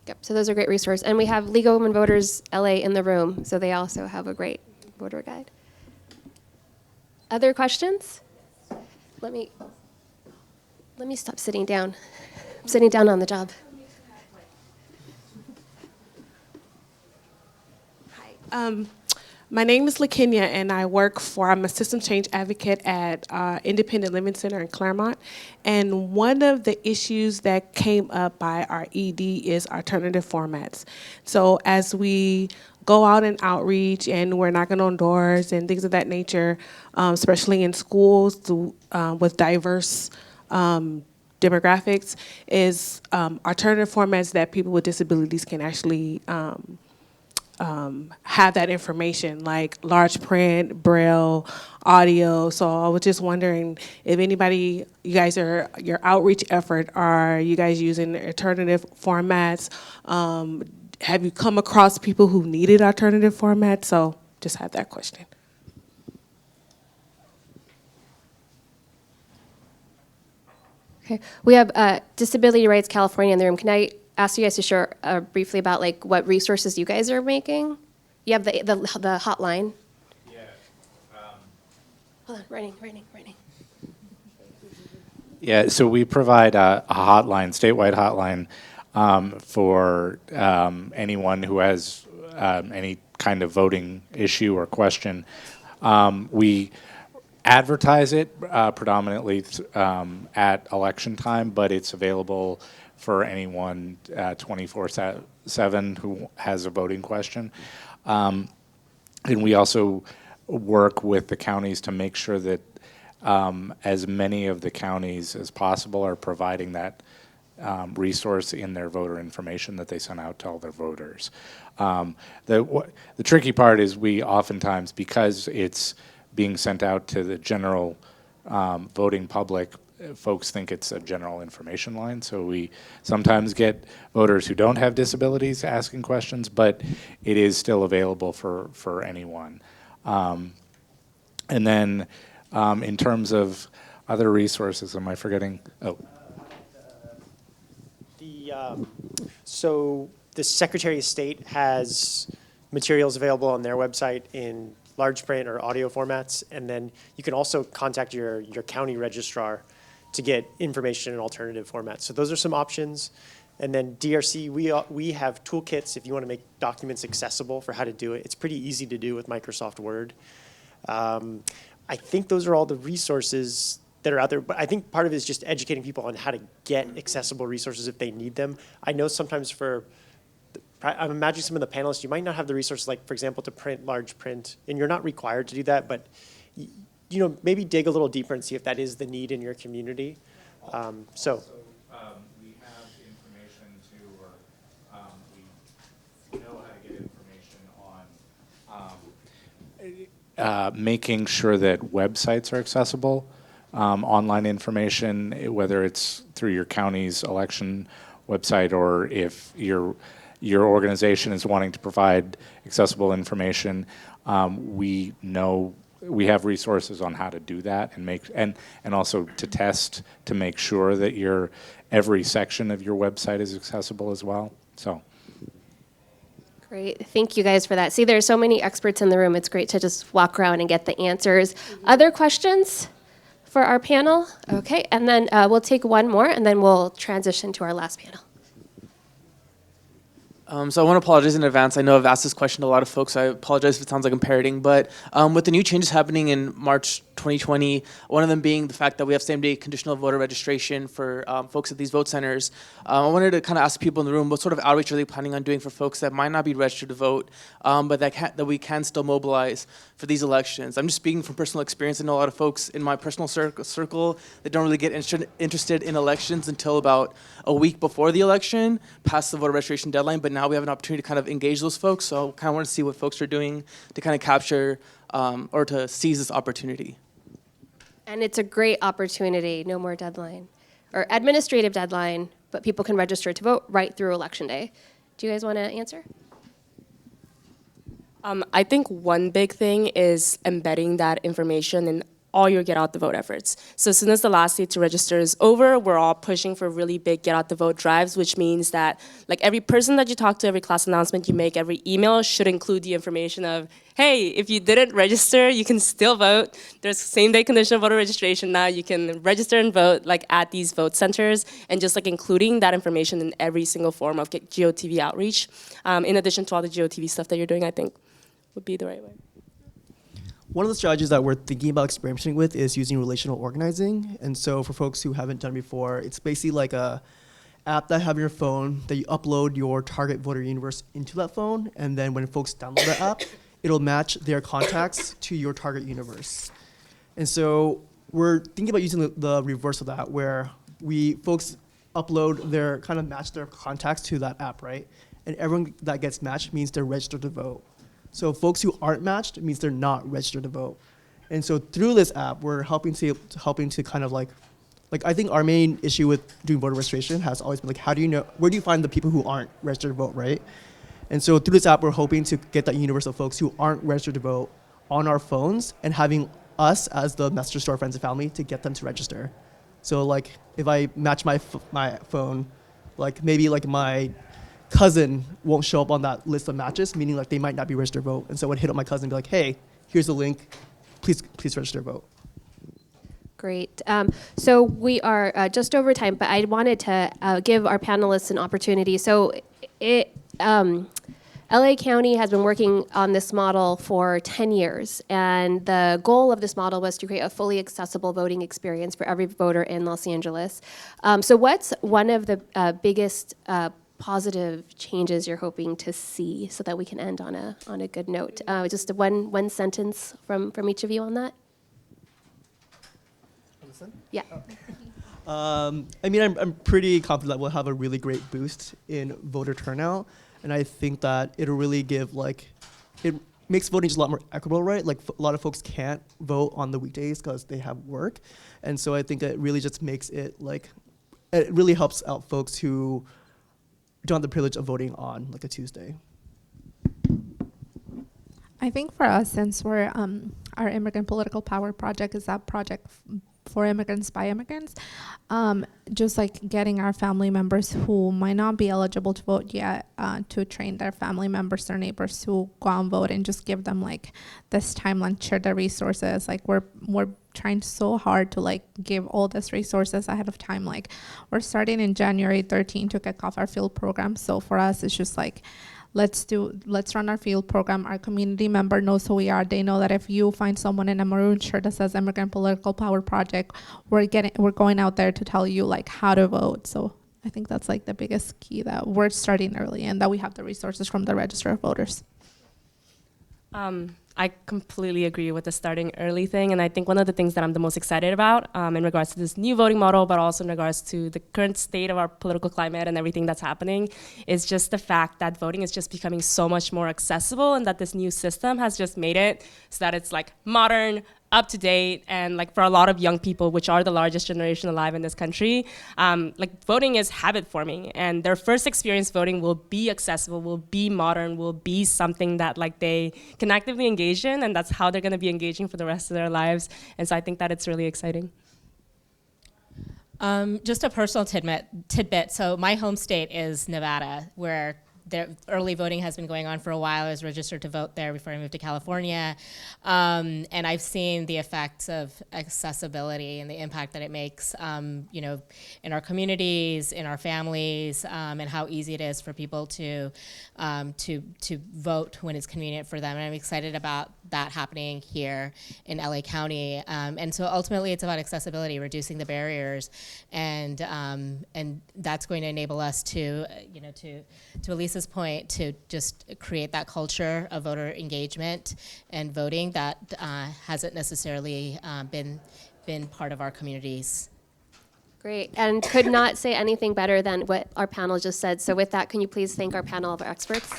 Yep, so those are great resources. And we have League of Women Voters LA in the room, so they also have a great voter guide. Other questions? Let me stop sitting down. I'm sitting down on the job. My name is LaKenya, and I'm a system change advocate at Independent Living Center in Claremont. And one of the issues that came up by our ED is alternative formats. So as we go out and outreach and we're knocking on doors and things of that nature, especially in schools with diverse demographics, is alternative formats that people with disabilities can actually have that information, like large print, braille, audio. So I was just wondering if anybody, your outreach effort, are you guys using alternative formats? Have you come across people who needed alternative formats? So just had that question. Okay, we have Disability Rights California in the room. Can I ask you guys to share briefly about like what resources you guys are making? You have the hotline. Yeah. Hold on, writing. Yeah, so we provide a hotline, statewide hotline, for anyone who has any kind of voting issue or question. We advertise it predominantly at election time, but it's available for anyone 24/7 who has a voting question. And we also work with the counties to make sure that as many of the counties as possible are providing that resource in their voter information that they send out to all their voters. The tricky part is we oftentimes, because it's being sent out to the general voting public, folks think it's a general information line. So we sometimes get voters who don't have disabilities asking questions, but it is still available for anyone. And then in terms of other resources, am I forgetting? Oh. So the Secretary of State has materials available on their website in large print or audio formats, and then you can also contact your county registrar to get information in alternative formats. So those are some options. And then DRC, we have toolkits if you want to make documents accessible for how to do it. It's pretty easy to do with Microsoft Word. I think those are all the resources that are out there, but I think part of it is just educating people on how to get accessible resources if they need them. I know sometimes I'm imagining some of the panelists, you might not have the resources, like for example, to print large print, and you're not required to do that, but maybe dig a little deeper and see if that is the need in your community. We have information we know how to get information on making sure that websites are accessible, online information, whether it's through your county's election website or if your organization is wanting to provide accessible information. We know we have resources on how to do that and also to test to make sure that every section of your website is accessible as well. So. Great, thank you guys for that. See, there's so many experts in the room. It's great to just walk around and get the answers. Other questions for our panel? Okay, and then we'll take one more and then we'll transition to our last panel. So I want to apologize in advance. I know I've asked this question to a lot of folks. I apologize if it sounds like I'm parroting, but with the new changes happening in March 2020, one of them being the fact that we have same-day conditional voter registration for folks at these vote centers, I wanted to kind of ask people in the room, what sort of outreach are they planning on doing for folks that might not be registered to vote, but that we can still mobilize for these elections? I'm just speaking from personal experience. I know a lot of folks in my personal circle that don't really get interested in elections until about a week before the election, past the voter registration deadline, but now we have an opportunity to kind of engage those folks. So I kind of want to see what folks are doing to kind of capture or to seize this opportunity. And it's a great opportunity, no more deadline, or administrative deadline, but people can register to vote right through Election Day. Do you guys want to answer? I think one big thing is embedding that information in all your get out the vote efforts. So as soon as the last day to register is over, we're all pushing for really big get out the vote drives, which means that like every person that you talk to, every class announcement you make, every email should include the information of, hey, if you didn't register, you can still vote. There's same day conditional voter registration now. You can register and vote like at these vote centers, and just like including that information in every single form of GOTV outreach, in addition to all the GOTV stuff that you're doing, I think would be the right way. One of the strategies that we're thinking about experimenting with is using relational organizing. And so for folks who haven't done it before, it's basically like a app that you have on your phone that you upload your target voter universe into that phone. And then when folks download the app, it'll match their contacts to your target universe. And so we're thinking about using the reverse of that, where folks upload match their contacts to that app, right? And everyone that gets matched means they're registered to vote. So folks who aren't matched means they're not registered to vote. And so through this app, we're helping to kind of like I think our main issue with doing voter registration has always been like, how do you know, where do you find the people who aren't registered to vote, right? And so through this app, we're hoping to get that universe of folks who aren't registered to vote on our phones and having us as the messenger to our friends and family to get them to register. So like if I match my phone, like maybe like my cousin won't show up on that list of matches, meaning like they might not be registered to vote. And so I would hit up my cousin and be like, hey, here's the link, please register to vote. Great. So we are just over time, but I wanted to give our panelists an opportunity. So LA County has been working on this model for 10 years, and the goal of this model was to create a fully accessible voting experience for every voter in Los Angeles. So what's one of the biggest positive changes you're hoping to see, so that we can end on a good note? Just one sentence from each of you on that. Yeah. I mean, I'm pretty confident that we'll have a really great boost in voter turnout, and I think that it'll really give it makes voting just a lot more equitable, right? Like a lot of folks can't vote on the weekdays because they have work, and so I think that it really just makes it it really helps out folks who don't have the privilege of voting on like a Tuesday. I think for us, since we're our Immigrant Political Power Project is that project for immigrants by immigrants, just like getting our family members who might not be eligible to vote yet to train their family members, their neighbors who go out and vote, and just give them like this timeline, share the resources. Like we're trying so hard to like give all these resources ahead of time. Like we're starting in January 13 to kick off our field program. So for us, it's just like, let's run our field program. Our community member knows who we are. They know that if you find someone in a maroon shirt that says Immigrant Political Power Project, we're going out there to tell you like how to vote. So I think that's like the biggest key, that we're starting early and that we have the resources from the Register of Voters. I completely agree with the starting early thing, and I think one of the things that I'm the most excited about in regards to this new voting model, but also in regards to the current state of our political climate and everything that's happening, is just the fact that voting is just becoming so much more accessible, and that this new system has just made it so that it's like modern, up to date, and like for a lot of young people, which are the largest generation alive in this country, like voting is habit forming, and their first experience voting will be accessible, will be modern, will be something that like they can actively engage in, and that's how they're going to be engaging for the rest of their lives. And so I think that it's really exciting. Just a personal tidbit. So my home state is Nevada, where the early voting has been going on for a while. I was registered to vote there before I moved to California. And I've seen the effects of accessibility and the impact that it makes, you know, in our communities, in our families, and how easy it is for people to vote when it's convenient for them. And I'm excited about that happening here in LA County. And so ultimately it's about accessibility, reducing the barriers, and that's going to enable us to, you know, to Elisa's point, to just create that culture of voter engagement and voting that hasn't necessarily been part of our communities. Great, and could not say anything better than what our panel just said. So with that, can you please thank our panel of experts?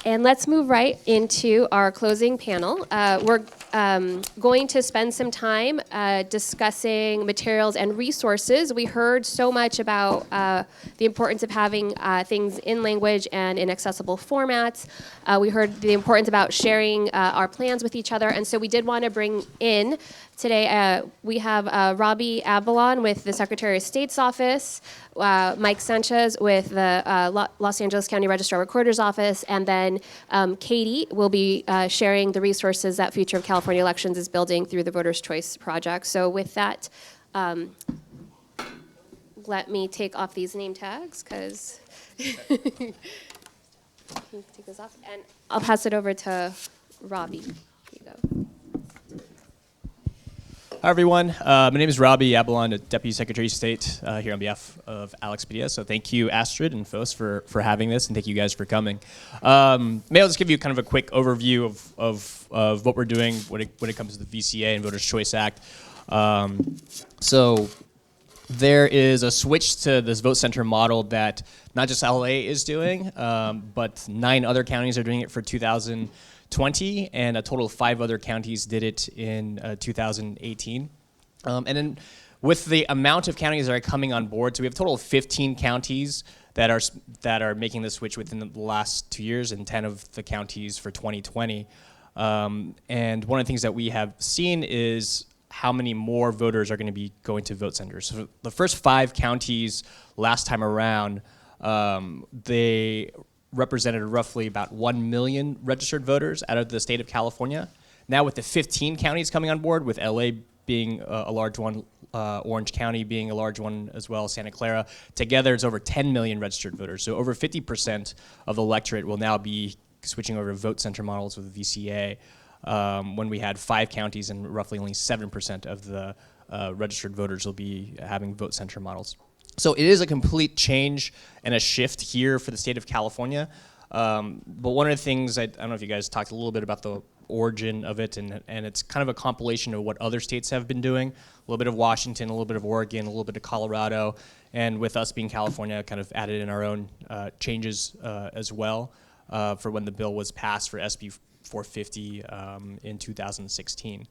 And let's move right into our closing panel. We're going to spend some time discussing materials and resources. We heard so much about the importance of having things in language and in accessible formats. We heard the importance about sharing our plans with each other, and so we did want to bring in today, we have Robbie Abalon with the Secretary of State's office, Mike Sanchez with the Los Angeles County Registrar Recorder's office, and then Katie will be sharing the resources that Future of California Elections is building through the Voters' Choice Project. So with that, let me take off these name tags, because take this off, and I'll pass it over to Robbie. Here you go. Hi, everyone. My name is Robbie Abalon, Deputy Secretary of State here on behalf of Alex Padilla. So thank you, Astrid and FOS, for having this, and thank you guys for coming. May I just give you kind of a quick overview of what we're doing when it comes to the VCA and Voters' Choice Act. So there is a switch to this vote center model that not just LA is doing, but 9 other counties are doing it for 2020, and a total of 5 other counties did it in 2018. And then with the amount of counties that are coming on board, so we have a total of 15 counties that are making the switch within the last 2 years, and 10 of the counties for 2020. And one of the things that we have seen is how many more voters are going to be going to vote centers. So the first 5 counties last time around, they represented roughly about 1 million registered voters out of the state of California. Now with the 15 counties coming on board, with LA being a large one, Orange County being a large one as well, Santa Clara, together it's over 10 million registered voters. So over 50% of the electorate will now be switching over to vote center models with VCA, when we had 5 counties and roughly only 7% of the registered voters will be having vote center models. So it is a complete change and a shift here for the state of California. But one of the things, I don't know if you guys talked a little bit about the origin of it, and it's kind of a compilation of what other states have been doing. A little bit of Washington, a little bit of Oregon, a little bit of Colorado, and with us being California, kind of added in our own changes as well for when the bill was passed for SB 450 in 2016.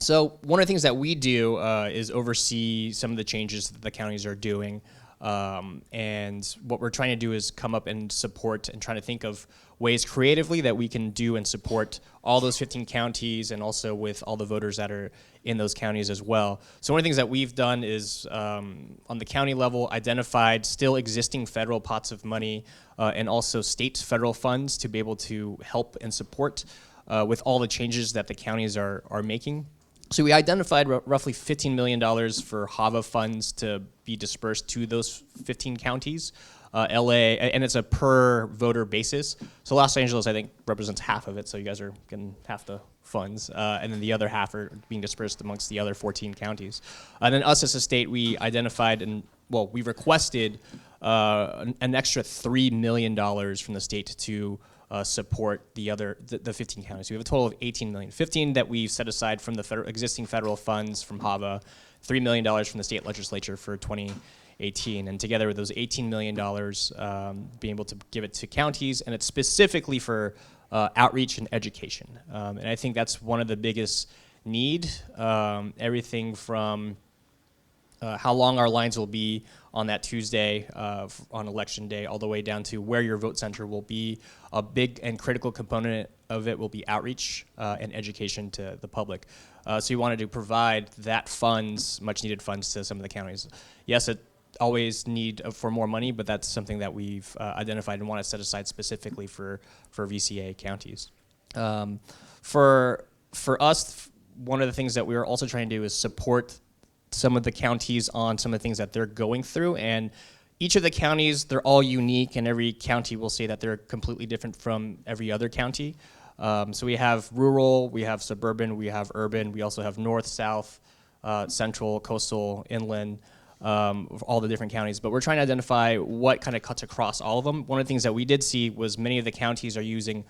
So one of the things that we do is oversee some of the changes that the counties are doing. And what we're trying to do is come up and support and trying to think of ways creatively that we can do and support all those 15 counties, and also with all the voters that are in those counties as well. So one of the things that we've done is on the county level, identified still existing federal pots of money and also state federal funds to be able to help and support with all the changes that the counties are making. So we identified roughly $15 million for HAVA funds to be dispersed to those 15 counties. LA, and it's a per voter basis. So Los Angeles, I think, represents half of it, so you guys are getting half the funds. And then the other half are being dispersed amongst the other 14 counties. And then us as a state, we identified we requested an extra $3 million from the state to support the 15 counties. We have a total of 18 million. 15 that we've set aside from the existing federal funds from HAVA, $3 million from the state legislature for 2018. And together with those $18 million, being able to give it to counties, and it's specifically for outreach and education. And I think that's one of the biggest need. Everything from how long our lines will be on that Tuesday on election day, all the way down to where your vote center will be. A big and critical component of it will be outreach and education to the public. So we wanted to provide that funds, much needed funds, to some of the counties. Yes, it always need for more money, but that's something that we've identified and want to set aside specifically for VCA counties. For us, one of the things that we are also trying to do is support some of the counties on some of the things that they're going through. And each of the counties, they're all unique, and every county will say that they're completely different from every other county. So we have rural, we have suburban, we have urban, we also have north, south, central, coastal, inland, all the different counties. But we're trying to identify what kind of cuts across all of them. One of the things that we did see was many of the counties are using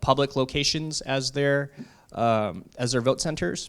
public locations as their vote centers,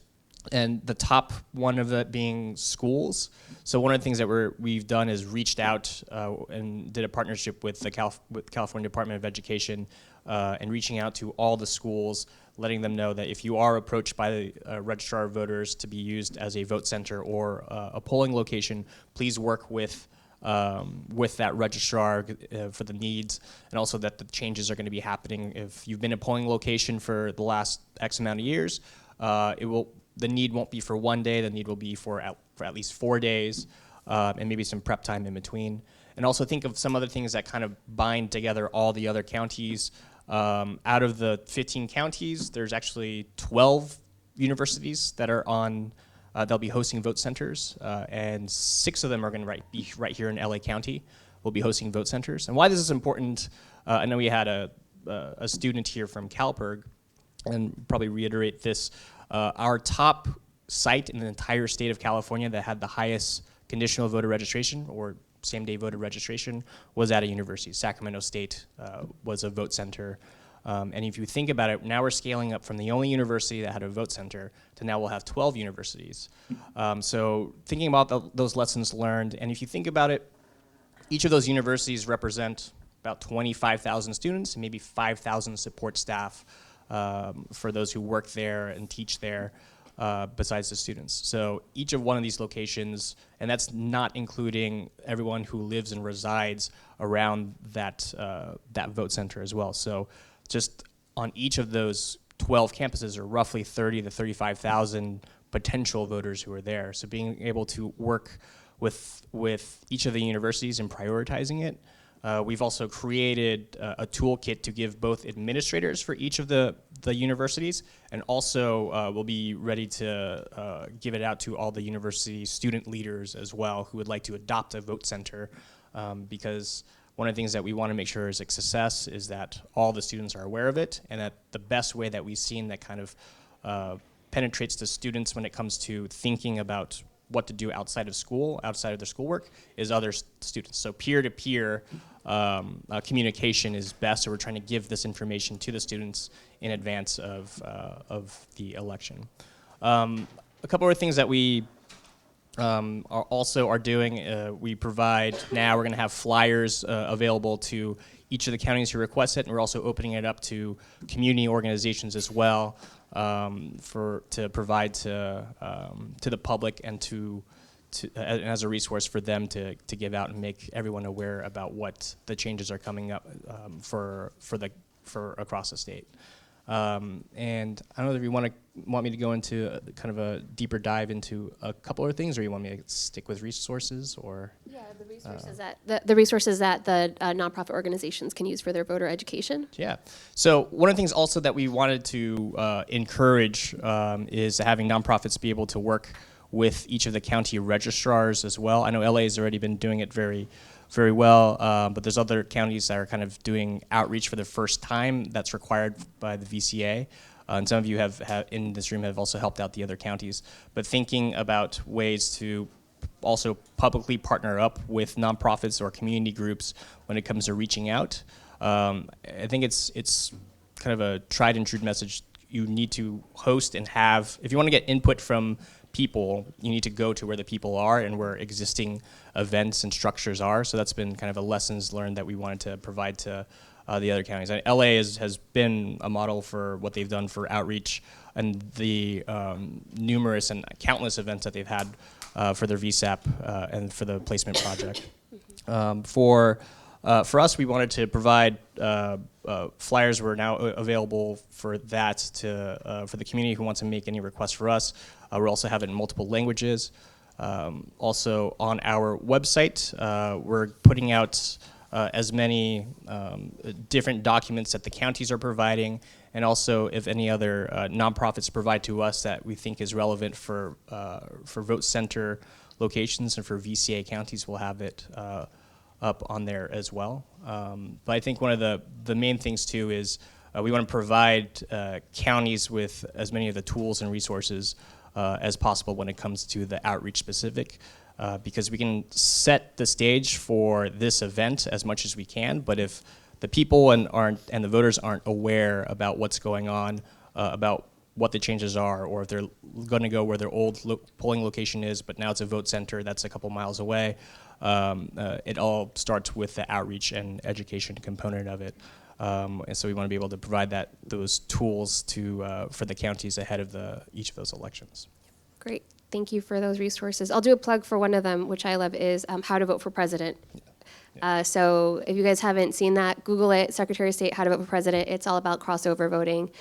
and the top one of it being schools. So one of the things that we've done is reached out and did a partnership with the California Department of Education and reaching out to all the schools, letting them know that if you are approached by the registrar of voters to be used as a vote center or a polling location, please work with that registrar for the needs, and also that the changes are going to be happening. If you've been a polling location for the last X amount of years, the need won't be for one day, the need will be for at least 4 days, and maybe some prep time in between. And also think of some other things that kind of bind together all the other counties. Out of the 15 counties, there's actually 12 universities that are on, they'll be hosting vote centers, and 6 of them are going to be right here in LA County. We'll be hosting vote centers. And why this is important, I know we had a student here from CalPERG, and probably reiterate this, our top site in the entire state of California that had the highest conditional voter registration or same-day voter registration was at a university. Sacramento State was a vote center. And if you think about it, now we're scaling up from the only university that had a vote center to now we'll have 12 universities. So thinking about those lessons learned, and if you think about it, each of those universities represent about 25,000 students and maybe 5,000 support staff for those who work there and teach there. Besides the students. So each of one of these locations, and that's not including everyone who lives and resides around that vote center as well. So just on each of those 12 campuses are roughly 30 to 35,000 potential voters who are there. So being able to work with each of the universities and prioritizing it. We've also created a toolkit to give both administrators for each of the universities, and also we'll be ready to give it out to all the university student leaders as well who would like to adopt a vote center, because one of the things that we want to make sure is a success is that all the students are aware of it, and that the best way that we've seen that kind of penetrates to students when it comes to thinking about what to do outside of school, outside of their schoolwork, is other students. So peer-to-peer communication is best, so we're trying to give this information to the students in advance of the election. A couple of things that we are doing, we provide, now we're going to have flyers available to each of the counties who request it, and we're also opening it up to community organizations as well, to provide to the public and and as a resource for them to give out and make everyone aware about what the changes are coming up for across the state. And I don't know if you want me to go into kind of a deeper dive into a couple of things, or you want me to stick with resources, or? Yeah, the resources the resources that the nonprofit organizations can use for their voter education. Yeah. So one of the things also that we wanted to encourage is having nonprofits be able to work with each of the county registrars as well. I know LA has already been doing it very well, but there's other counties that are kind of doing outreach for the first time that's required by the VCA. And some of you have in this room have also helped out the other counties. But thinking about ways to also publicly partner up with nonprofits or community groups when it comes to reaching out. I think it's kind of a tried and true message. You need to host and have, if you want to get input from people, you need to go to where the people are and where existing events and structures are. So that's been kind of a lessons learned that we wanted to provide to the other counties. And LA has been a model for what they've done for outreach and the numerous and countless events that they've had for their VSAP and for the placement project. For us, we wanted to provide flyers were now available for that for the community who wants to make any requests for us. We also have it in multiple languages. Also on our website, we're putting out as many different documents that the counties are providing, and also if any other nonprofits provide to us that we think is relevant for vote center locations and for VCA counties, we'll have it up on there as well. But I think one of the main things too is we want to provide counties with as many of the tools and resources as possible when it comes to the outreach specific, because we can set the stage for this event as much as we can, but if the people and the voters aren't aware about what's going on, about what the changes are, or if they're going to go where their old polling location is, but now it's a vote center that's a couple miles away, it all starts with the outreach and education component of it. And so we want to be able to provide those tools for the counties ahead of each of those elections. Great. Thank you for those resources. I'll do a plug for one of them, which I love, is How to Vote for President. So if you guys haven't seen that, Google it, Secretary of State, How to Vote for President. It's all about crossover voting.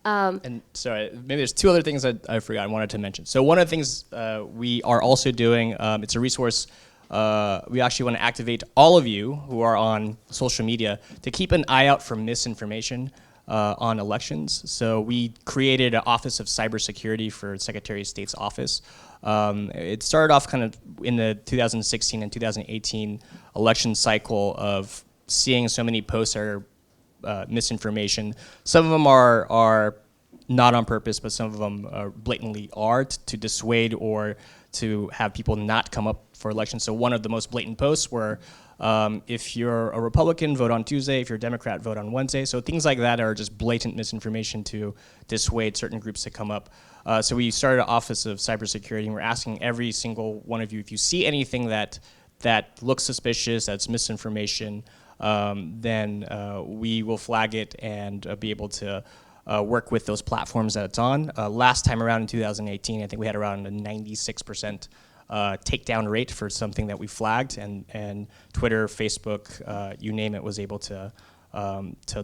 And sorry, maybe there's two other things that I forgot I wanted to mention. So one of the things we are also doing, it's a resource. We actually want to activate all of you who are on social media to keep an eye out for misinformation on elections. So we created an Office of Cybersecurity for Secretary of State's office. It started off kind of in the 2016 and 2018 election cycle of seeing so many posts that are misinformation. Some of them are not on purpose, but some of them blatantly are to dissuade or to have people not come up for elections. So one of the most blatant posts were, if you're a Republican, vote on Tuesday. If you're a Democrat, vote on Wednesday. So things like that are just blatant misinformation to dissuade certain groups to come up. So we started an Office of Cybersecurity, and we're asking every single one of you, if you see anything that looks suspicious, that's misinformation, then we will flag it and be able to work with those platforms that it's on. Last time around in 2018, I think we had around a 96% takedown rate for something that we flagged, and Twitter, Facebook, you name it, was able to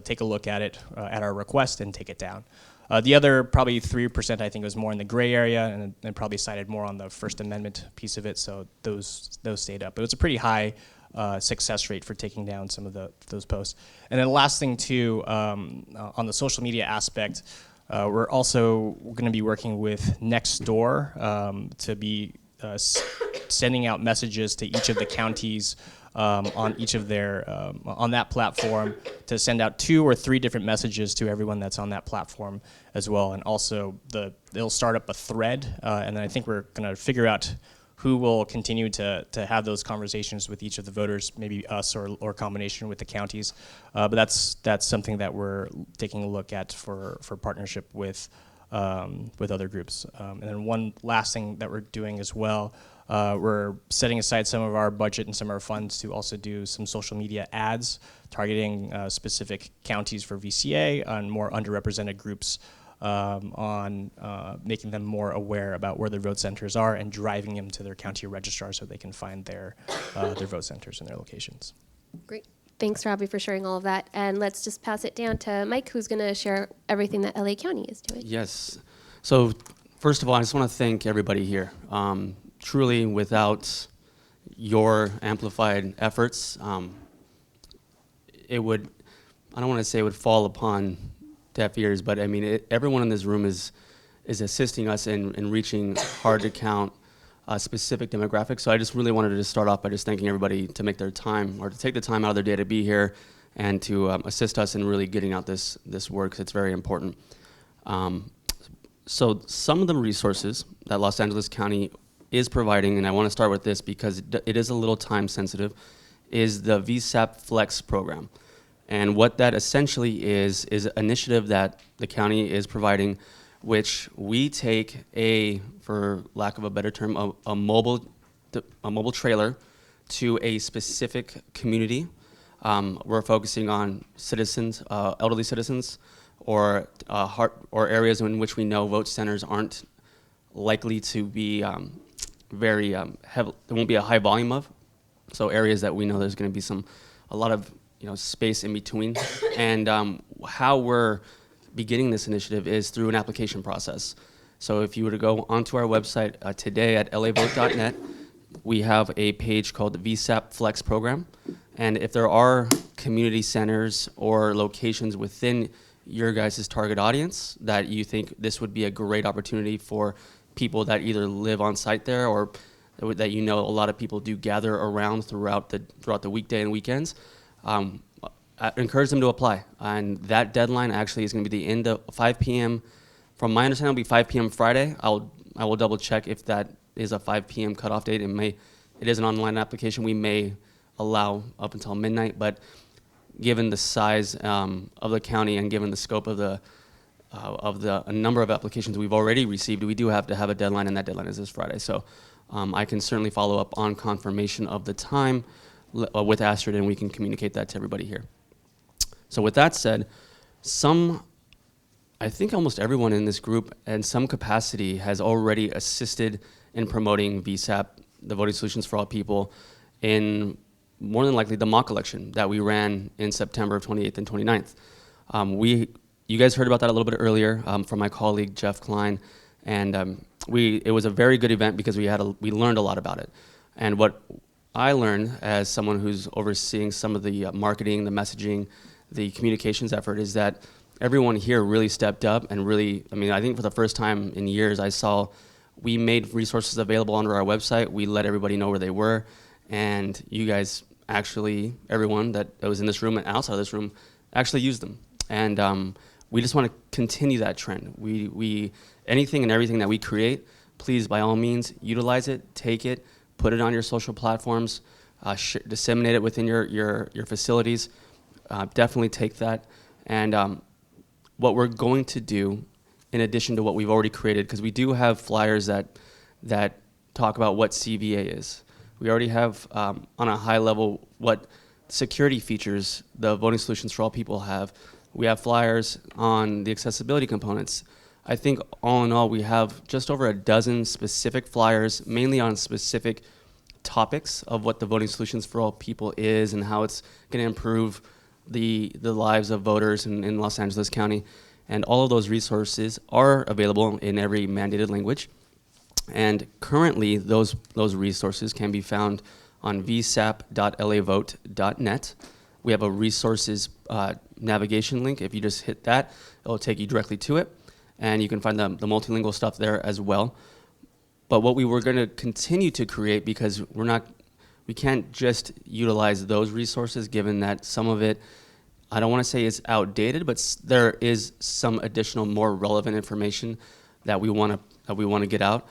take a look at it at our request and take it down. The other probably 3% I think was more in the gray area and probably cited more on the First Amendment piece of it, so those stayed up. But it was a pretty high success rate for taking down some of those posts. And then the last thing too, on the social media aspect, we're also going to be working with Nextdoor to be sending out messages to each of the counties on each of their on that platform, to send out 2 or 3 different messages to everyone that's on that platform as well. And also they'll start up a thread, and then I think we're going to figure out who will continue to have those conversations with each of the voters, maybe us or a combination with the counties. But that's something that we're taking a look at for partnership with other groups. And then one last thing that we're doing as well, we're setting aside some of our budget and some of our funds to also do some social media ads targeting specific counties for VCA on more underrepresented groups, on making them more aware about where their vote centers are and driving them to their county registrar so they can find their vote centers and their locations. Great. Thanks, Robbie, for sharing all of that. And let's just pass it down to Mike, who's going to share everything that LA County is doing. Yes. So first of all, I just want to thank everybody here. Truly, without your amplified efforts, it would, I don't want to say it would fall upon deaf ears, but I mean, everyone in this room is assisting us in reaching hard to count specific demographics. So I just really wanted to start off by just thanking everybody to make their time, or to take the time out of their day to be here and to assist us in really getting out this work, because it's very important. So some of the resources that Los Angeles County is providing, and I want to start with this because it is a little time sensitive, is the VSAP Flex program. And what that essentially is an initiative that the county is providing, which we take for lack of a better term, a mobile trailer to a specific community. We're focusing on citizens, elderly citizens, or areas in which we know vote centers aren't likely to be very heavy. There won't be a high volume of. So areas that we know there's going to be a lot of space in between. And how we're beginning this initiative is through an application process. So if you were to go onto our website today at lavote.net, we have a page called the VSAP Flex program. And if there are community centers or locations within your guys' target audience that you think this would be a great opportunity for people that either live on site there or that a lot of people do gather around throughout the weekday and weekends, I encourage them to apply. And that deadline actually is going to be the end of 5 p.m. From my understanding, it'll be 5 p.m. Friday. I will double check if that is a 5 p.m. cutoff date. It is an online application. We may allow up until midnight, but given the size of the county and given the scope of the number of applications we've already received, we do have to have a deadline, and that deadline is this Friday. So I can certainly follow up on confirmation of the time with Astrid, and we can communicate that to everybody here. So with that said, I think almost everyone in this group in some capacity has already assisted in promoting VSAP, the Voting Solutions for All People, in more than likely the mock election that we ran in September of 28th and 29th. You guys heard about that a little bit earlier from my colleague Jeff Klein, and it was a very good event because we learned a lot about it. And what I learned as someone who's overseeing some of the marketing, the messaging, the communications effort is that everyone here really stepped up and really, I think for the first time in years I saw we made resources available on our website. We let everybody know where they were, and you guys actually, everyone that was in this room and outside of this room, actually used them. And we just want to continue that trend. We anything and everything that we create, please by all means utilize it, take it, put it on your social platforms, disseminate it within your facilities. Definitely take that. And what we're going to do, in addition to what we've already created, because we do have flyers that talk about what CVA is. We already have on a high level what security features the Voting Solutions for All People have. We have flyers on the accessibility components. I think all in all, we have just over a dozen specific flyers, mainly on specific topics of what the Voting Solutions for All People is and how it's going to improve the lives of voters in Los Angeles County. And all of those resources are available in every mandated language. And currently, those resources can be found on vsap.lavote.net. We have a resources navigation link. If you just hit that, it'll take you directly to it. And you can find the multilingual stuff there as well. But what we were going to continue to create, because we can't just utilize those resources, given that some of it, I don't want to say is outdated, but there is some additional more relevant information that we want to get out.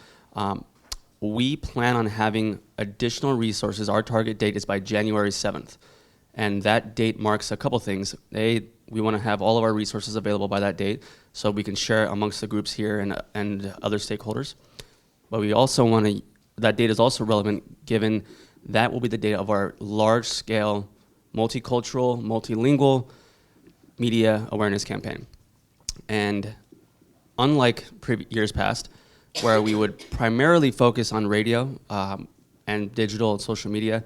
We plan on having additional resources. Our target date is by January 7th. And that date marks a couple things. We want to have all of our resources available by that date so we can share it amongst the groups here and other stakeholders. But we also want to, that date is also relevant given that will be the date of our large-scale, multicultural, multilingual media awareness campaign. And unlike years past, where we would primarily focus on radio and digital and social media,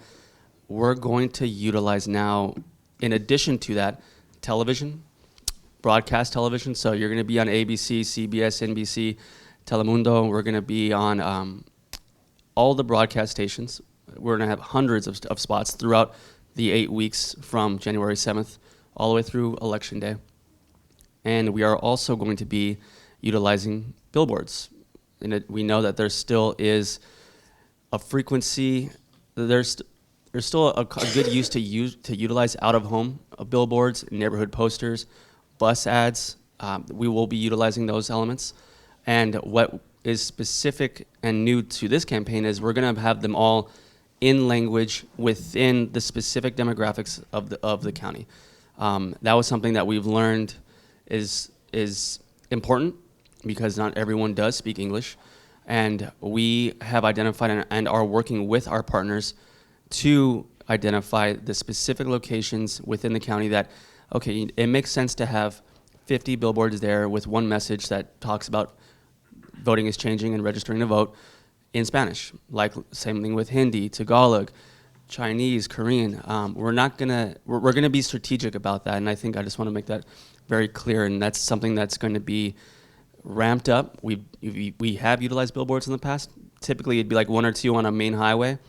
we're going to utilize now, in addition to that, television, broadcast television. So you're going to be on ABC, CBS, NBC, Telemundo. We're going to be on all the broadcast stations. We're going to have hundreds of spots throughout the 8 weeks from January 7th all the way through Election Day. And we are also going to be utilizing billboards. And we know that there still is a frequency, there's still a good use to utilize out-of-home billboards, neighborhood posters, bus ads. We will be utilizing those elements. And what is specific and new to this campaign is we're going to have them all in language within the specific demographics of the county. That was something that we've learned is important because not everyone does speak English. And we have identified and are working with our partners to identify the specific locations within the county that, okay, it makes sense to have 50 billboards there with one message that talks about voting is changing and registering to vote in Spanish. Like same thing with Hindi, Tagalog, Chinese, Korean. We're gonna be strategic about that, and I think I just want to make that very clear. And that's something that's going to be ramped up. We have utilized billboards in the past. Typically, it'd be like 1 or 2 on a main highway.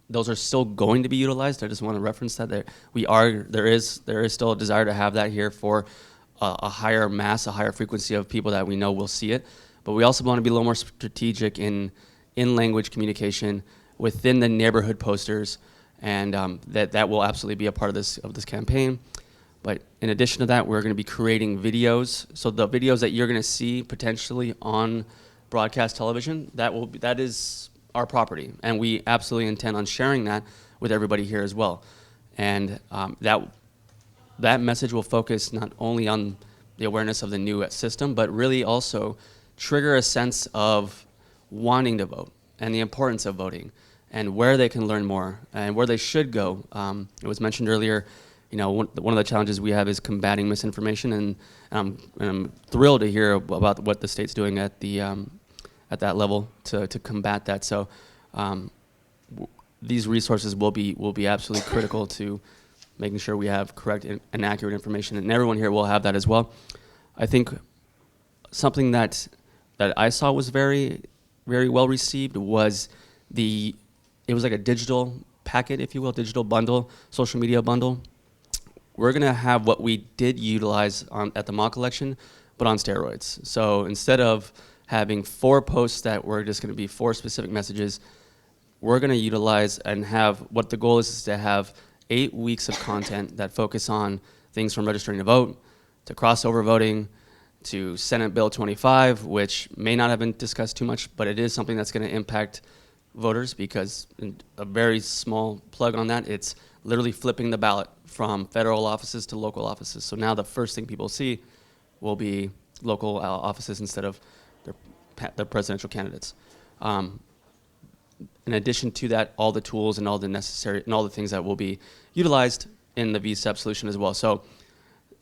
Those are still going to be utilized. I just want to reference that there is still a desire to have that here for a higher mass, a higher frequency of people that we know will see it. But we also want to be a little more strategic in language communication within the neighborhood posters, and that will absolutely be a part of this campaign. But in addition to that, we're going to be creating videos. So the videos that you're going to see potentially on broadcast television, that is our property, and we absolutely intend on sharing that with everybody here as well. And that message will focus not only on the awareness of the new system, but really also trigger a sense of wanting to vote and the importance of voting and where they can learn more and where they should go. It was mentioned earlier, one of the challenges we have is combating misinformation, and I'm thrilled to hear about what the state's doing at that level to combat that. So these resources will be absolutely critical to making sure we have correct and accurate information, and everyone here will have that as well. I think something that I saw was very, very well received was it was like a digital packet, if you will, digital bundle, social media bundle. We're gonna have what we did utilize at the mock election, but on steroids. So instead of having 4 posts that were just gonna be 4 specific messages, we're gonna utilize and have, what the goal is to have 8 weeks of content that focus on things from registering to vote, to crossover voting, to Senate Bill 25, which may not have been discussed too much, but it is something that's gonna impact voters, because a very small plug on that, it's literally flipping the ballot from federal offices to local offices. So now the first thing people see will be local offices instead of their presidential candidates. In addition to that, all the tools and all the necessary and all the things that will be utilized in the VSEP solution as well. So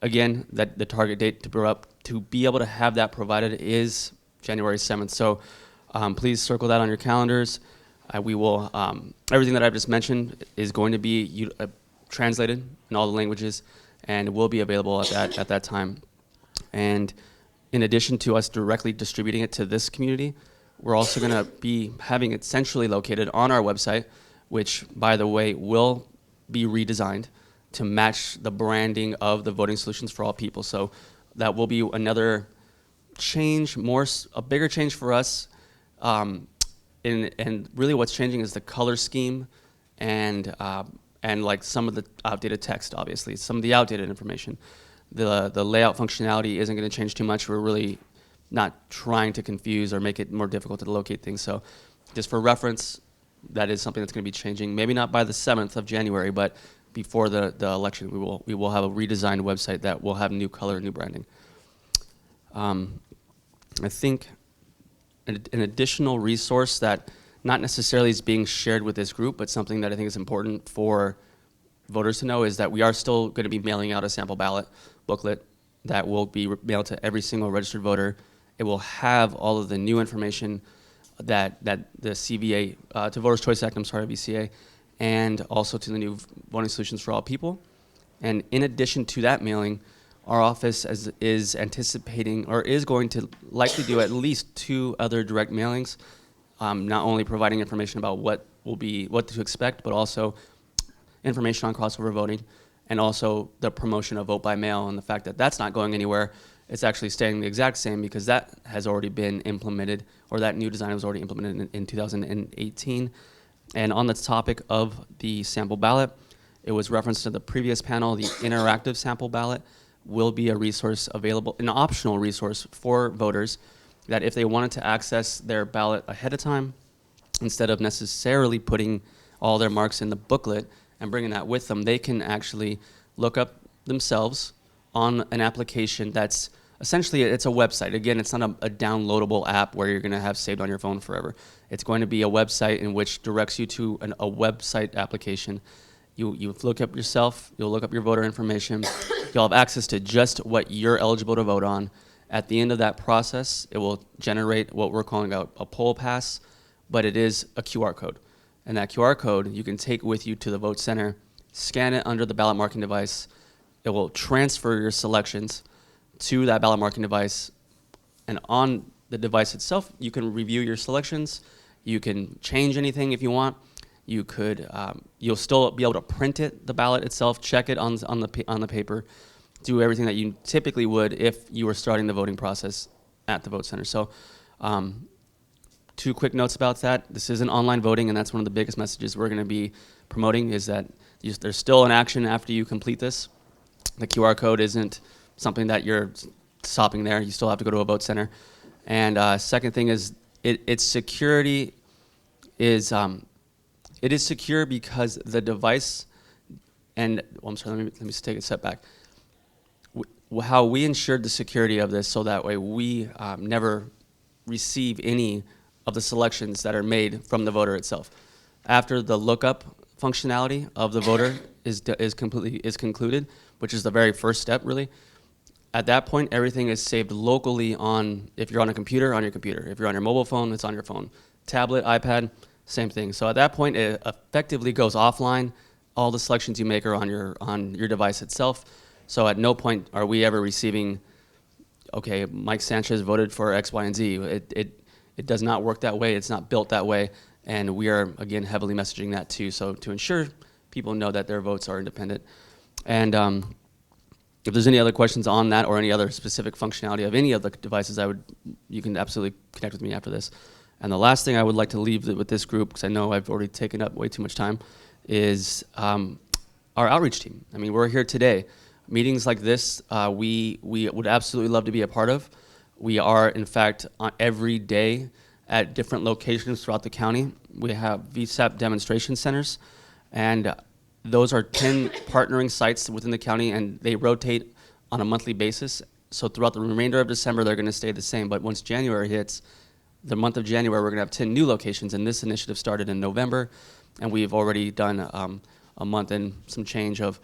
again, that the target date to be able to have that provided is January 7th. So please circle that on your calendars. We will, everything that I've just mentioned is going to be translated in all the languages and will be available at that time. And in addition to us directly distributing it to this community, we're also going to be having it centrally located on our website, which, by the way, will be redesigned to match the branding of the Voting Solutions for All People. So that will be another change, a bigger change for us. And really what's changing is the color scheme and like some of the outdated text, obviously, some of the outdated information. The layout functionality isn't going to change too much. We're really not trying to confuse or make it more difficult to locate things. So just for reference, that is something that's going to be changing. Maybe not by the 7th of January, but before the election, we will have a redesigned website that will have new color, new branding. I think an additional resource that not necessarily is being shared with this group, but something that I think is important for voters to know is that we are still going to be mailing out a sample ballot booklet that will be mailed to every single registered voter. It will have all of the new information that the CVA, to Voters' Choice Act, VCA, and also to the new Voting Solutions for All People. And in addition to that mailing, our office is anticipating, or is going to likely do at least 2 other direct mailings, not only providing information about what to expect, but also information on crossover voting, and also the promotion of vote by mail and the fact that that's not going anywhere. It's actually staying the exact same because that has already been implemented, or that new design was already implemented in 2018. And on the topic of the sample ballot, it was referenced to the previous panel, the interactive sample ballot will be a resource available, an optional resource for voters, that if they wanted to access their ballot ahead of time, instead of necessarily putting all their marks in the booklet and bringing that with them, they can actually look up themselves on an application that's essentially, it's a website. Again, it's not a downloadable app where you're going to have saved on your phone forever. It's going to be a website in which directs you to a website application. You look up yourself, you'll look up your voter information, you'll have access to just what you're eligible to vote on. At the end of that process, it will generate what we're calling a poll pass, but it is a QR code. And that QR code you can take with you to the vote center, scan it under the ballot marking device. It will transfer your selections to that ballot marking device, and on the device itself, you can review your selections. You can change anything if you want. You could, you'll still be able to print it, the ballot itself, check it on the paper, do everything that you typically would if you were starting the voting process at the vote center. So 2 quick notes about that. This isn't online voting, and that's one of the biggest messages we're going to be promoting, is that there's still an action after you complete this. The QR code isn't something that you're stopping there. You still have to go to a vote center. And second thing is, its security is, it is secure because the device, and I'm sorry, let me just take a step back. How we ensured the security of this, so that way we never receive any of the selections that are made from the voter itself. After the lookup functionality of the voter is concluded, which is the very first step, really. At that point, everything is saved locally on, if you're on a computer, on your computer. If you're on your mobile phone, it's on your phone. Tablet, iPad, same thing. So at that point, it effectively goes offline. All the selections you make are on your device itself. So at no point are we ever receiving, okay, Mike Sanchez voted for X, Y, and Z. It does not work that way. It's not built that way. And we are, again, heavily messaging that too. So to ensure people know that their votes are independent. And if there's any other questions on that or any other specific functionality of any of the devices, you can absolutely connect with me after this. And the last thing I would like to leave with this group, because I know I've already taken up way too much time, is our outreach team. I mean, we're here today. Meetings like this, we would absolutely love to be a part of. We are, in fact, every day at different locations throughout the county. We have VSAP demonstration centers, and those are 10 partnering sites within the county, and they rotate on a monthly basis. So throughout the remainder of December, they're going to stay the same. But once January hits, the month of January, we're going to have 10 new locations, and this initiative started in November, and we've already done a month and some change of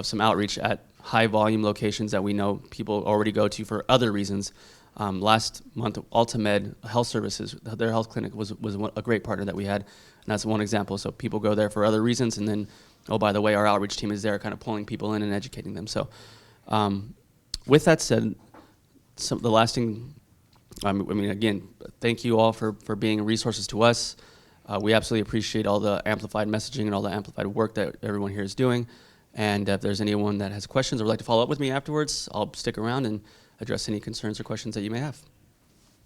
some outreach at high volume locations that we know people already go to for other reasons. Last month, Altamed Health Services, their health clinic was a great partner that we had, and that's one example. So people go there for other reasons, and then, oh, by the way, our outreach team is there kind of pulling people in and educating them. So with that said, the last thing, I mean, again, thank you all for being resources to us. We absolutely appreciate all the amplified messaging and all the amplified work that everyone here is doing. And if there's anyone that has questions or would like to follow up with me afterwards, I'll stick around and address any concerns or questions that you may have.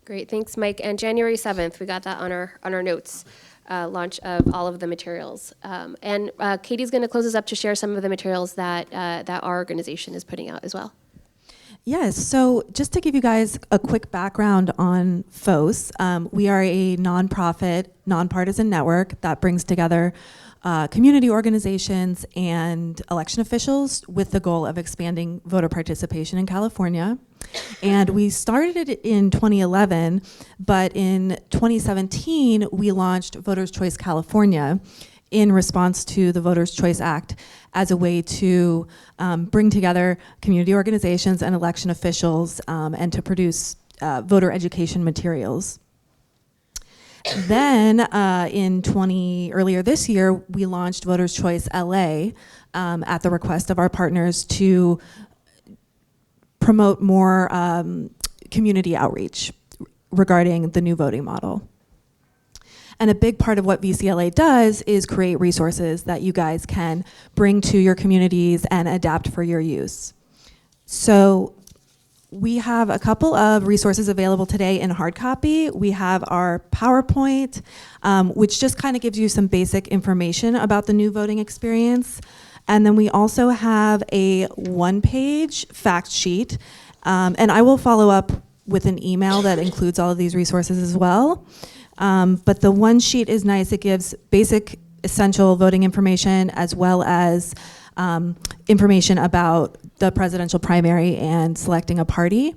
Great, thanks, Mike. And January 7th, we got that on our notes, launch of all of the materials. And Katie's going to close us up to share some of the materials that our organization is putting out as well. Yes, so just to give you guys a quick background on FOS, we are a nonprofit, nonpartisan network that brings together community organizations and election officials with the goal of expanding voter participation in California. And we started it in 2011, but in 2017, we launched Voters' Choice California in response to the Voters' Choice Act as a way to bring together community organizations and election officials and to produce voter education materials. Then earlier this year, we launched Voters' Choice LA at the request of our partners to promote more community outreach regarding the new voting model. And a big part of what VCLA does is create resources that you guys can bring to your communities and adapt for your use. So we have a couple of resources available today in hard copy. We have our PowerPoint, which just kind of gives you some basic information about the new voting experience. And then we also have a one-page fact sheet. And I will follow up with an email that includes all of these resources as well. But the one sheet is nice. It gives basic, essential voting information as well as information about the presidential primary and selecting a party.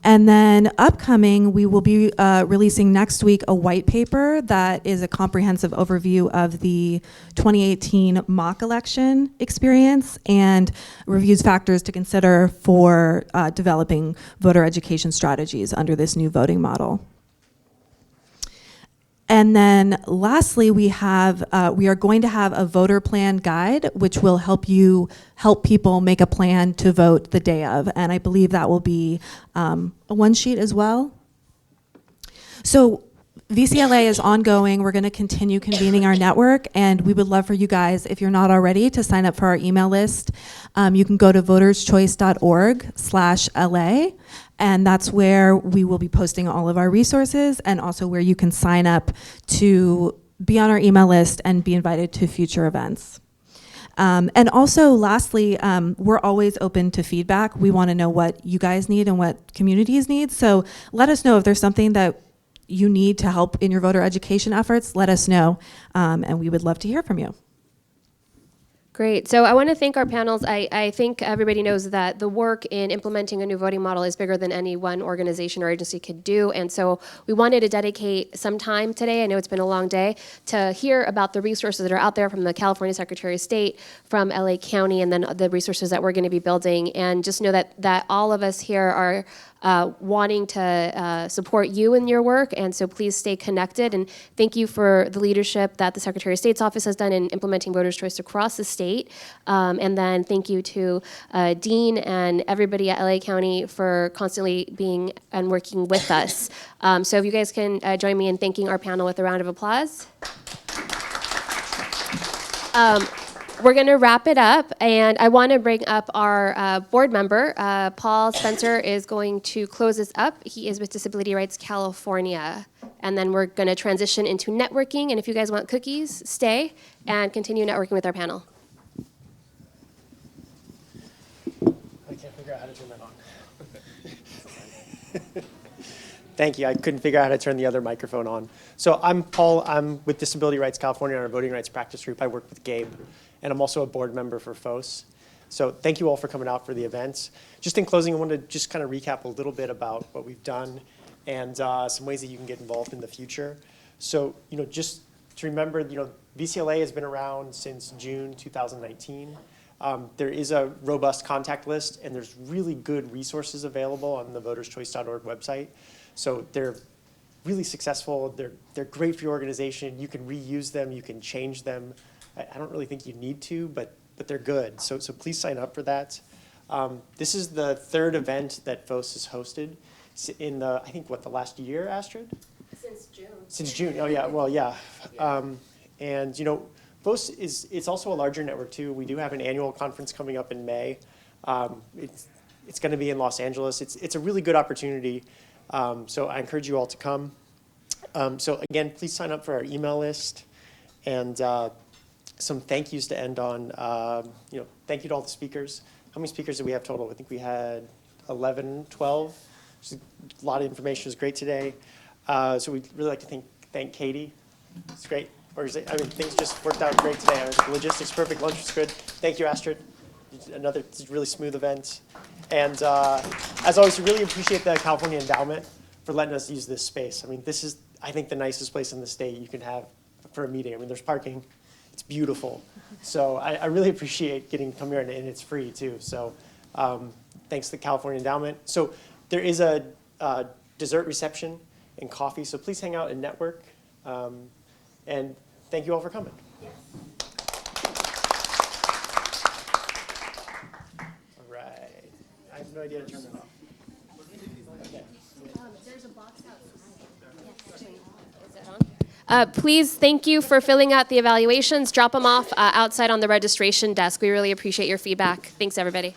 And then upcoming, we will be releasing next week a white paper that is a comprehensive overview of the 2018 mock election experience and reviews factors to consider for developing voter education strategies under this new voting model. And then lastly, we are going to have a voter plan guide, which will help people make a plan to vote the day of. And I believe that will be a one sheet as well. So VCLA is ongoing. We're going to continue convening our network, and we would love for you guys, if you're not already, to sign up for our email list. You can go to voterschoice.org/LA, and that's where we will be posting all of our resources and also where you can sign up to be on our email list and be invited to future events. And also, lastly, we're always open to feedback. We want to know what you guys need and what communities need. So let us know if there's something that you need to help in your voter education efforts. Let us know, and we would love to hear from you. Great. So I want to thank our panels. I think everybody knows that the work in implementing a new voting model is bigger than any one organization or agency could do. And so we wanted to dedicate some time today, I know it's been a long day, to hear about the resources that are out there from the California Secretary of State, from LA County, and then the resources that we're going to be building. And just know that all of us here are wanting to support you in your work, and so please stay connected. And thank you for the leadership that the Secretary of State's office has done in implementing voters' choice across the state. And then thank you to Dean and everybody at LA County for constantly being and working with us. So if you guys can join me in thanking our panel with a round of applause. We're going to wrap it up, and I want to bring up our board member. Paul Spencer is going to close this up. He is with Disability Rights California. And then we're going to transition into networking, and if you guys want cookies, stay and continue networking with our panel. I can't figure out how to turn that on. Thank you. I couldn't figure out how to turn the other microphone on. So I'm Paul. I'm with Disability Rights California on our voting rights practice group. I work with Gabe, and I'm also a board member for FOS. So thank you all for coming out for the events. Just in closing, I wanted to just kind of recap a little bit about what we've done and some ways that you can get involved in the future. So, just to remember, VCLA has been around since June 2019. There is a robust contact list, and there's really good resources available on the voterschoice.org website. So they're really successful. They're great for your organization. You can reuse them. You can change them. I don't really think you need to, but they're good. So please sign up for that. This is the third event that FOS has hosted in the last year, Astrid? Since June. Since June. Oh yeah. Well, yeah. And FOS it's also a larger network too. We do have an annual conference coming up in May. It's going to be in Los Angeles. It's a really good opportunity. So I encourage you all to come. So again, please sign up for our email list, and some thank yous to end on. Thank you to all the speakers. How many speakers did we have total? I think we had 11, 12. Just a lot of information. It was great today. So we'd really like to thank Katie. It's great. Things just worked out great today. Logistics perfect. Lunch was good. Thank you, Astrid. Another really smooth event. And as always, we really appreciate the California Endowment for letting us use this space. This is, I think, the nicest place in the state you can have for a meeting. There's parking. It's beautiful. So I really appreciate getting to come here, and it's free, too. So thanks to the California Endowment. So there is a dessert reception and coffee, so please hang out and network. And thank you all for coming. All right. I have no idea how to turn that off. There's a box outside. Please, thank you for filling out the evaluations. Drop them off outside on the registration desk. We really appreciate your feedback. Thanks, everybody.